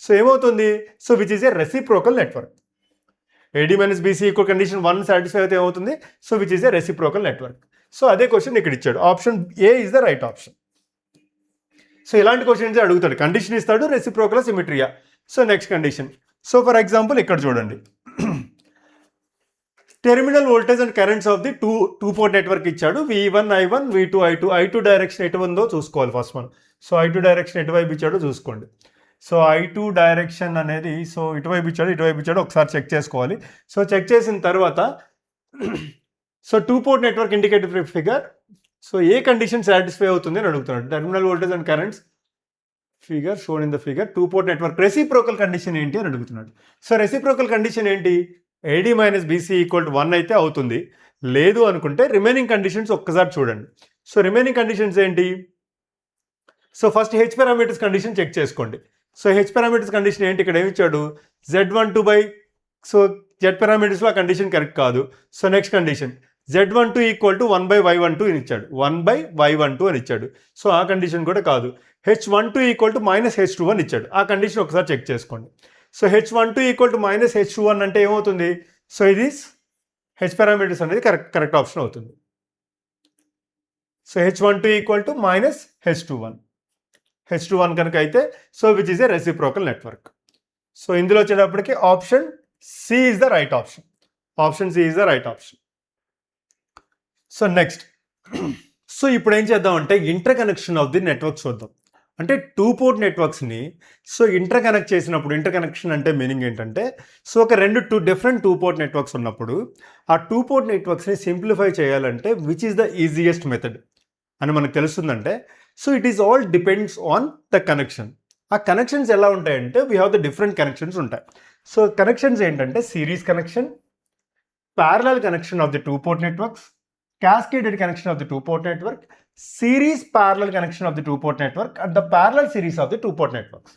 సో ఏమవుతుంది? So which is a reciprocal network. AD minus BC equal condition 1 satisfy అయితే ఏమవుతుంది? So which is a reciprocal network. So అదే క్వశ్చన్ ఇక్కడ ఇచ్చాడు, option A is the right option. So ఇలాంటి క్వశ్చన్స్ అడుగుతాడు, కండిషన్ ఇస్తాడు, రెసిప్రోకల్ సిమిట్రియా. So next condition. So for example ఇక్కడ చూడండి, terminal voltage and currents of the two port network ఇచ్చాడు. V1 I1 V2 I2 direction ఎటు ఉందో చూసుకోవాలి ఫస్ట్ మనం. సో I2 డైరెక్షన్ ఎటువైపు ఇచ్చాడో చూసుకోండి. సో I2 డైరెక్షన్ అనేది సో ఇటువైపు ఇచ్చాడు ఒకసారి చెక్ చేసుకోవాలి. సో చెక్ చేసిన తర్వాత so 2 port network indicator figure, so ఏ కండిషన్ సాటిస్ఫై అవుతుంది అని అడుగుతున్నాడు. Terminal voltage and currents figure shown in the figure, 2 port network reciprocal condition ఏంటి అని అడుగుతున్నాడు. సో రెసిప్రోకల్ కండిషన్ ఏంటి? AD minus BC equal to 1 అయితే అవుతుంది. లేదు అనుకుంటే రిమైనింగ్ కండిషన్స్ ఒక్కసారి చూడండి. సో రిమైనింగ్ కండిషన్స్ ఏంటి? So first H parameters condition check చేసుకోండి. సో హెచ్ పారామీటర్స్ కండిషన్ ఏంటి? ఇక్కడ ఏమి ఇచ్చాడు? Z12 బై, సో జెడ్ పారామీటర్స్లో ఆ కండిషన్ కరెక్ట్ కాదు. So next condition Z12 equal to 1/Y12 అని ఇచ్చాడు, 1/Y12 అని ఇచ్చాడు. సో ఆ కండిషన్ కూడా కాదు. H12 equal to minus H21 ఇచ్చాడు, ఆ కండిషన్ ఒకసారి చెక్ చేసుకోండి. So H12 equal to minus H21 అంటే ఏమవుతుంది? సో ఇది హెచ్ పారామీటర్స్ అనేది కరెక్ట్ ఆప్షన్ అవుతుంది. So H12 equal to minus H21 కనుక అయితే so which is a reciprocal network. So ఇందులో వచ్చేటప్పటికి option C is the right option. Option C is the right option. So next, so ఇప్పుడు ఏం చేద్దామంటే interconnection of the network చూద్దాం. అంటే 2 పోర్ట్ నెట్వర్క్స్ని సో ఇంటర్ కనెక్ట్ చేసినప్పుడు, ఇంటర్ కనెక్షన్ అంటే మీనింగ్ ఏంటంటే సో ఒక డిఫరెంట్ 2 పోర్ట్ నెట్వర్క్స్ ఉన్నప్పుడు ఆ 2 పోర్ట్ నెట్వర్క్స్ని సింప్లిఫై చేయాలంటే which is the easiest method అని మనకు తెలుస్తుందంటే so it is all depends on the connection. ఆ కనెక్షన్స్ ఎలా ఉంటాయంటే we have the different connections ఉంటాయి. సో కనెక్షన్స్ ఏంటంటే series connection, parallel connection of the 2 port networks, cascaded connection of the 2 port network, series parallel connection of the 2 port network and the parallel series of the 2 port networks.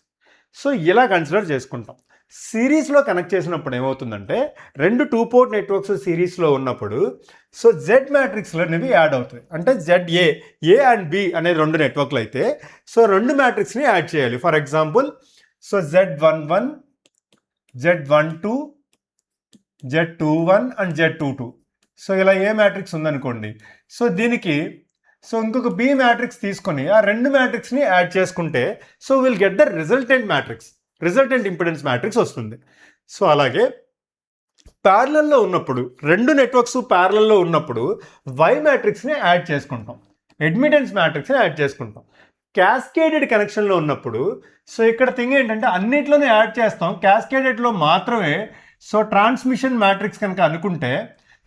So ఇలా కన్సిడర్ చేసుకుంటాం. సిరీస్లో కనెక్ట్ చేసినప్పుడు ఏమవుతుందంటే 2 పోర్ట్ నెట్వర్క్స్ సిరీస్లో ఉన్నప్పుడు సో జెడ్ మ్యాట్రిక్స్లు అనేవి యాడ్ అవుతాయి. అంటే ఏ అండ్ బి అనే 2 నెట్వర్క్లు అయితే సో 2 మ్యాట్రిక్స్ని యాడ్ చేయాలి. For example so Z11, Z12, Z21 and Z22. So ఇలా ఏ మ్యాట్రిక్స్ ఉందనుకోండి, సో దీనికి సో ఇంకొక బి మ్యాట్రిక్స్ తీసుకొని ఆ 2 మ్యాట్రిక్స్ని యాడ్ చేసుకుంటే so will get the resultant impedance matrix వస్తుంది. సో అలాగే ప్యారలల్లో ఉన్నప్పుడు 2 నెట్వర్క్స్ ప్యారలల్లో ఉన్నప్పుడు వై మ్యాట్రిక్స్ని యాడ్ చేసుకుంటాం, అడ్మిటెన్స్ మ్యాట్రిక్స్ని యాడ్ చేసుకుంటాం. క్యాస్కేడెడ్ కనెక్షన్లో ఉన్నప్పుడు సో ఇక్కడ థింగ్ ఏంటంటే అన్నిట్లోనే యాడ్ చేస్తాం, క్యాస్కేడెడ్లో మాత్రమే సో ట్రాన్స్మిషన్ మ్యాట్రిక్స్ కనుక అనుకుంటే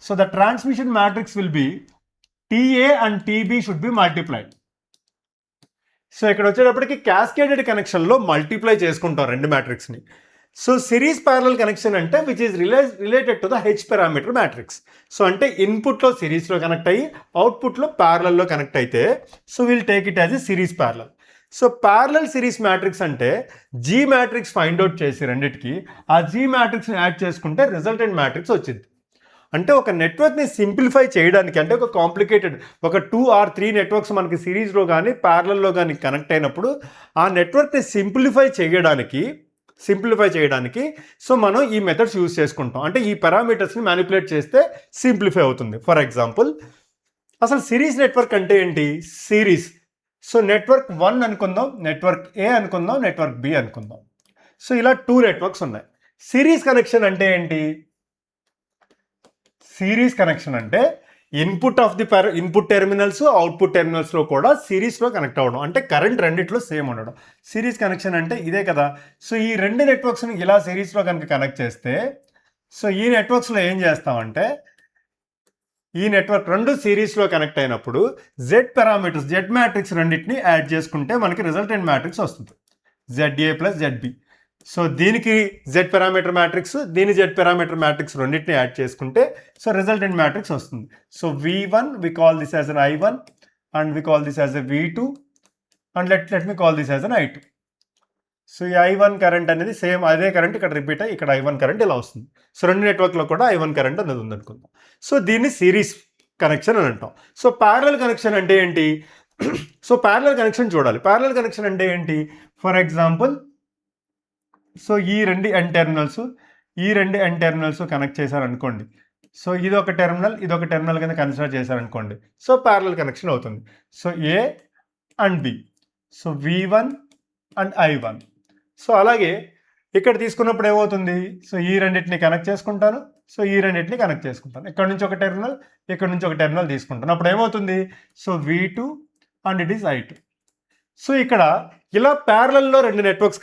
so the transmission matrix will be TA and TB should be multiplied. So ఇక్కడ వచ్చేటప్పటికి క్యాస్కేడెడ్ కనెక్షన్లో మల్టిప్లై చేసుకుంటాం 2 మ్యాట్రిక్స్ని. సో సిరీస్ ప్యారలల్ కనెక్షన్ అంటే which is related to the H parameter matrix. So అంటే ఇన్పుట్లో సిరీస్లో కనెక్ట్ అయ్యి అవుట్పుట్లో ప్యారలల్లో కనెక్ట్ అయితే so will take it as a series parallel. So parallel series matrix అంటే జీ మ్యాట్రిక్స్ ఫైండ్ అవుట్ చేసి రెండింటికి ఆ జీ మ్యాట్రిక్స్ని యాడ్ చేసుకుంటే రిజల్టెంట్ మ్యాట్రిక్స్ వచ్చింది. అంటే ఒక నెట్వర్క్ని సింప్లిఫై చేయడానికి, అంటే ఒక కాంప్లికేటెడ్ ఒక 2 or 3 నెట్వర్క్స్ మనకి సిరీస్లో కానీ ప్యారలల్లో కానీ కనెక్ట్ అయినప్పుడు ఆ నెట్వర్క్ని సింప్లిఫై చేయడానికి సింప్లిఫై చేయడానికి సో మనం ఈ మెథడ్స్ యూజ్ చేసుకుంటాం. అంటే ఈ పారామీటర్స్ని మ్యానిపులేట్ చేస్తే సింప్లిఫై అవుతుంది. ఫర్ ఎగ్జాంపుల్ అసలు సిరీస్ నెట్వర్క్ అంటే ఏంటి? సిరీస్ సో నెట్వర్క్ 1 అనుకుందాం, నెట్వర్క్ ఏ అనుకుందాం, నెట్వర్క్ బి అనుకుందాం. సో ఇలా 2 నెట్వర్క్స్ ఉన్నాయి. సిరీస్ కనెక్షన్ అంటే ఏంటి? సిరీస్ కనెక్షన్ అంటే input of the input terminals output టెర్మినల్స్లో కూడా సిరీస్లో కనెక్ట్ అవ్వడం, అంటే కరెంట్ రెండిట్లో సేమ్ ఉండడం. సిరీస్ కనెక్షన్ అంటే ఇదే కదా. సో ఈ రెండు నెట్వర్క్స్ని ఇలా సిరీస్లో కనుక కనెక్ట్ చేస్తే సో ఈ నెట్వర్క్స్లో ఏం చేస్తామంటే ఈ నెట్వర్క్ రెండు సిరీస్లో కనెక్ట్ అయినప్పుడు జెడ్ పారామీటర్స్, జెడ్ మ్యాట్రిక్స్ రెండింటిని యాడ్ చేసుకుంటే మనకి రిజల్టెంట్ మ్యాట్రిక్స్ వస్తుంది, ZA ప్లస్ ZB. సో దీనికి జెడ్ పారామీటర్ మ్యాట్రిక్స్, దీని జెడ్ పారామీటర్ మ్యాట్రిక్స్ రెండింటిని యాడ్ చేసుకుంటే సో రిజల్టెంట్ మ్యాట్రిక్స్ వస్తుంది. So V1 we call this as an I1 and we call this as a V2 and let me call this as an I2. So ఈ I1 కరెంట్ అనేది సేమ్ అదే కరెంట్ ఇక్కడ రిపీట్ అయ్యి ఇక్కడ I1 కరెంట్ ఇలా వస్తుంది. సో రెండు నెట్వర్క్లో కూడా I1 కరెంట్ అనేది ఉందనుకుందాం. సో దీన్ని సిరీస్ కనెక్షన్ అని అంటాం. సో ప్యారలల్ కనెక్షన్ అంటే ఏంటి? సో ప్యారలల్ కనెక్షన్ చూడాలి. ప్యారలల్ కనెక్షన్ అంటే ఏంటి? ఫర్ ఎగ్జాంపుల్ సో ఈ రెండు ఎన్ టెర్మినల్స్ కనెక్ట్ చేశారనుకోండి. సో ఇది ఒక టెర్మినల్ కింద కన్సిడర్ చేశారనుకోండి. సో ప్యారలల్ కనెక్షన్ అవుతుంది. So A and B, so V1 and I1. So అలాగే ఇక్కడ తీసుకున్నప్పుడు ఏమవుతుంది? సో ఈ రెండింటిని కనెక్ట్ చేసుకుంటాను, సో ఈ రెండింటిని కనెక్ట్ చేసుకుంటాను. ఇక్కడ నుంచి ఒక టెర్మినల్, ఇక్కడ నుంచి ఒక టెర్మినల్ తీసుకుంటాను. అప్పుడు ఏమవుతుంది? So V2 and it is I2. So ఇక్కడ ఇలా ప్యారలల్లో రెండు నెట్వర్క్స్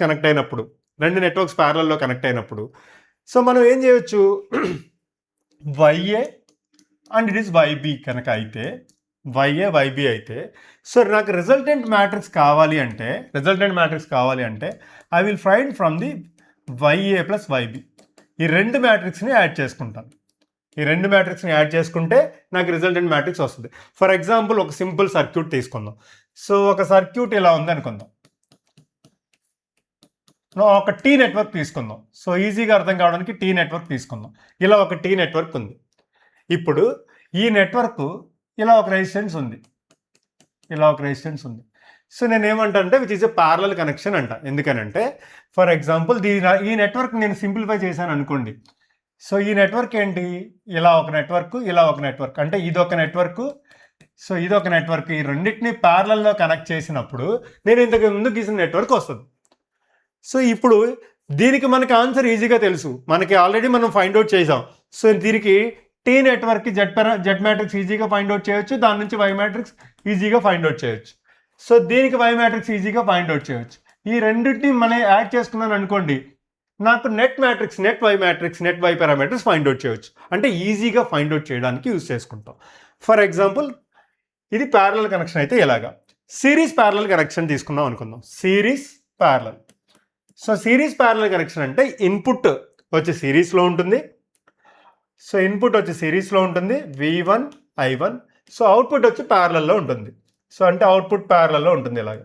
ప్యారలల్లో కనెక్ట్ అయినప్పుడు సో మనం ఏం చేయొచ్చు? YA and it is YB కనుక అయితే, YA YB అయితే సో నాకు రిజల్టెంట్ మ్యాట్రిక్స్ కావాలి అంటే I will find from the YA plus YB. ఈ రెండు మ్యాట్రిక్స్ని యాడ్ చేసుకుంటాను. ఈ రెండు మ్యాట్రిక్స్ని యాడ్ చేసుకుంటే నాకు రిజల్టెంట్ మ్యాట్రిక్స్ వస్తుంది. ఫర్ ఎగ్జాంపుల్ ఒక సింపుల్ సర్క్యూట్ తీసుకుందాం. సో ఒక సర్క్యూట్ ఇలా ఉంది అనుకుందాం. ఒక టీ నెట్వర్క్ తీసుకుందాం. సో ఈజీగా అర్థం కావడానికి టీ నెట్వర్క్ తీసుకుందాం. ఇలా ఒక టీ నెట్వర్క్ ఉంది. ఇప్పుడు ఈ నెట్వర్క్ ఇలా ఒక రెసిస్టెన్స్ ఉంది. సో నేను ఏమంటానంటే which is a parallel connection అంట. ఎందుకనంటే ఫర్ ఎగ్జాంపుల్ ఈ నెట్వర్క్ నేను సింప్లిఫై చేశాను అనుకోండి. సో ఈ నెట్వర్క్ ఏంటి? ఇలా ఒక నెట్వర్క్ అంటే ఇదొక నెట్వర్క్, సో ఇదొక నెట్వర్క్. ఈ రెండింటిని ప్యారలల్లో కనెక్ట్ చేసినప్పుడు నేను ఇంతకు ముందు గీసిన నెట్వర్క్ వస్తుంది. సో ఇప్పుడు దీనికి మనకి ఆన్సర్ ఈజీగా తెలుసు, మనకి ఆల్రెడీ మనం ఫైండ్ అవుట్ చేసాం. సో దీనికి టీ నెట్వర్క్కి జెడ్ మ్యాట్రిక్స్ ఈజీగా ఫైండ్ అవుట్ చేయొచ్చు, దాని నుంచి Y మ్యాట్రిక్స్ ఈజీగా ఫైండ్ అవుట్ చేయొచ్చు. సో దీనికి Y మ్యాట్రిక్స్ ఈజీగా ఫైండ్ అవుట్ చేయొచ్చు. ఈ రెండింటిని మనం యాడ్ చేసుకున్నాను అనుకోండి, నాకు net Y matrix, net Y parameters find out చేయొచ్చు. అంటే ఈజీగా ఫైండ్ అవుట్ చేయడానికి యూజ్ చేసుకుంటాం. ఫర్ ఎగ్జాంపుల్ ఇది ప్యారలల్ కనెక్షన్ అయితే ఇలాగా. సిరీస్ ప్యారలల్ కనెక్షన్ తీసుకుందాం అనుకుందాం. Series parallel. So series parallel connection అంటే ఇన్పుట్ వచ్చి సిరీస్లో ఉంటుంది. సో ఇన్పుట్ వచ్చి సిరీస్లో ఉంటుంది V1 I1. సో అవుట్పుట్ వచ్చి ప్యారలల్లో ఉంటుంది. సో అంటే అవుట్పుట్ ప్యారలల్లో ఉంటుంది ఇలాగా.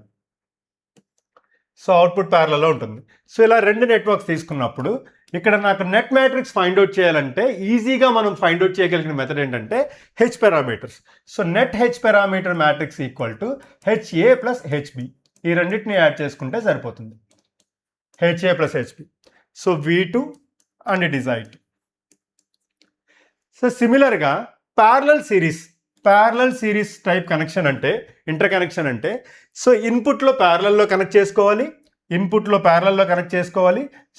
సో ఇలా రెండు నెట్వర్క్స్ తీసుకున్నప్పుడు ఇక్కడ నాకు నెట్ మ్యాట్రిక్స్ ఫైండ్ అవుట్ చేయాలంటే ఈజీగా మనం ఫైండ్ అవుట్ చేయగలిగిన మెథడ్ ఏంటంటే H parameters. So net H parameter matrix equal to HA plus HB. ఈ రెండింటిని యాడ్ చేసుకుంటే సరిపోతుంది. HA plus HB. So V2 and it is I2. So సిమిలర్గా ప్యారలల్ సిరీస్ టైప్ కనెక్షన్ అంటే ఇంటర్ కనెక్షన్ అంటే సో ఇన్పుట్లో ప్యారలల్లో కనెక్ట్ చేసుకోవాలి.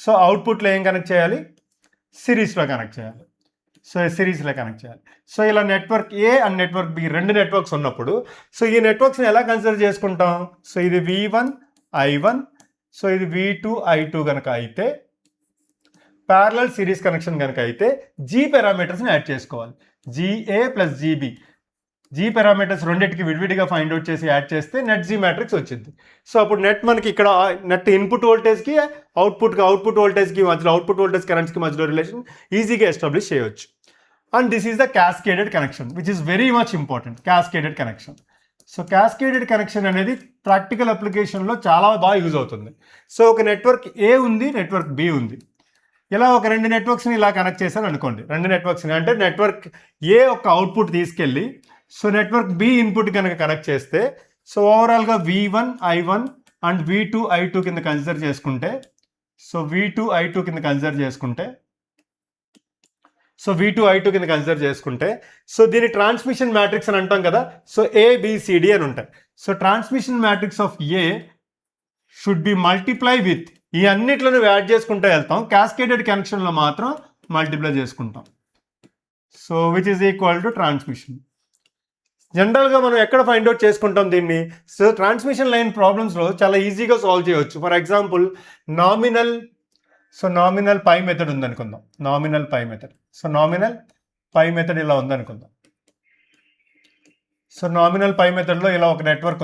సో అవుట్పుట్లో ఏం కనెక్ట్ చేయాలి? సిరీస్లో కనెక్ట్ చేయాలి. సో ఇలా network A and network B రెండు నెట్వర్క్స్ ఉన్నప్పుడు సో ఈ నెట్వర్క్స్ని ఎలా కన్సిడర్ చేసుకుంటాం? సో ఇది V1 I1, సో ఇది V2 I2 కనుక అయితే, ప్యారలల్ సిరీస్ కనెక్షన్ కనుక అయితే G పారామీటర్స్ని యాడ్ చేసుకోవాలి. GA plus GB. G parameters రెండింటికి విడివిడిగా ఫైండ్ అవుట్ చేసి యాడ్ చేస్తే నెట్ G మ్యాట్రిక్స్ వచ్చింది. సో అప్పుడు నెట్ మనకి ఇక్కడ నెట్ ఇన్పుట్ వోల్టేజ్కి అవుట్పుట్ వోల్టేజ్కి మధ్యలో, అవుట్పుట్ వోల్టేజ్ కరెంట్స్కి మధ్యలో రిలేషన్ ఈజీగా ఎస్టాబ్లిష్ చేయవచ్చు. And this is the cascaded connection which is very much important. Cascaded connection. So cascaded connection అనేది ప్రాక్టికల్ అప్లికేషన్లో చాలా బాగా యూజ్ అవుతుంది. సో ఒక నెట్వర్క్ ఏ ఉంది, నెట్వర్క్ బి ఉంది. ఇలా ఒక రెండు నెట్వర్క్స్ని ఇలా కనెక్ట్ చేశాను అనుకోండి. రెండు నెట్వర్క్స్ని అంటే నెట్వర్క్ ఏ ఒక అవుట్పుట్ తీసుకెళ్ళి సో నెట్వర్క్ బి ఇన్పుట్ కనుక కనెక్ట్ చేస్తే సో ఓవరాల్గా V1 I1 and V2 I2 కింద కన్సిడర్ చేసుకుంటే సో V2 I2 కింద కన్సిడర్ చేసుకుంటే సో దీని ట్రాన్స్మిషన్ మ్యాట్రిక్స్ అని అంటాం కదా. సో ABCD అని ఉంటాయి. So transmission matrix of A should be multiply with, ఈ అన్నిట్లను యాడ్ చేసుకుంటూ వెళ్తాం, క్యాస్కేడెడ్ కనెక్షన్లో మాత్రం మల్టిప్లై చేసుకుంటాం. So which is equal to transmission. జనరల్గా మనం ఎక్కడ ఫైండ్ అవుట్ చేసుకుంటాం దీన్ని? సో ట్రాన్స్మిషన్ లైన్ ప్రాబ్లమ్స్లో చాలా ఈజీగా సాల్వ్ చేయవచ్చు. For example nominal pi method ఉందనుకుందాం. నామినల్ పై మెథడ్ ఇలా ఉందనుకుందాం. సో నామినల్ పై మెథడ్లో ఇలా ఒక నెట్వర్క్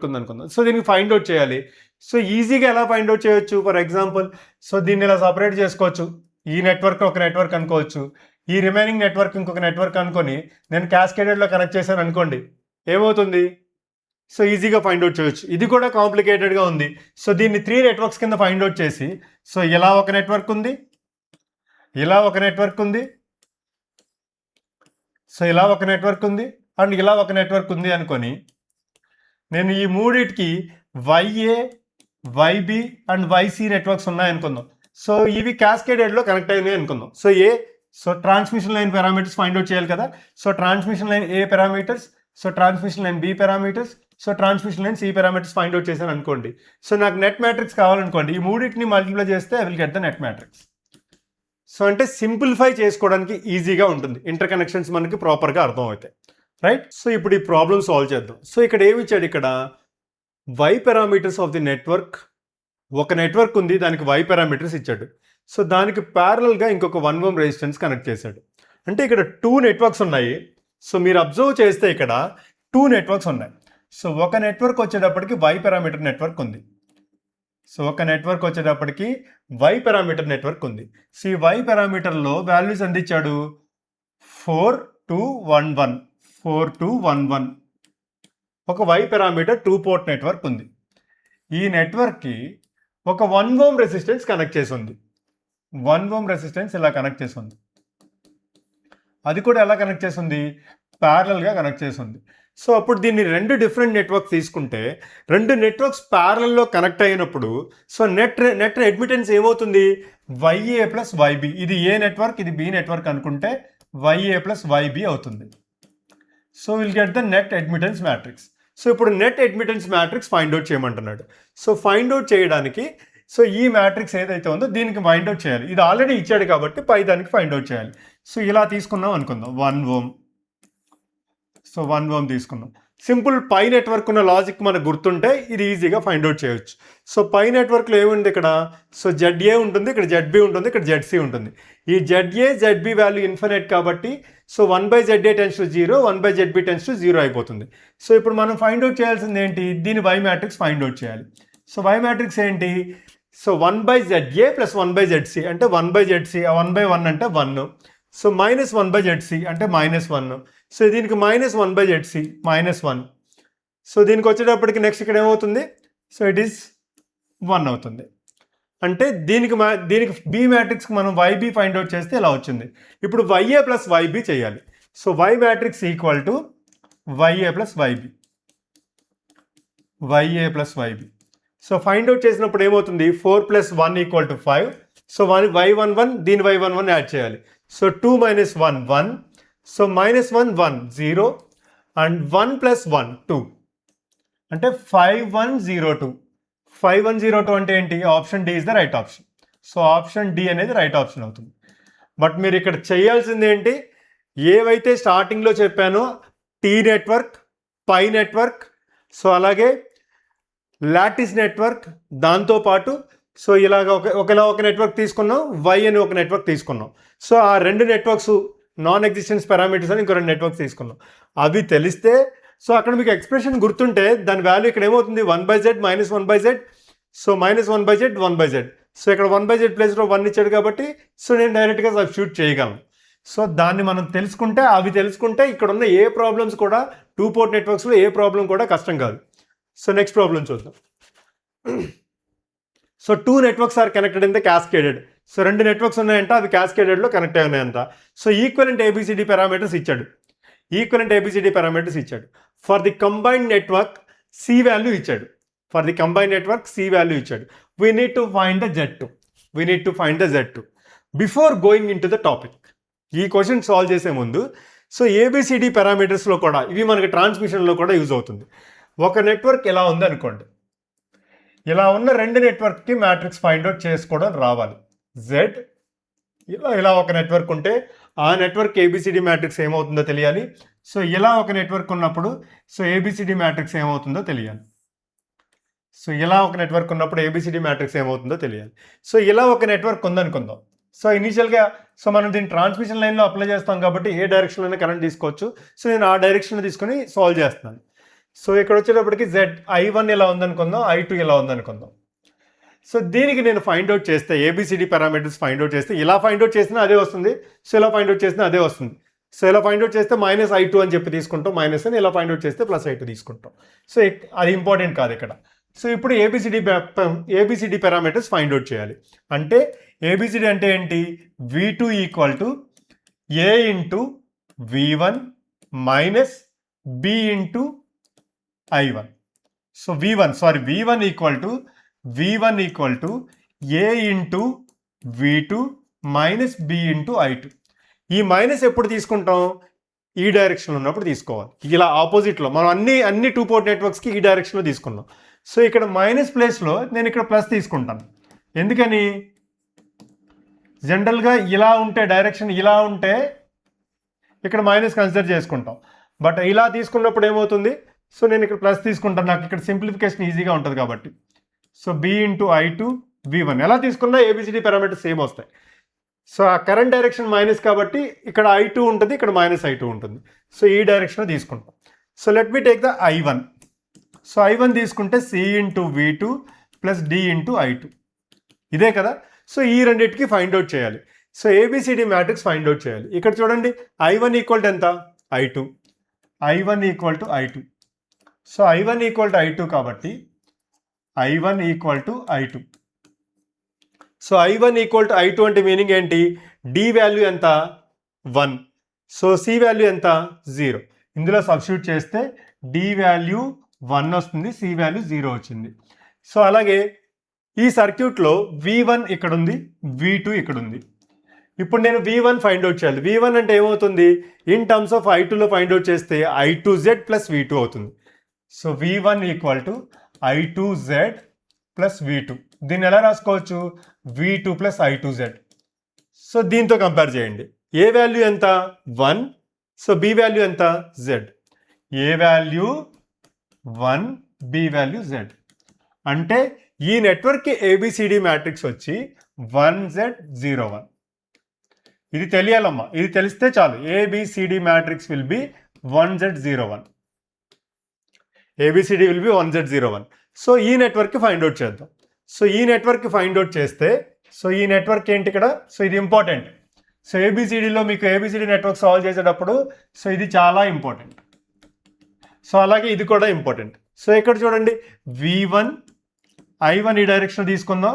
ఉంది అనుకుందాం. సో దీనికి ఫైండ్ అవుట్ చేయాలి. సో ఈజీగా ఎలా ఫైండ్ అవుట్ చేయొచ్చు? ఫర్ ఎగ్జాంపుల్ సో దీన్ని ఇలా సపరేట్ చేసుకోవచ్చు. ఈ నెట్వర్క్ ఒక నెట్వర్క్ అనుకోవచ్చు, ఈ రిమైనింగ్ నెట్వర్క్ ఇంకొక నెట్వర్క్ అనుకొని నేను క్యాస్కేడెడ్లో కనెక్ట్ చేశాను అనుకోండి, ఏమవుతుంది? సో ఈజీగా ఫైండ్ అవుట్ చేయొచ్చు. ఇది కూడా కాంప్లికేటెడ్గా ఉంది. సో దీన్ని 3 నెట్వర్క్స్ కింద ఫైండ్ అవుట్ చేసి, సో ఇలా ఒక నెట్వర్క్ ఉంది, ఇలా ఒక నెట్వర్క్ ఉంది, సో ఇలా ఒక నెట్వర్క్ ఉంది అండ్ ఇలా ఒక నెట్వర్క్ ఉంది అనుకొని నేను ఈ మూడిటికి YA, YB and YC networks ఉన్నాయనుకుందాం. సో ఇవి క్యాస్కేడెడ్లో కనెక్ట్ అయినాయి అనుకుందాం. So transmission line parameters find out చేయాలి కదా. So transmission line A parameters, so transmission line B parameters, so transmission line C parameters find out చేశాను అనుకోండి. సో నాకు నెట్ మ్యాట్రిక్స్ కావాలనుకోండి, ఈ మూడింటిని మల్టిప్లై చేస్తే I will get the net matrix. So అంటే సింప్లిఫై చేసుకోవడానికి ఈజీగా ఉంటుంది, ఇంటర్ కనెక్షన్స్ మనకి ప్రాపర్గా అర్థం అవుతాయి, రైట్? సో ఇప్పుడు ఈ ప్రాబ్లమ్ సాల్వ్ చేద్దాం. సో ఇక్కడ ఏమి ఇచ్చాడు? ఇక్కడ Y parameters of the network, ఒక నెట్వర్క్ ఉంది, దానికి Y పారామీటర్స్ ఇచ్చాడు. సో దానికి ప్యారలల్గా ఇంకొక 1 ohm రెసిస్టెన్స్ కనెక్ట్ చేశాడు. అంటే ఇక్కడ 2 నెట్వర్క్స్ ఉన్నాయి. సో మీరు అబ్జర్వ్ చేస్తే ఇక్కడ 2 నెట్వర్క్స్ ఉన్నాయి. సో ఒక నెట్వర్క్ వచ్చేటప్పటికి Y పారామీటర్ నెట్వర్క్ ఉంది. సో ఒక నెట్వర్క్ వచ్చేటప్పటికి Y పారామీటర్ నెట్వర్క్ ఉంది. సో ఈ Y పారామీటర్లో వాల్యూస్ అందించాడు 4 2 1 1 4 2 1 1. ఒక Y పారామీటర్ 2 పోర్ట్ నెట్వర్క్ ఉంది. ఈ నెట్వర్క్కి ఒక 1 ohm రెసిస్టెన్స్ కనెక్ట్ చేసి ఉంది. 1 ohm రెసిస్టెన్స్ ఇలా కనెక్ట్ చేసి ఉంది. అది కూడా ఎలా కనెక్ట్ చేసి ఉంది? ప్యారలల్గా కనెక్ట్ చేసి ఉంది. సో అప్పుడు దీన్ని 2 డిఫరెంట్ నెట్వర్క్స్ తీసుకుంటే 2 నెట్వర్క్స్ ప్యారలల్లో కనెక్ట్ అయినప్పుడు సో నెట్ అడ్మిటెన్స్ ఏమవుతుంది? YA plus YB. ఇది ఏ నెట్వర్క్, ఇది B నెట్వర్క్ అనుకుంటే YA ప్లస్ YB అవుతుంది. So will get the net admittance matrix. So ఇప్పుడు net admittance matrix find out చేయమంటున్నాడు. సో ఫైండ్ అవుట్ చేయడానికి సో ఈ మ్యాట్రిక్స్ ఏదైతే ఉందో దీనికి ఫైండ్ అవుట్ చేయాలి. ఇది ఆల్రెడీ ఇచ్చాడు కాబట్టి పై దానికి ఫైండ్ అవుట్ చేయాలి. సో ఇలా తీసుకున్నాం అనుకుందాం 1 ohm. సో 1 ohm తీసుకున్నాం. సింపుల్ పై నెట్వర్క్ ఉన్న లాజిక్ మనకు గుర్తుంటే ఇది ఈజీగా ఫైండ్ అవుట్ చేయొచ్చు. సో పై నెట్వర్క్లో ఏముంది? ఇక్కడ సో ZA ఉంటుంది, ఇక్కడ ZB ఉంటుంది, ఇక్కడ ZC ఉంటుంది. ఈ ZA ZB వాల్యూ ఇన్ఫినిట్ కాబట్టి so 1/ZA tends to 0, 1/ZB tends to 0 అయిపోతుంది. సో ఇప్పుడు మనం ఫైండ్ అవుట్ చేయాల్సింది ఏంటి? దీని Y మ్యాట్రిక్స్ ఫైండ్ అవుట్ చేయాలి. సో Y మ్యాట్రిక్స్ ఏంటి? సో 1/ZA ప్లస్ 1/ZC అంటే 1/ZC, 1/1 అంటే 1. సో మైనస్ 1/ZC అంటే -1. సో దీనికి -1/ZC -1. సో దీనికి వచ్చేటప్పటికి నెక్స్ట్ ఇక్కడ ఏమవుతుంది? సో ఇట్ ఈస్ 1 అవుతుంది. అంటే దీనికి B మ్యాట్రిక్స్కి మనం YB ఫైండ్ అవుట్ చేస్తే ఇలా వచ్చింది. ఇప్పుడు YA ప్లస్ YB చేయాలి. So Y matrix equal to YA plus YB. YA plus YB. So find out చేసినప్పుడు ఏమవుతుంది? 4 + 1 = 5. సో Y11 దీని Y11 యాడ్ చేయాలి. సో 2 - 1 1. సో -1 1 0 అండ్ 1 + 1 2 అంటే 5102. 5102 అంటే ఏంటి? Option D is the right option. So option D అనేది రైట్ ఆప్షన్ అవుతుంది. బట్ మీరు ఇక్కడ చేయాల్సింది ఏంటి? ఏవైతే స్టార్టింగ్లో చెప్పానో T network, pi network, so అలాగే లాటిస్ నెట్వర్క్, దాంతోపాటు సో ఇలాగ ఒక నెట్వర్క్ తీసుకున్నాం, Y అని ఒక నెట్వర్క్ తీసుకున్నాం. సో ఆ 2 నెట్వర్క్స్ నాన్ ఎగ్జిస్టెన్స్ పారామీటర్స్ అని ఇంకో 2 నెట్వర్క్స్ తీసుకున్నాం. అవి తెలిస్తే సో అక్కడ మీకు ఎక్స్ప్రెషన్ గుర్తుంటే దాని వాల్యూ ఇక్కడ ఏమవుతుంది? 1/Z -1/Z. So -1/Z 1/Z. So ఇక్కడ 1/Z ప్లేస్లో 1 ఇచ్చాడు కాబట్టి సో నేను డైరెక్ట్గా సబ్స్టిట్యూట్ చేయగలను. సో దాన్ని మనం తెలుసుకుంటే, అవి తెలుసుకుంటే ఇక్కడ ఉన్న ఏ ప్రాబ్లమ్స్ కూడా 2 పోర్ట్ నెట్వర్క్స్లో ఏ ప్రాబ్లం కూడా కష్టం కాదు. సో నెక్స్ట్ ప్రాబ్లం చూద్దాం. So 2 networks are connected in the cascaded. So 2 networks ఉన్నాయంట, అవి క్యాస్కేడెడ్లో కనెక్ట్ అయి ఉన్నాయంట. సో ఈక్వలెంట్ ABCD పారామీటర్స్ ఇచ్చాడు. For the combined network C value ఇచ్చాడు. For the combine network C value ఇచ్చాడు. We need to find the Z2. Before going into the topic, ఈ క్వశ్చన్ సాల్వ్ చేసే ముందు సో ఏబిసిడి పారామీటర్స్లో కూడా ఇవి మనకి ట్రాన్స్మిషన్లో కూడా యూజ్ అవుతుంది. ఒక నెట్వర్క్ ఎలా ఉంది అనుకోండి, ఇలా ఉన్న రెండు నెట్వర్క్కి మ్యాట్రిక్స్ ఫైండ్ అవుట్ చేసుకోవడం రావాలి. Z ఇలా ఒక నెట్వర్క్ ఉంటే ఆ నెట్వర్క్ ఏబిసిడి మ్యాట్రిక్స్ ఏమవుతుందో తెలియాలి. సో ఇలా ఒక నెట్వర్క్ ఉన్నప్పుడు సో ఏబిసిడి మ్యాట్రిక్స్ ఏమవుతుందో తెలియాలి. సో ఇలా ఒక నెట్వర్క్ ఉన్నప్పుడు ఏబిసిడి మ్యాట్రిక్స్ ఏమవుతుందో తెలియాలి. సో ఇలా ఒక నెట్వర్క్ ఉందనుకుందాం. సో ఇనీషియల్గా సో మనం దీన్ని ట్రాన్స్మిషన్ లైన్లో అప్లై చేస్తాం కాబట్టి ఏ డైరెక్షన్లోనే కరెంట్ తీసుకోవచ్చు. సో నేను ఆ డైరెక్షన్లో తీసుకొని సాల్వ్ చేస్తున్నాను. సో ఇక్కడ వచ్చేటప్పటికి I1 ఇలా ఉందనుకుందాం, I2 ఇలా ఉందనుకుందాం. సో దీనికి నేను ఫైండ్ అవుట్ చేస్తే ఏబిసిడి పారామీటర్స్ ఫైండ్ అవుట్ చేస్తే ఇలా ఫైండ్ అవుట్ చేసినా అదే వస్తుంది. సో ఇలా ఫైండ్ అవుట్ చేసినా అదే వస్తుంది. సో ఇలా ఫైండ్ అవుట్ చేస్తే -I2 అని చెప్పి తీసుకుంటాం, మైనస్ అని ఇలా ఫైండ్ అవుట్ చేస్తే +I2 తీసుకుంటాం. సో అది ఇంపార్టెంట్ కాదు ఇక్కడ. సో ఇప్పుడు ఏబిసిడి పారామీటర్స్ ఫైండ్ అవుట్ చేయాలి. అంటే ఏబిసిడి అంటే ఏంటి? V2 = A × V1 - B × I1. So V1 = A × V2 - B × I2. ఈ మైనస్ ఎప్పుడు తీసుకుంటాం? ఈ డైరెక్షన్లో ఉన్నప్పుడు తీసుకోవాలి. ఇలా ఆపోజిట్లో మనం అన్ని 2 పోర్ట్ నెట్వర్క్స్కి ఈ డైరెక్షన్లో తీసుకున్నాం. సో ఇక్కడ మైనస్ ప్లేస్లో నేను ఇక్కడ ప్లస్ తీసుకుంటాను. ఎందుకని? జనరల్గా ఇలా ఉంటే డైరెక్షన్ ఇలా ఉంటే ఇక్కడ మైనస్ కన్సిడర్ చేసుకుంటాం. బట్ ఇలా తీసుకున్నప్పుడు ఏమవుతుంది? సో నేను ఇక్కడ ప్లస్ తీసుకుంటాను, నాకు ఇక్కడ సింప్లిఫికేషన్ ఈజీగా ఉంటుంది కాబట్టి. సో B × I2 V1 ఎలా తీసుకున్నా ఏబిసిడి పారామీటర్స్ సేమ్ వస్తాయి. సో ఆ కరెంట్ డైరెక్షన్ మైనస్ కాబట్టి ఇక్కడ I2 ఉంటుంది, ఇక్కడ -I2 ఉంటుంది. సో ఈ డైరెక్షన్లో తీసుకుంటాం. So let me take the I1. So I1 తీసుకుంటే C × V2 + D × I2. ఇదే కదా. సో ఈ రెండింటికి ఫైండ్ అవుట్ చేయాలి. So ABCD matrix find out చేయాలి. ఇక్కడ చూడండి I1 = ఎంత? I2. I1 = I2. So I1 = I2 కాబట్టి I1 = I2. So I1 = I2 అంటే మీనింగ్ ఏంటి? D వాల్యూ ఎంత? 1. సో C వాల్యూ ఎంత? 0. ఇందులో సబ్స్టిట్యూట్ చేస్తే D వాల్యూ 1 వస్తుంది, C వాల్యూ 0 వచ్చింది. సో అలాగే ఈ సర్క్యూట్లో V1 ఇక్కడ ఉంది, V2 ఇక్కడ ఉంది. ఇప్పుడు నేను V1 ఫైండ్ అవుట్ చేయాలి. V1 అంటే ఏమవుతుంది? ఇన్ టర్మ్స్ ఆఫ్ I2లో ఫైండ్ అవుట్ చేస్తే I2Z + V2 అవుతుంది. So V1 = I2Z + V2. దీన్ని ఎలా రాసుకోవచ్చు? V2 + I2Z. సో దీంతో కంపేర్ చేయండి. ఏ వాల్యూ ఎంత? 1. సో B వాల్యూ ఎంత? Z. ఏ వాల్యూ 1, B వాల్యూ Z. అంటే ఈ నెట్వర్క్కి ఏబిసిడి మ్యాట్రిక్స్ వచ్చి 1Z01. ఇది తెలియాలమ్మా, ఇది తెలిస్తే చాలు. ABCD matrix will be 1Z01. ABCD will be 1Z01. So ఈ నెట్వర్క్కి ఫైండ్ అవుట్ చేద్దాం. సో ఈ నెట్వర్క్కి ఫైండ్ అవుట్ చేస్తే సో ఈ నెట్వర్క్ ఏంటి ఇక్కడ? సో ఇది ఇంపార్టెంట్. సో ఏబిసిడిలో మీకు ఏబిసిడి నెట్వర్క్ సాల్వ్ చేసేటప్పుడు సో ఇది చాలా ఇంపార్టెంట్. సో అలాగే ఇది కూడా ఇంపార్టెంట్. సో ఇక్కడ చూడండి V1 I1 ఈ డైరెక్షన్ తీసుకుందాం,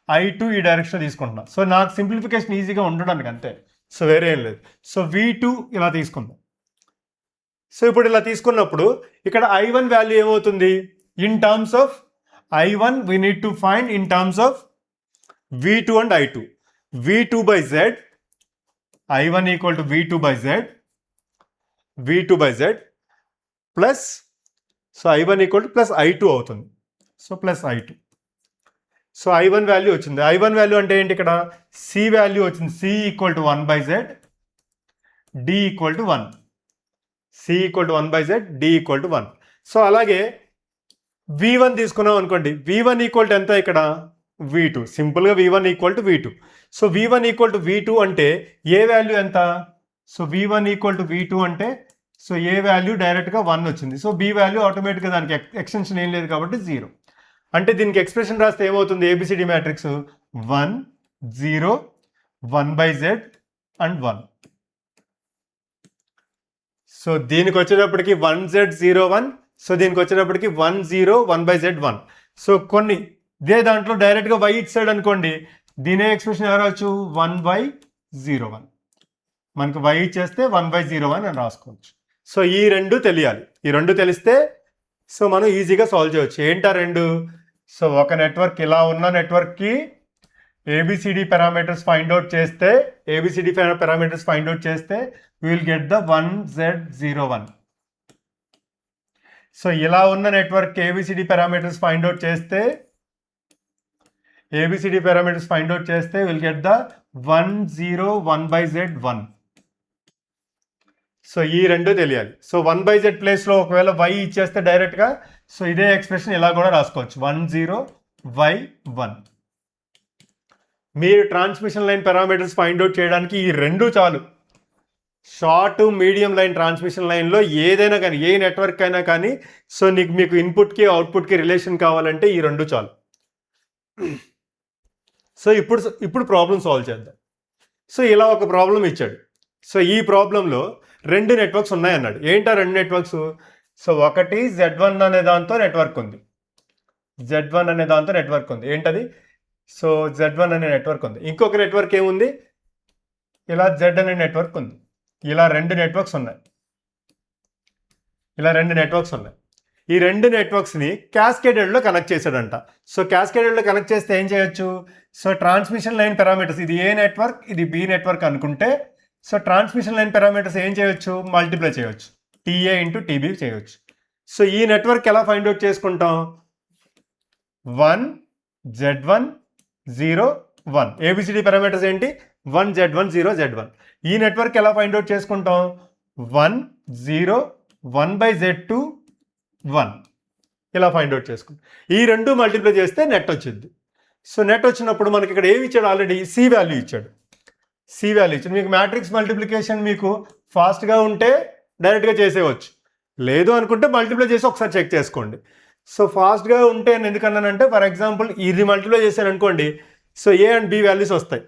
I2 ఈ డైరెక్షన్ తీసుకుంటున్నాం. సో నాకు సింప్లిఫికేషన్ ఈజీగా ఉండడానికి అంతే. సో వేరే ఏం లేదు. సో V2 ఇలా తీసుకుందాం. సో ఇప్పుడు ఇలా తీసుకున్నప్పుడు ఇక్కడ I1 వాల్యూ ఏమవుతుంది? In terms of I1 we need to find in terms of V2 and I2. V2/Z, I1 = V2/Z plus so I1 + I2 అవుతుంది. So +I2. So I1 value వచ్చింది. I1 వాల్యూ అంటే ఏంటి? ఇక్కడ C వాల్యూ వచ్చింది. C = 1/Z, D = 1. C = 1/Z, D = 1. So అలాగే V1 తీసుకున్నాం అనుకోండి. V1 = ఎంత ఇక్కడ? V2. సింపుల్గా V1 = V2. So V1 = V2 అంటే ఏ వాల్యూ ఎంత? సో V1 = V2 అంటే సో ఏ వాల్యూ డైరెక్ట్గా 1 వచ్చింది. సో B వాల్యూ ఆటోమేటిక్గా దానికి ఎక్స్టెన్షన్ ఏం లేదు కాబట్టి 0. అంటే దీనికి ఎక్స్ప్రెషన్ రాస్తే ఏమవుతుంది? A B C D matrix 1 0 1/Z and 1. So దీనికి వచ్చేటప్పటికి 1Z01. సో దీనికి వచ్చేటప్పటికి 1 0 1/Z 1. సో కొన్ని ఇదే దాంట్లో డైరెక్ట్గా y ఇట్ సైడ్ అనుకోండి, దీనే ఎక్స్ప్రెషన్ ఎలా రావచ్చు? 1/01. మనకు y ఇచ్చేస్తే 1/01 అని రాసుకోవచ్చు. సో ఈ రెండు తెలియాలి. ఈ రెండు తెలిస్తే సో మనం ఈజీగా సాల్వ్ చేయవచ్చు. ఏంటా రెండు? సో ఒక నెట్వర్క్ ఇలా ఉన్న నెట్వర్క్కి ఏబిసిడి పారామీటర్స్ ఫైండ్ అవుట్ చేస్తే will get the 1Z01. So ఇలా ఉన్న network ABCD parameters find out చేస్తే will get the 101/Z1. So ఈ రెండు తెలియాలి. సో 1/Z ప్లేస్లో ఒకవేళ y ఇచ్చేస్తే డైరెక్ట్గా సో ఇదే ఎక్స్ప్రెషన్ ఇలా కూడా రాసుకోవచ్చు, 10/1. మీరు transmission line parameters find out చేయడానికి ఈ రెండు చాలు. షార్ట్ మీడియం లైన్ ట్రాన్స్మిషన్ లైన్లో ఏదైనా కానీ ఏ నెట్వర్క్ అయినా కానీ సో మీకు ఇన్పుట్కి అవుట్పుట్కి రిలేషన్ కావాలంటే ఈ రెండు చాలు. సో ఇప్పుడు ప్రాబ్లం సాల్వ్ చేద్దాం. సో ఇలా ఒక ప్రాబ్లం ఇచ్చాడు. సో ఈ ప్రాబ్లంలో రెండు నెట్వర్క్స్ ఉన్నాయన్నాడు. ఏంటా రెండు నెట్వర్క్స్? సో ఒకటి Z1 అనే దాంతో నెట్వర్క్ ఉంది. ఏంటది? సో Z1 అనే నెట్వర్క్ ఉంది. ఇంకొక నెట్వర్క్ ఏముంది? ఇలా Z అనే నెట్వర్క్ ఉంది. ఇలా రెండు నెట్వర్క్స్ ఉన్నాయి. ఈ రెండు నెట్వర్క్స్ని క్యాస్కేడెడ్లో కనెక్ట్ చేశాడంట. సో క్యాస్కేడెడ్లో కనెక్ట్ చేస్తే ఏం చేయొచ్చు? సో ట్రాన్స్మిషన్ లైన్ పారామీటర్స్, ఇది ఏ నెట్వర్క్, ఇది బి నెట్వర్క్ అనుకుంటే సో ట్రాన్స్మిషన్ లైన్ పారామీటర్స్ ఏం చేయొచ్చు? మల్టిప్లై చేయొచ్చు, TA ఇంటూ TB చేయొచ్చు. సో ఈ నెట్వర్క్ ఎలా ఫైండ్ అవుట్ చేసుకుంటాం? 1Z1 0 1 ఏబిసిడి పారామీటర్స్ ఏంటి? 1Z1 0 Z1. ఈ నెట్వర్క్ ఎలా ఫైండ్ అవుట్ చేసుకుంటాం? 1 0 1/Z2 1 ఇలా ఫైండ్ అవుట్ చేసుకుంటాం. ఈ రెండు మల్టిప్లై చేస్తే నెట్ వచ్చింది. సో నెట్ వచ్చినప్పుడు మనకి ఇక్కడ ఏమి ఇచ్చాడు? ఆల్రెడీ సి వాల్యూ ఇచ్చాడు. మీకు మ్యాట్రిక్స్ మల్టిప్లికేషన్ మీకు ఫాస్ట్గా ఉంటే డైరెక్ట్గా చేసేవచ్చు, లేదు అనుకుంటే మల్టిప్లై చేసి ఒకసారి చెక్ చేసుకోండి. సో ఫాస్ట్గా ఉంటే నేను ఎందుకన్నానంటే, ఫర్ ఎగ్జాంపుల్ ఇది మల్టిప్లై చేశాను అనుకోండి, so A and B values వస్తాయి.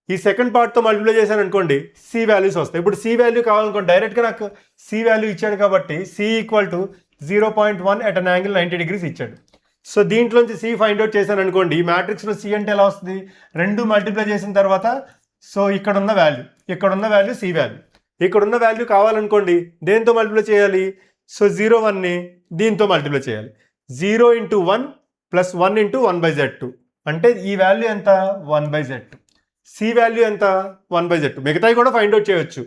ఈ సెకండ్ పార్ట్తో మల్టిప్లై చేశాను అనుకోండి, సి వాల్యూస్ వస్తాయి. ఇప్పుడు సి వాల్యూ కావాలనుకోండి, డైరెక్ట్గా నాకు సి వాల్యూ ఇచ్చాడు కాబట్టి C equal to 0.1 at an angle 90 degrees ఇచ్చాడు. సో దీంట్లోంచి సి ఫైండ్ అవుట్ చేశాను అనుకోండి, ఈ మ్యాట్రిక్స్లో సి అంటే ఎలా వస్తుంది? రెండు మల్టిప్లై చేసిన తర్వాత సో ఇక్కడున్న వాల్యూ సి వాల్యూ, ఇక్కడున్న వాల్యూ కావాలనుకోండి దేంతో మల్టిప్లై చేయాలి? సో 0 1ని దీంతో మల్టిప్లై చేయాలి. 0 × 1 + 1 × 1/Z2 అంటే ఈ వాల్యూ ఎంత? 1/Z2. సి వాల్యూ ఎంత? 1/Z2. మిగతాయి కూడా ఫైండ్ అవుట్ చేయొచ్చు.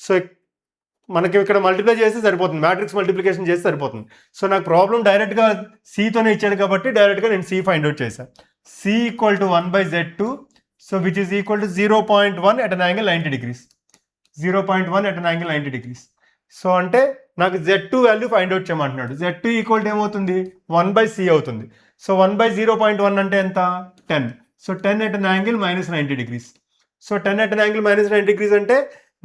సో మనకి ఇక్కడ మల్టిప్లై చేస్తే సరిపోతుంది, మ్యాట్రిక్స్ మల్టిప్లికేషన్ చేస్తే సరిపోతుంది. సో నాకు ప్రాబ్లం డైరెక్ట్గా సితోనే ఇచ్చాడు కాబట్టి డైరెక్ట్గా నేను సి ఫైండ్ అవుట్ చేశాను. C equal to 1/Z2, so which is equal to 0.1 at an angle 90 degrees. 0.1 at an angle 90 degrees. So అంటే నాకు Z2 వాల్యూ ఫైండ్ అవుట్ చేయమంటున్నాడు. Z2 ఈక్వల్ టు ఏమవుతుంది? 1/C అవుతుంది. సో 1/0.1 అంటే ఎంత? 10. So 10 at an angle -90 degrees. So 10 at an angle -90 degrees అంటే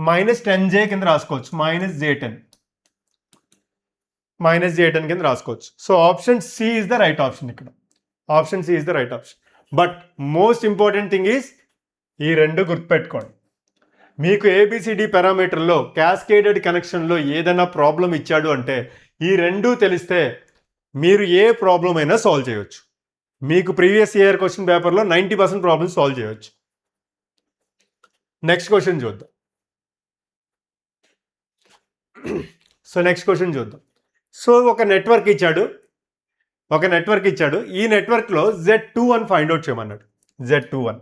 -10J కింద రాసుకోవచ్చు, -J10 కింద రాసుకోవచ్చు. So option C is the right option. ఇక్కడ option C is the right option. But most important thing is ఈ రెండు గుర్తుపెట్టుకోండి. మీకు ఏబిసిడి పారామీటర్లో క్యాస్కేడెడ్ కనెక్షన్లో ఏదైనా ప్రాబ్లం ఇచ్చాడు అంటే ఈ రెండు తెలిస్తే మీరు ఏ ప్రాబ్లం అయినా సాల్వ్ చేయవచ్చు. మీకు ప్రీవియస్ ఇయర్ క్వశ్చన్ పేపర్లో 90% ప్రాబ్లమ్స్ సాల్వ్ చేయవచ్చు. నెక్స్ట్ క్వశ్చన్ చూద్దాం. సో ఒక నెట్వర్క్ ఇచ్చాడు. ఈ నెట్వర్క్లో Z21 ఫైండ్ అవుట్ చేయమన్నాడు. Z21.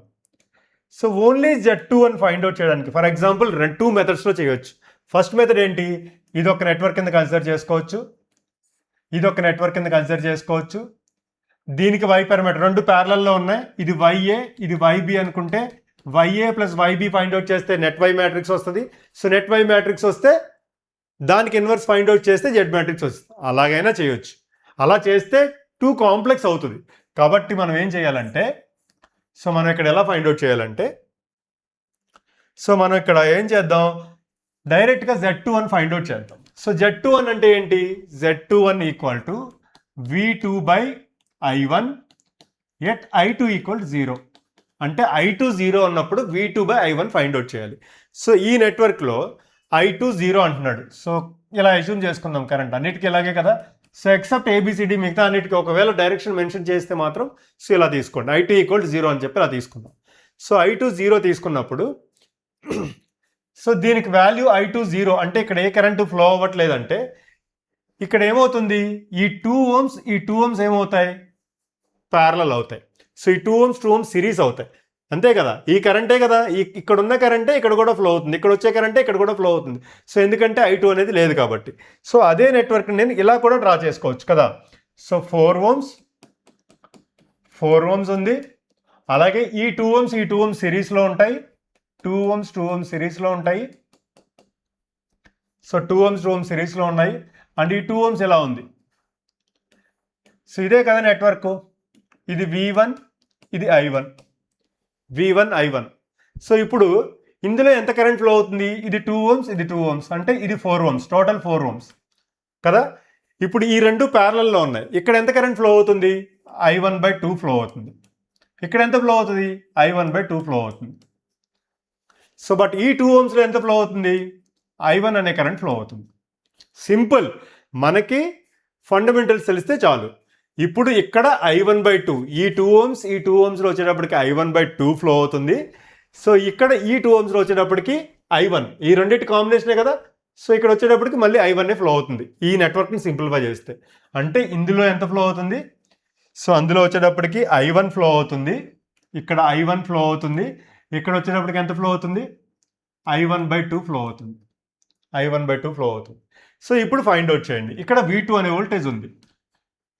So only Z21 find out చేయడానికి ఫర్ ఎగ్జాంపుల్ 2 మెథడ్స్లో చేయవచ్చు. ఫస్ట్ మెథడ్ ఏంటి? ఇది ఒక నెట్వర్క్ కింద కన్సిడర్ చేసుకోవచ్చు. దీనికి y పారామీటర్ రెండు ప్యారలల్లో ఉన్నాయి. ఇది YA, ఇది YB అనుకుంటే YA + YB ఫైండ్ అవుట్ చేస్తే నెట్ y మ్యాట్రిక్స్ వస్తుంది. సో నెట్ y మ్యాట్రిక్స్ వస్తే దానికి ఇన్వర్స్ ఫైండ్ అవుట్ చేస్తే Z మ్యాట్రిక్స్ వస్తుంది. అలాగైనా చేయొచ్చు. అలా చేస్తే టూ కాంప్లెక్స్ అవుతుంది. కాబట్టి మనం ఏం చేయాలంటే, సో మనం ఇక్కడ ఎలా ఫైండ్ అవుట్ చేయాలంటే, సో మనం ఇక్కడ ఏం చేద్దాం, డైరెక్ట్గా Z21 ఫైండ్ అవుట్ చేద్దాం. సో Z21 అంటే ఏంటి? Z21 equal to V2/I1 at I2 equal 0. అంటే I2 0 అన్నప్పుడు V2/I1 ఫైండ్ అవుట్ చేయాలి. సో ఈ నెట్వర్క్లో I2 0 అంటున్నాడు. సో ఇలా అస్యూమ్ చేసుకుందాం, కరెంట్ అన్నిటికీ ఇలాగే కదా. సో ఎక్సెప్ట్ ఏబిసిడి మిగతా అన్నిటికీ ఒకవేళ డైరెక్షన్ మెన్షన్ చేస్తే మాత్రం సో ఇలా తీసుకోండి, I2 ఈక్వల్ 0 అని చెప్పి ఇలా తీసుకుందాం. సో I2 0 తీసుకున్నప్పుడు సో దీనికి వాల్యూ I2 0 అంటే ఇక్కడ ఏ కరెంటు ఫ్లో అవ్వట్లేదంటే ఇక్కడ ఏమవుతుంది, ఈ 2 ohms ఈ 2 ohms ఏమవుతాయి, ప్యారలల్ అవుతాయి. సో ఈ 2 ohms సిరీస్ అవుతాయి, అంతే కదా. ఈ కరెంటే కదా, ఇక్కడ ఉన్న కరెంటే ఇక్కడ కూడా ఫ్లో అవుతుంది, ఇక్కడ వచ్చే కరెంటే ఇక్కడ కూడా ఫ్లో అవుతుంది. సో ఎందుకంటే I2 అనేది లేదు కాబట్టి. సో అదే నెట్వర్క్ నేను ఇలా కూడా డ్రా చేసుకోవచ్చు కదా. సో 4 ohms ఉంది, అలాగే ఈ 2 ohms సిరీస్లో ఉంటాయి, 2 ohms సిరీస్లో ఉంటాయి. సో 2 ohms సిరీస్లో ఉన్నాయి, అండ్ ఈ 2 ohms ఎలా ఉంది. సో ఇదే కదా నెట్వర్క్, ఇది V1 ఇది I1, V1 I1. సో ఇప్పుడు ఇందులో ఎంత కరెంట్ ఫ్లో అవుతుంది, ఇది 2 ohms ఇది 2 ohms, అంటే ఇది 4 ohms, టోటల్ 4 ohms కదా. ఇప్పుడు ఈ రెండు ప్యారలల్లో ఉన్నాయి, ఇక్కడ ఎంత కరెంట్ ఫ్లో అవుతుంది, I1/2 ఫ్లో అవుతుంది. ఇక్కడ ఎంత ఫ్లో అవుతుంది, I1/2 ఫ్లో అవుతుంది. సో బట్ ఈ 2 ohmsలో ఎంత ఫ్లో అవుతుంది, I1 అనే కరెంట్ ఫ్లో అవుతుంది. సింపుల్, మనకి ఫండమెంటల్స్ తెలిస్తే చాలు. ఇప్పుడు ఇక్కడ I1/2, ఈ 2 ohmsలో వచ్చేటప్పటికి I1/2 ఫ్లో అవుతుంది. సో ఇక్కడ ఈ 2 ohmsలో వచ్చేటప్పటికి I1, ఈ రెండింటి కాంబినేషనే కదా. సో ఇక్కడ వచ్చేటప్పటికి మళ్ళీ I1 ఫ్లో అవుతుంది, ఈ నెట్వర్క్ని సింప్లిఫై చేస్తే. అంటే ఇందులో ఎంత ఫ్లో అవుతుంది, సో అందులో వచ్చేటప్పటికి I1 ఫ్లో అవుతుంది, ఇక్కడ I1 ఫ్లో అవుతుంది, ఇక్కడ వచ్చేటప్పటికి ఎంత ఫ్లో అవుతుంది, I1/2 ఫ్లో అవుతుంది, I1/2 ఫ్లో అవుతుంది. సో ఇప్పుడు ఫైండ్ అవుట్ చేయండి, ఇక్కడ V2 అనే వోల్టేజ్ ఉంది.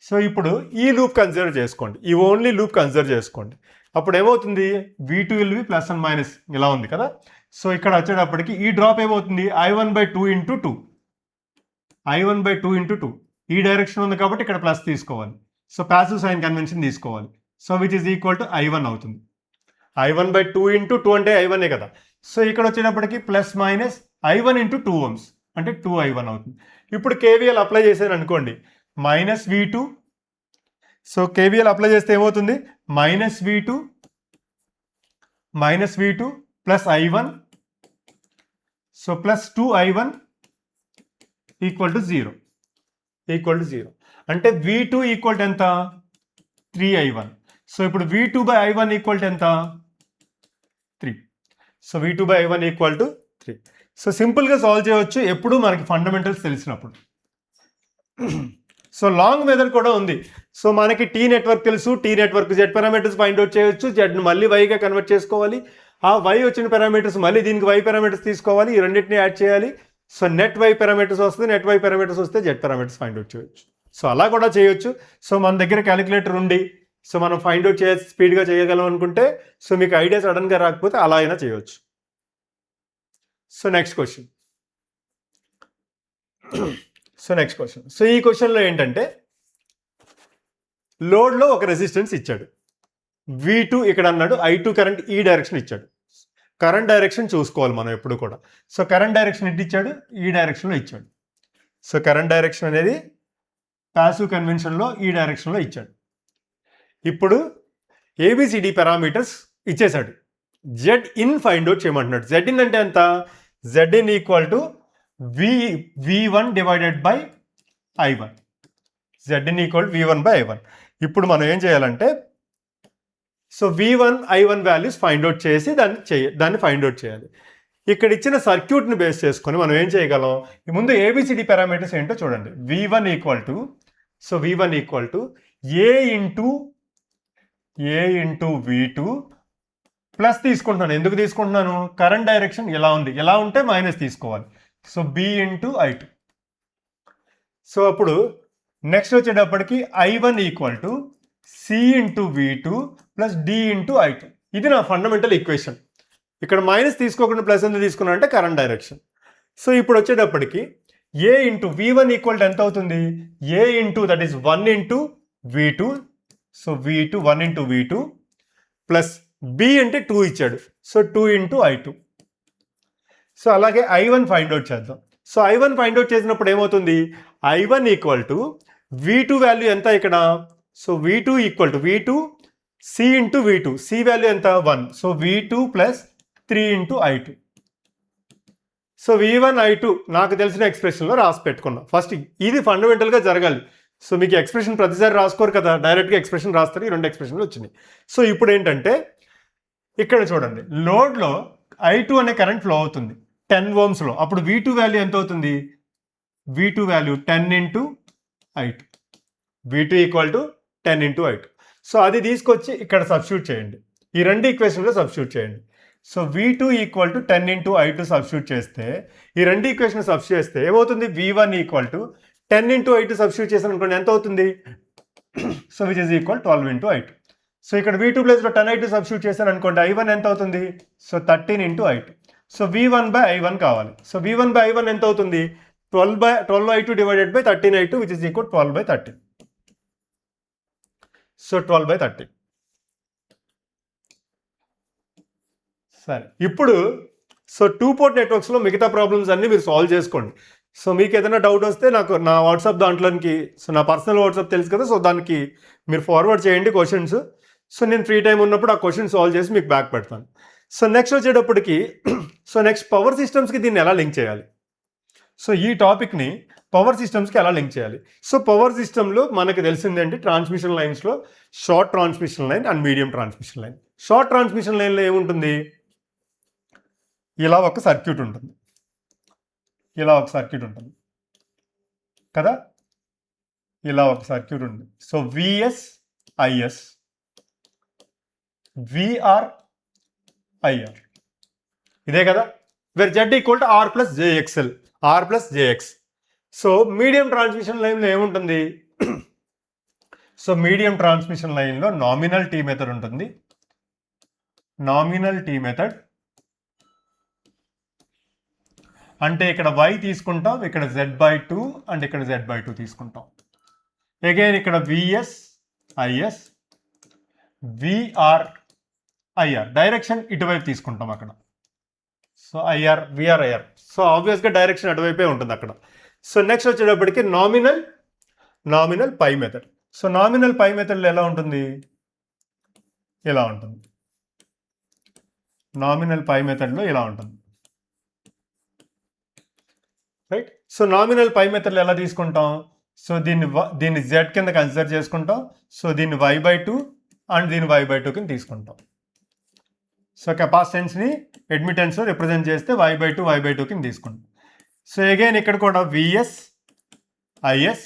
సో ఇప్పుడు ఈ లూప్ కన్సిడర్ చేసుకోండి, ఈ ఓన్లీ లూప్ కన్సిడర్ చేసుకోండి. అప్పుడు ఏమవుతుంది, V2 will be plus and minus ఇలా ఉంది కదా. సో ఇక్కడ వచ్చేటప్పటికి ఈ డ్రాప్ ఏమవుతుంది, I1/2 × 2, I1/2 × 2, ఈ డైరెక్షన్ ఉంది కాబట్టి ఇక్కడ ప్లస్ తీసుకోవాలి. సో ప్యాసివ్ సైన్ కన్వెన్షన్ తీసుకోవాలి. So which is equal to I1 అవుతుంది. I1/2 × 2 అంటే I1 కదా. సో ఇక్కడ వచ్చేటప్పటికి ప్లస్ మైనస్ I1 × 2 ohms అంటే 2I1 అవుతుంది. ఇప్పుడు KVL అప్లై చేశారు అనుకోండి, -V2. సో KVL అప్లై చేస్తే ఏమవుతుంది, -V2 plus I1, so plus 2I1 equal to 0, అంటే V2 ఈక్వల్ టు ఎంత, 3I1. సో ఇప్పుడు V2/I1 ఈక్వల్ టు ఎంత, 3. So V2/I1 equal to 3. So సింపుల్గా సాల్వ్ చేయవచ్చు ఎప్పుడు మనకి ఫండమెంటల్స్ తెలిసినప్పుడు. సో లాంగ్ మెథడ్ కూడా ఉంది. సో మనకి T నెట్వర్క్ తెలుసు, T network Z parameters find out చేయొచ్చు, Zను మళ్ళీ Yగా కన్వర్ట్ చేసుకోవాలి, ఆ Y వచ్చిన పారామీటర్స్ మళ్ళీ దీనికి Y పారామీటర్స్ తీసుకోవాలి, ఈ రెండింటిని యాడ్ చేయాలి. సో నెట్ Y పారామీటర్స్ వస్తుంది, నెట్ Y పారామీటర్స్ వస్తే Z పారామీటర్స్ ఫైండ్ అవుట్ చేయొచ్చు. సో అలా కూడా చేయొచ్చు. సో మన దగ్గర క్యాలిక్యులేటర్ ఉండి సో మనం ఫైండ్ అవుట్ స్పీడ్గా చేయగలం అనుకుంటే, సో మీకు ఐడియా సడన్గా రాకపోతే అలా అయినా చేయొచ్చు. So next question. సో ఈ క్వశ్చన్లో ఏంటంటే, లోడ్లో ఒక రెసిస్టెన్స్ ఇచ్చాడు, V2 ఇక్కడ అన్నాడు, I2 కరెంట్ ఈ డైరెక్షన్ ఇచ్చాడు. కరెంట్ డైరెక్షన్ చూసుకోవాలి మనం ఎప్పుడు కూడా. సో కరెంట్ డైరెక్షన్ ఇటు ఇచ్చాడు, ఈ డైరెక్షన్లో ఇచ్చాడు. సో కరెంట్ డైరెక్షన్ అనేది ప్యాసివ్ కన్వెన్షన్లో ఈ డైరెక్షన్లో ఇచ్చాడు. ఇప్పుడు ABCD పారామీటర్స్ ఇచ్చేసాడు, Zin ఫైండ్ అవుట్ చేయమంటున్నాడు. Zin అంటే ఎంత, Zin equal to V1 divided by I1, Zin equal V1/I1. ఇప్పుడు మనం ఏం చేయాలంటే, so V1 I1 values find out చేసి దాన్ని ఫైండ్ అవుట్ చేయాలి. ఇక్కడ ఇచ్చిన సర్క్యూట్ని బేస్ చేసుకొని మనం ఏం చేయగలం, ముందు ABCD పారామీటర్స్ ఏంటో చూడండి. V1 equal to A into V2 plus తీసుకుంటున్నాను. ఎందుకు తీసుకుంటున్నాను, కరెంట్ డైరెక్షన్ ఎలా ఉంది, ఎలా ఉంటే మైనస్ తీసుకోవాలి. So B into I2. So అప్పుడు నెక్స్ట్ వచ్చేటప్పటికి I1 equal to C into V2 plus D into I2. ఇది నా ఫండమెంటల్ ఈక్వేషన్. ఇక్కడ మైనస్ తీసుకోకుండా ప్లస్ ఎందుకు తీసుకున్నా అంటే కరెంట్ డైరెక్షన్. సో ఇప్పుడు వచ్చేటప్పటికి A into V1 equal to ఎంత అవుతుంది, A into that is 1 into V2. So V2 1 into V2 plus B అంటే 2 ఇచ్చాడు, సో 2 ఇంటూ I2. సో అలాగే I1 ఫైండ్ అవుట్ చేద్దాం. సో I1 ఫైండ్ అవుట్ చేసినప్పుడు ఏమవుతుంది, I1 equal to V2 value ఎంత ఇక్కడ, so V2 equal to V2 C into V2, C value ఎంత 1, so V2 plus 3 into I2. So V1 I2 నాకు తెలిసిన ఎక్స్ప్రెషన్లో రాసి పెట్టుకున్నాం. ఫస్ట్ ఇది ఫండమెంటల్గా జరగాలి. సో మీకు ఎక్స్ప్రెషన్ ప్రతిసారి రాసుకోరు కదా, డైరెక్ట్గా ఎక్స్ప్రెషన్ రాస్తారు. ఈ రెండు ఎక్స్ప్రెషన్లు వచ్చినాయి. సో ఇప్పుడు ఏంటంటే ఇక్కడ చూడండి, లోడ్లో I2 అనే కరెంట్ ఫ్లో అవుతుంది 10 ohmsలో. అప్పుడు V2 వాల్యూ ఎంత అవుతుంది, V2 value 10 into I2. V2 equal to 10 into I2. So అది తీసుకొచ్చి ఇక్కడ సబ్స్టిట్యూట్ చేయండి. ఈ రెండు ఈక్వేషన్లో సబ్స్టిట్యూట్ చేయండి. So V2 equal to 10 into I2 substitute చేస్తే, ఈ రెండు ఈక్వేషన్ సబ్స్టిట్యూట్ చేస్తే ఏమవుతుంది? V1 equal to 10 into I2 substitute చేసాను అనుకోండి, ఎంత అవుతుంది? So which is equal 12 into I2. So ఇక్కడ V2 ప్లేస్లో 10I2 సబ్స్టిట్యూట్ చేశాను అనుకోండి, I1 ఎంత అవుతుంది? So 13 into I2. So V1 by I1 కావాలి. సో V1 బై I1 ఎంత అవుతుంది? 12I2 divided by 13I2 which is equal 12 by 13. So 12 by 13. సరే, ఇప్పుడు సో 2 పోర్ట్ నెట్వర్క్స్లో మిగతా ప్రాబ్లమ్స్ అన్నీ మీరు సాల్వ్ చేసుకోండి. సో మీకు ఏదైనా డౌట్ వస్తే నాకు నా వాట్సాప్ దాంట్లోకి, సో నా పర్సనల్ వాట్సాప్ తెలుసు కదా, సో దానికి మీరు ఫార్వర్డ్ చేయండి క్వశ్చన్స్. సో నేను ఫ్రీ టైం ఉన్నప్పుడు ఆ క్వశ్చన్ సాల్వ్ చేసి మీకు బ్యాక్ పెడతాను. సో నెక్స్ట్ వచ్చేటప్పటికి, సో నెక్స్ట్ పవర్ సిస్టమ్స్కి దీన్ని ఎలా లింక్ చేయాలి? సో ఈ టాపిక్ని పవర్ సిస్టమ్స్కి ఎలా లింక్ చేయాలి? సో పవర్ సిస్టంలో మనకు తెలిసిందేంటి, ట్రాన్స్మిషన్ లైన్స్లో short transmission line and medium transmission line. Short transmission లైన్లో ఏముంటుంది? ఇలా ఒక సర్క్యూట్ ఉంటుంది, ఇలా ఒక సర్క్యూట్ ఉంటుంది కదా, ఇలా ఒక సర్క్యూట్ ఉంది. So VS IS, VR IR, ఇదే కదా, where Z equal to R plus JXL, R plus JX. So medium transmission లైన్లో ఏముంటుంది? సో మీడియం ట్రాన్స్మిషన్ లైన్లో నామినల్ టీ మెథడ్ ఉంటుంది. నామినల్ టీ మెథడ్ అంటే ఇక్కడ y తీసుకుంటాం, ఇక్కడ z/2 అండ్ ఇక్కడ z/2 తీసుకుంటాం. అగైన్ ఇక్కడ VS IS, VR IR, direction ఇటువైపు తీసుకుంటాం అక్కడ. So IR VR IR, so ఆబ్వియస్గా డైరెక్షన్ అటువైపే ఉంటుంది అక్కడ. సో నెక్స్ట్ వచ్చేటప్పటికి nominal pi method. So nominal pi మెథడ్లో ఎలా ఉంటుంది? ఇలా ఉంటుంది. నామినల్ పై మెథడ్లో ఇలా ఉంటుంది, రైట్. సో నామినల్ పై మెథడ్లో ఎలా తీసుకుంటాం? సో దీన్ని z కింద కన్సిడర్ చేసుకుంటాం. సో దీన్ని y/2 అండ్ దీన్ని y/2 కింద తీసుకుంటాం. సో కెపాసిటెన్స్ని అడ్మిటెన్స్లో రిప్రజెంట్ చేస్తే y/2 కింద తీసుకుంటాం. సో అగైన్ ఇక్కడ కూడా VS IS,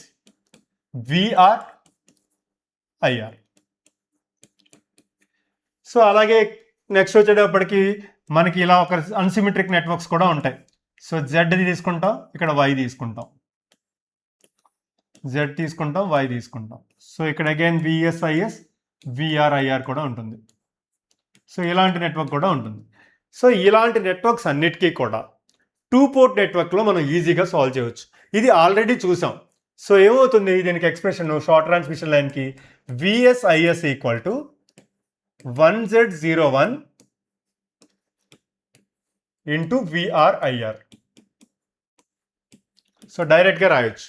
VR IR. So అలాగే నెక్స్ట్ వచ్చేటప్పటికి మనకి ఇలా ఒక అన్సిమెట్రిక్ నెట్వర్క్స్ కూడా ఉంటాయి. సో జెడ్ తీసుకుంటాం, ఇక్కడ వై తీసుకుంటాం, జెడ్ తీసుకుంటాం, వై తీసుకుంటాం. సో ఇక్కడ అగైన్ విఎస్ఐఎస్, విఆర్ఐఆర్ కూడా ఉంటుంది. సో ఇలాంటి నెట్వర్క్ కూడా ఉంటుంది. సో ఇలాంటి నెట్వర్క్స్ అన్నిటికీ కూడా 2 పోర్ట్ నెట్వర్క్లో మనం ఈజీగా సాల్వ్ చేయవచ్చు. ఇది ఆల్రెడీ చూసాం. సో ఏమవుతుంది దీనికి ఎక్స్ప్రెషన్ షార్ట్ ట్రాన్స్మిషన్ లైన్కి VSIS equal to 1Z01 into VRIR. So డైరెక్ట్గా రాయొచ్చు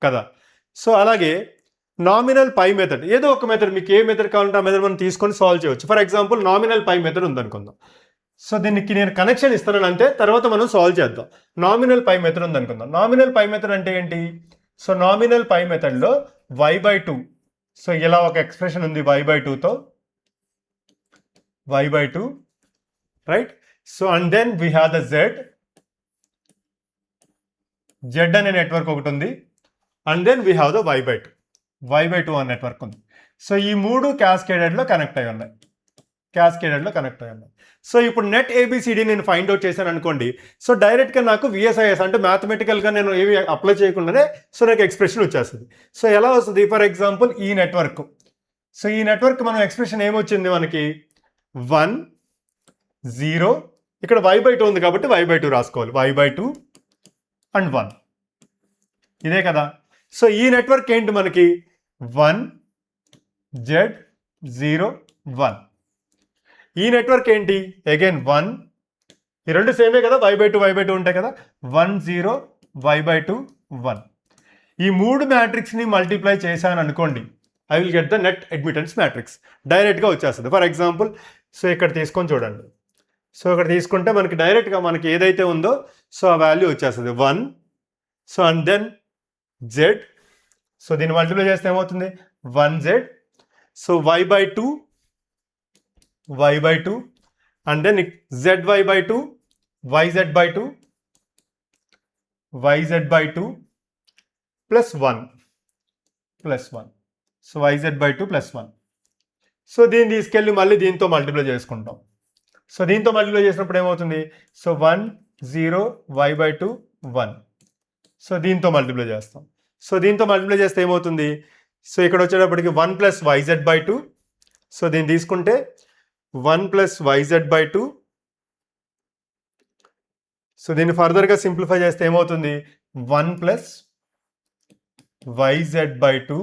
కదా. సో అలాగే నామినల్ పై మెథడ్, ఏదో ఒక మెథడ్, మీకు ఏ మెథడ్ కావాలంటే ఆ మెథడ్ మనం తీసుకొని సాల్వ్ చేయవచ్చు. For example nominal pi method ఉందనుకుందాం. సో దీనికి నేను కనెక్షన్ ఇస్తాను అంతే, తర్వాత మనం సాల్వ్ చేద్దాం. నామినల్ పై మెథడ్ ఉందనుకుందాం. నామినల్ పై మెథడ్ అంటే ఏంటి? సో నామినల్ పై మెథడ్లో y/2, సో ఇలా ఒక ఎక్స్ప్రెషన్ ఉంది y/2తో, y/2, right. So and then we have the Z అనే నెట్వర్క్ ఒకటి ఉంది, and then we have the y/2 అనే నెట్వర్క్ ఉంది. సో ఈ మూడు క్యాస్కేడెడ్లో కనెక్ట్ అయి ఉన్నాయి, సో ఇప్పుడు నెట్ ఏబిసిడి నేను ఫైండ్ అవుట్ చేశాను అనుకోండి. సో డైరెక్ట్గా నాకు విఎస్ఐఎస్ అంటే మ్యాథమెటికల్గా నేను ఏమి అప్లై చేయకుండానే సో నాకు ఎక్స్ప్రెషన్ వచ్చేస్తుంది. సో ఎలా వస్తుంది? ఫర్ ఎగ్జాంపుల్ ఈ నెట్వర్క్, సో ఈ నెట్వర్క్ మనం ఎక్స్ప్రెషన్ ఏమొచ్చింది మనకి 1 0, ఇక్కడ y/2 ఉంది కాబట్టి y/2 రాసుకోవాలి, y/2 అండ్ 1, ఇదే కదా. సో ఈ నెట్వర్క్ ఏంటి మనకి 1 Z 0 1. ఈ నెట్వర్క్ ఏంటి? అగైన్ 1, ఈ రెండు సేమే కదా, y/2 ఉంటాయి కదా, 1 0 y/2 1. ఈ మూడు మ్యాట్రిక్స్ని మల్టిప్లై చేశాను అనుకోండి, I will get the net admittance matrix, డైరెక్ట్గా వచ్చేస్తుంది. ఫర్ ఎగ్జాంపుల్ సో ఇక్కడ తీసుకొని చూడండి. సో ఇక్కడ తీసుకుంటే మనకి డైరెక్ట్గా మనకి ఏదైతే ఉందో సో ఆ వాల్యూ వచ్చేస్తుంది 1. So and then Z, so దీన్ని మల్టిప్లై చేస్తే ఏమవుతుంది 1Z. So y/2 and then ZY/2 YZ/2 YZ/2 plus 1 plus 1. So YZ by 2 plus 1. So దీన్ని తీసుకెళ్ళి మళ్ళీ దీంతో మల్టిప్లై చేసుకుంటాం. సో దీంతో మల్టిప్లై చేసినప్పుడు ఏమవుతుంది? So 1 0 y by 2 1. సో దీంతో మల్టిప్లై చేస్తాం. సో దీంతో మల్టిప్లై చేస్తే ఏమవుతుంది? సో ఇక్కడ వచ్చేటప్పటికి 1 ప్లస్ వైజెడ్ బై 2. సో దీన్ని తీసుకుంటే 1 ప్లస్ వైజెడ్ బై 2. సో దీన్ని ఫర్దర్గా సింప్లిఫై చేస్తే ఏమవుతుంది? 1 ప్లస్ వైజెడ్ బై 2,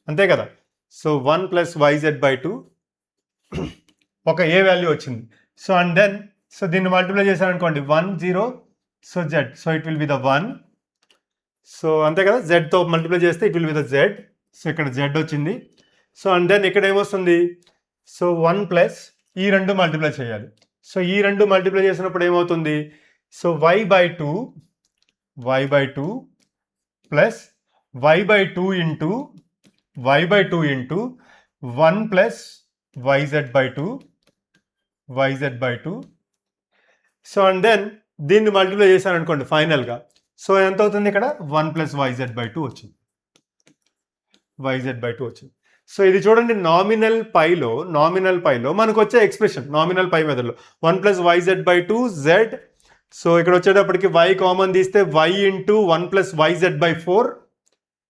అంతే కదా. సో 1 ప్లస్ వైజెడ్ బై 2 ఒక ఏ వాల్యూ వచ్చింది. సో అండ్ దెన్ సో దీన్ని మల్టిప్లై చేశారనుకోండి 1 0. So Z, so it will be the 1. So అంతే కదా, జెడ్తో మల్టిప్లై చేస్తే it will be the Z. So ఇక్కడ జెడ్ వచ్చింది. సో అండ్ దెన్ ఇక్కడ ఏమొస్తుంది? సో 1 ప్లస్ ఈ రెండు మల్టిప్లై చేయాలి. సో ఈ రెండు మల్టిప్లై చేసినప్పుడు ఏమవుతుంది? So y by 2 plus y by 2 into 1 plus yz by 2. So and then దీన్ని మల్టిప్లై చేశాను అనుకోండి ఫైనల్గా. సో ఎంత అవుతుంది? ఇక్కడ 1 ప్లస్ yz బై 2 వచ్చింది. సో ఇది చూడండి, నామినల్ పైలో మనకు వచ్చే ఎక్స్ప్రెషన్ నామినల్ పై మెథడ్లో 1 plus yz by 2 z. So ఇక్కడ వచ్చేటప్పటికి y కామన్ తీస్తే y into 1 plus yz by 4.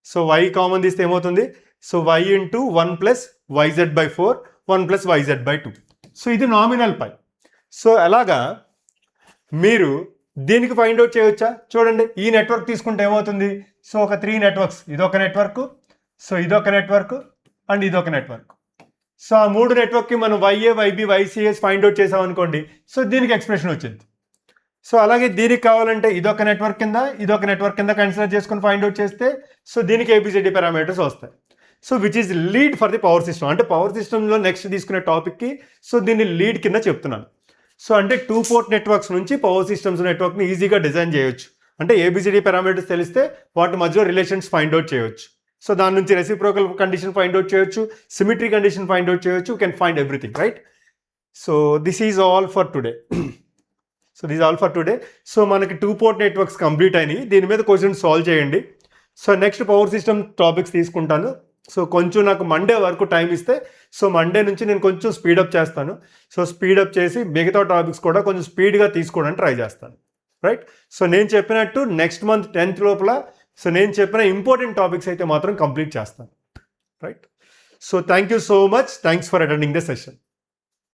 So y common తీస్తే ఏమవుతుంది? So y into 1 plus yz by 4, 1 plus yz by 2. So ఇది నామినల్ పై. సో అలాగా మీరు దీనికి ఫైండ్ అవుట్ చేయవచ్చా? చూడండి, ఈ నెట్వర్క్ తీసుకుంటే ఏమవుతుంది? సో ఒక 3 నెట్వర్క్స్, ఇదొక నెట్వర్క్, సో ఇదొక నెట్వర్క్ అండ్ ఇదొక నెట్వర్క్. సో ఆ 3 నెట్వర్క్కి మనం YA YB YCS find out చేసాం అనుకోండి. సో దీనికి ఎక్స్ప్రెషన్ వచ్చింది. సో అలాగే దీనికి కావాలంటే ఇదొక నెట్వర్క్ కింద కన్సిడర్ చేసుకుని ఫైండ్ అవుట్ చేస్తే సో దీనికి ABCD పారామీటర్స్ వస్తాయి. So which is lead for the power system. అంటే పవర్ సిస్టంలో నెక్స్ట్ తీసుకునే టాపిక్కి సో దీన్ని లీడ్ కింద చెప్తున్నాను. సో అంటే 2 పోర్ట్ నెట్వర్క్స్ నుంచి పవర్ సిస్టమ్స్ నెట్వర్క్ని ఈజీగా డిజైన్ చేయొచ్చు. అంటే ABCD పారామీటర్స్ తెలిస్తే వాటి మధ్యలో రిలేషన్స్ ఫైండ్ అవుట్ చేయొచ్చు. సో దాని నుంచి రెసిప్రోకల్ కండిషన్ ఫైండ్ అవుట్ చేయొచ్చు, సిమిట్రీ కండిషన్ ఫైండ్ అవుట్ చేయొచ్చు, can find everything, right? So this is all for today. So మనకి 2 పోర్ట్ నెట్వర్క్స్ కంప్లీట్ అయినాయి. దీని మీద క్వశ్చన్ సాల్వ్ చేయండి. So next power system topics తీసుకుంటాను. సో కొంచెం నాకు మండే వరకు టైం ఇస్తే సో మండే నుంచి నేను కొంచెం స్పీడప్ చేస్తాను. సో స్పీడప్ చేసి మిగతా టాపిక్స్ కూడా కొంచెం స్పీడ్గా తీసుకోవడానికి ట్రై చేస్తాను, రైట్? సో నేను చెప్పినట్టు నెక్స్ట్ మంత్ 10th లోపల సో నేను చెప్పిన ఇంపార్టెంట్ టాపిక్స్ అయితే మాత్రం కంప్లీట్ చేస్తాను, right? So thank you so much. Thanks for attending the session.